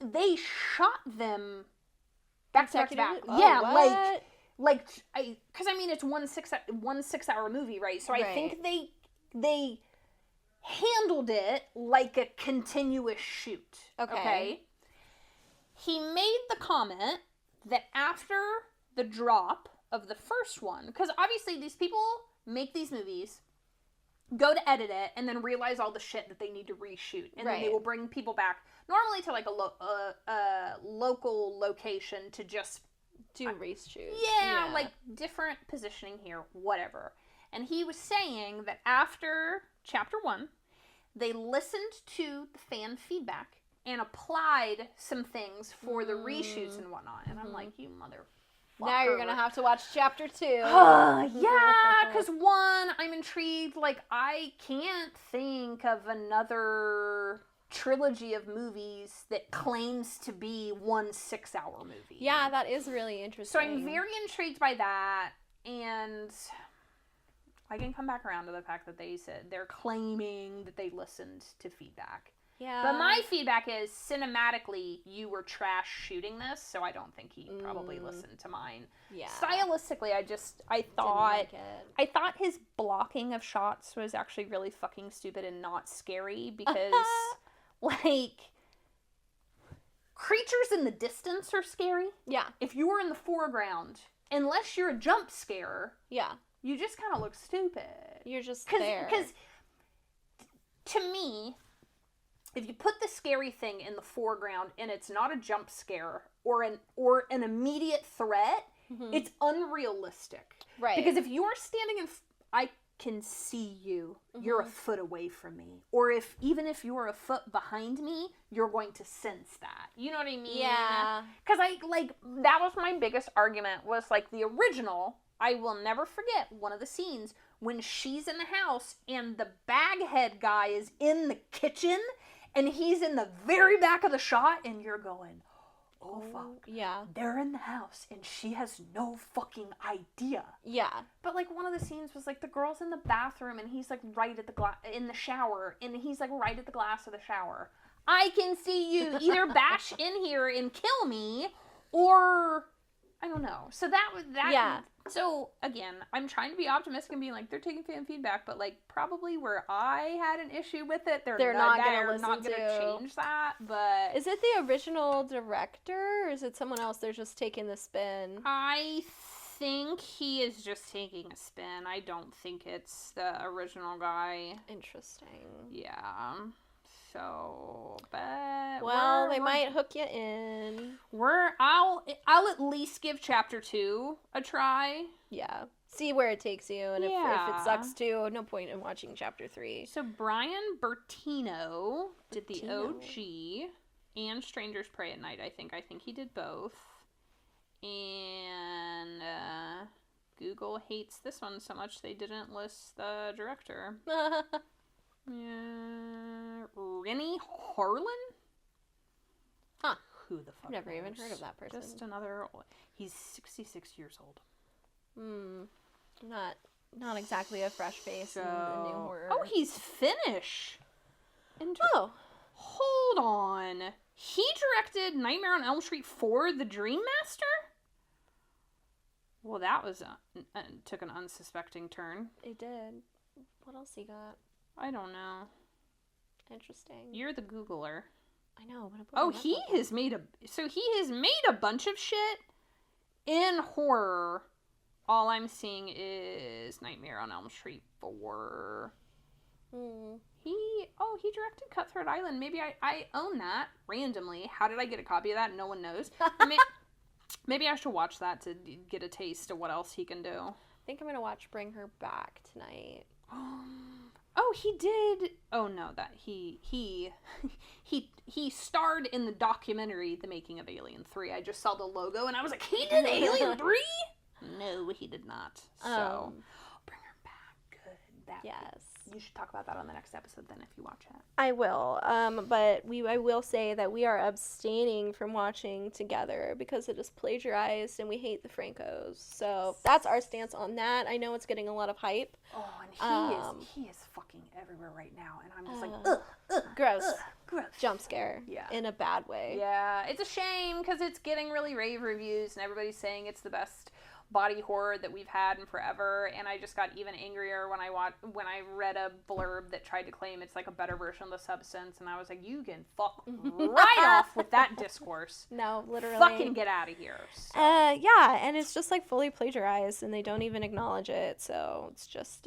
they shot them back to back. Oh, yeah, what? because I mean it's one 6-hour movie, right? So I think they handled it like a continuous shoot. Okay? He made the comment that after the drop of the first one, because obviously these people make these movies, go to edit it, and then realize all the shit that they need to reshoot. And then they will bring people back, normally to like a local location to just do reshoots. Yeah, like different positioning here, whatever. And he was saying that after chapter 1, they listened to the fan feedback and applied some things for the reshoots and whatnot. And I'm like, you motherfucker. Now you're going to have to watch chapter 2. Yeah, because one, I'm intrigued. Like, I can't think of another trilogy of movies that claims to be one 6-hour movie. Yeah, that is really interesting. So I'm very intrigued by that, and I can come back around to the fact that they said they're claiming that they listened to feedback. Yeah. But my feedback is, cinematically, you were trash shooting this, so I don't think he probably listened to mine. Yeah. Stylistically, I thought his blocking of shots was actually really fucking stupid and not scary, because like, creatures in the distance are scary. Yeah. If you were in the foreground, unless you're a jump scare, you just kind of look stupid. You're just there. Because, to me, if you put the scary thing in the foreground and it's not a jump scare or an immediate threat, it's unrealistic. Right. Because if you're standing I can see you. You're a foot away from me. Or even if you're a foot behind me, you're going to sense that. You know what I mean? Yeah. Because that was my biggest argument, was like the original. I will never forget one of the scenes when she's in the house and the baghead guy is in the kitchen and he's in the very back of the shot, and you're going, oh fuck. Yeah. They're in the house and she has no fucking idea. Yeah. But like one of the scenes was like the girl's in the bathroom and he's like right at the in the shower, and he's like right at the glass of the shower. I can see you. Either bash in here and kill me, or I don't know. So that. Yeah. So again, I'm trying to be optimistic and being like, they're taking fan feedback, but like probably where I had an issue with it, they're not going to change that. But is it the original director, or is it someone else? They're just taking the spin. I think he is just taking a spin. I don't think it's the original guy. Interesting. Yeah. So, but they might hook you in. I'll at least give chapter 2 a try. Yeah. See where it takes you, and if it sucks too, no point in watching chapter 3. So Brian Bertino did the OG and Strangers Pray at Night, I think. I think he did both. And Google hates this one so much they didn't list the director. Yeah, Rennie Harlan? Huh. Who the fuck Never even knows? heard of that person. Just another... He's 66 years old. Not exactly a fresh face in the new horror. Oh, he's Finnish! Hold on. He directed Nightmare on Elm Street 4, The Dream Master? Well, that was took an unsuspecting turn. It did. What else he got? I don't know. Interesting. You're the Googler. I know. He has made a bunch of shit in horror. All I'm seeing is Nightmare on Elm Street 4. He directed Cutthroat Island. Maybe I own that randomly. How did I get a copy of that? No one knows. Maybe I should watch that to get a taste of what else he can do. I think I'm gonna watch Bring Her Back tonight. Oh, he did. Oh no, that he starred in the documentary The Making of Alien 3. I just saw the logo and I was like, he did Alien 3? No, he did not. So, Bring Her Back. Good. Yes. You should talk about that on the next episode then if you watch it. I will. But I will say that we are abstaining from watching together because it is plagiarized and we hate the Francos. So that's our stance on that. I know it's getting a lot of hype. Oh, and he is fucking everywhere right now, and I'm just like, ugh, gross. Gross. Jump scare. Yeah. In a bad way. Yeah, it's a shame because it's getting really rave reviews and everybody's saying it's the best body horror that we've had in forever, and I just got even angrier when I read a blurb that tried to claim it's like a better version of The Substance, and I was like, you can fuck right off with that discourse. No, literally. Fucking get out of here. So. Yeah, and it's just like fully plagiarized, and they don't even acknowledge it, so it's just,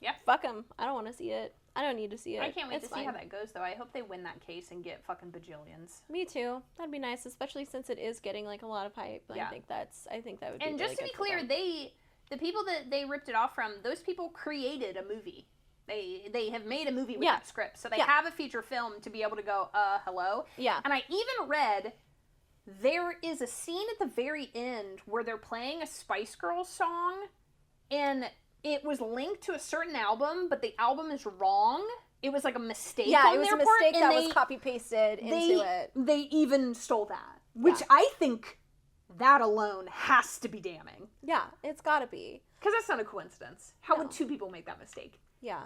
yeah. Fuck them. I don't want to see it. I don't need to see it. I can't wait it's to fine. see how that goes, though. I hope they win that case and get fucking bajillions. Me too. That'd be nice, especially since it is getting like a lot of hype. Yeah. I think that would be. And just really to be clear, the people that they ripped it off from, those people created a movie. They have made a movie with that script, so they have a feature film to be able to go, hello. Yeah. And I even read there is a scene at the very end where they're playing a Spice Girls song, and it was linked to a certain album, but the album is wrong. It was like a mistake. Yeah, on it was their a mistake part, that was copy pasted into it. They even stole that, which I think that alone has to be damning. Yeah, it's gotta be. Because that's not a coincidence. How would two people make that mistake? Yeah.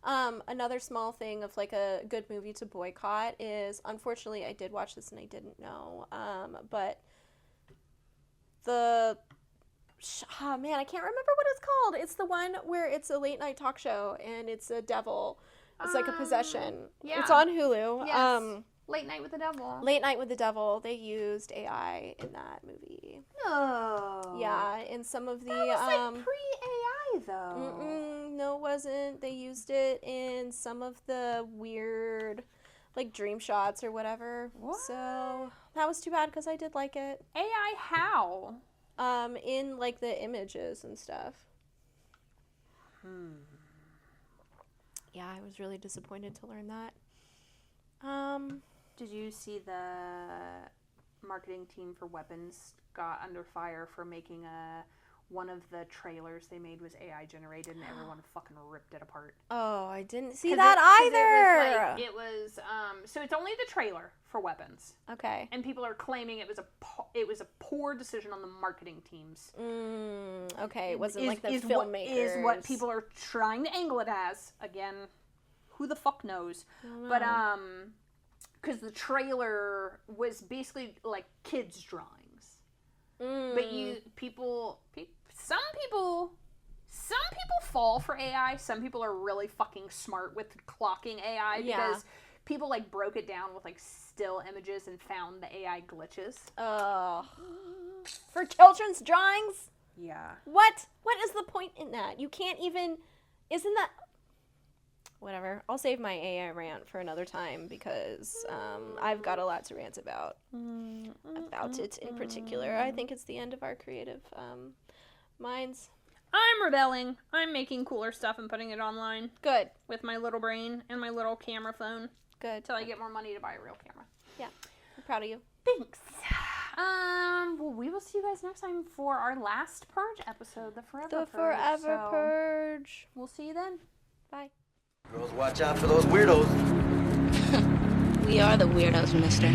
Another small thing of like a good movie to boycott is, unfortunately, I did watch this and I didn't know, but oh man, I can't remember what it's called. It's the one where it's a late night talk show and it's a devil. It's like a possession. Yeah. It's on Hulu. Yes. Late Night with the Devil. Late Night with the Devil. They used AI in that movie. No. Yeah, in some of the that was like pre-AI though. No, it wasn't. They used it in some of the weird, like dream shots or whatever. What? So that was too bad because I did like it. AI how? In like the images and stuff. Yeah, I was really disappointed to learn that. Did you see the marketing team for Weapons got under fire for making one of the trailers they made was AI generated and everyone fucking ripped it apart. Oh, I didn't see that either. It was so it's only the trailer for Weapons. Okay. And people are claiming it was a poor decision on the marketing teams. Okay, it wasn't like the filmmakers. Is what people are trying to angle it as. Again, who the fuck knows? But because the trailer was basically like kids' drawings. But some people fall for AI. Some people are really fucking smart with clocking AI because people like broke it down with like still images and found the AI glitches. For children's drawings? Yeah. What is the point in that? You can't even. Isn't that? Whatever. I'll save my AI rant for another time because I've got a lot to rant about it in particular. I think it's the end of our creative minds. I'm rebelling. I'm making cooler stuff and putting it online. Good. With my little brain and my little camera phone. Good. Till I get more money to buy a real camera. Yeah. I'm proud of you. Thanks. Well, we will see you guys next time for our last Purge episode, the Forever Purge. Purge. We'll see you then. Bye. Girls, watch out for those weirdos. We are the weirdos, mister.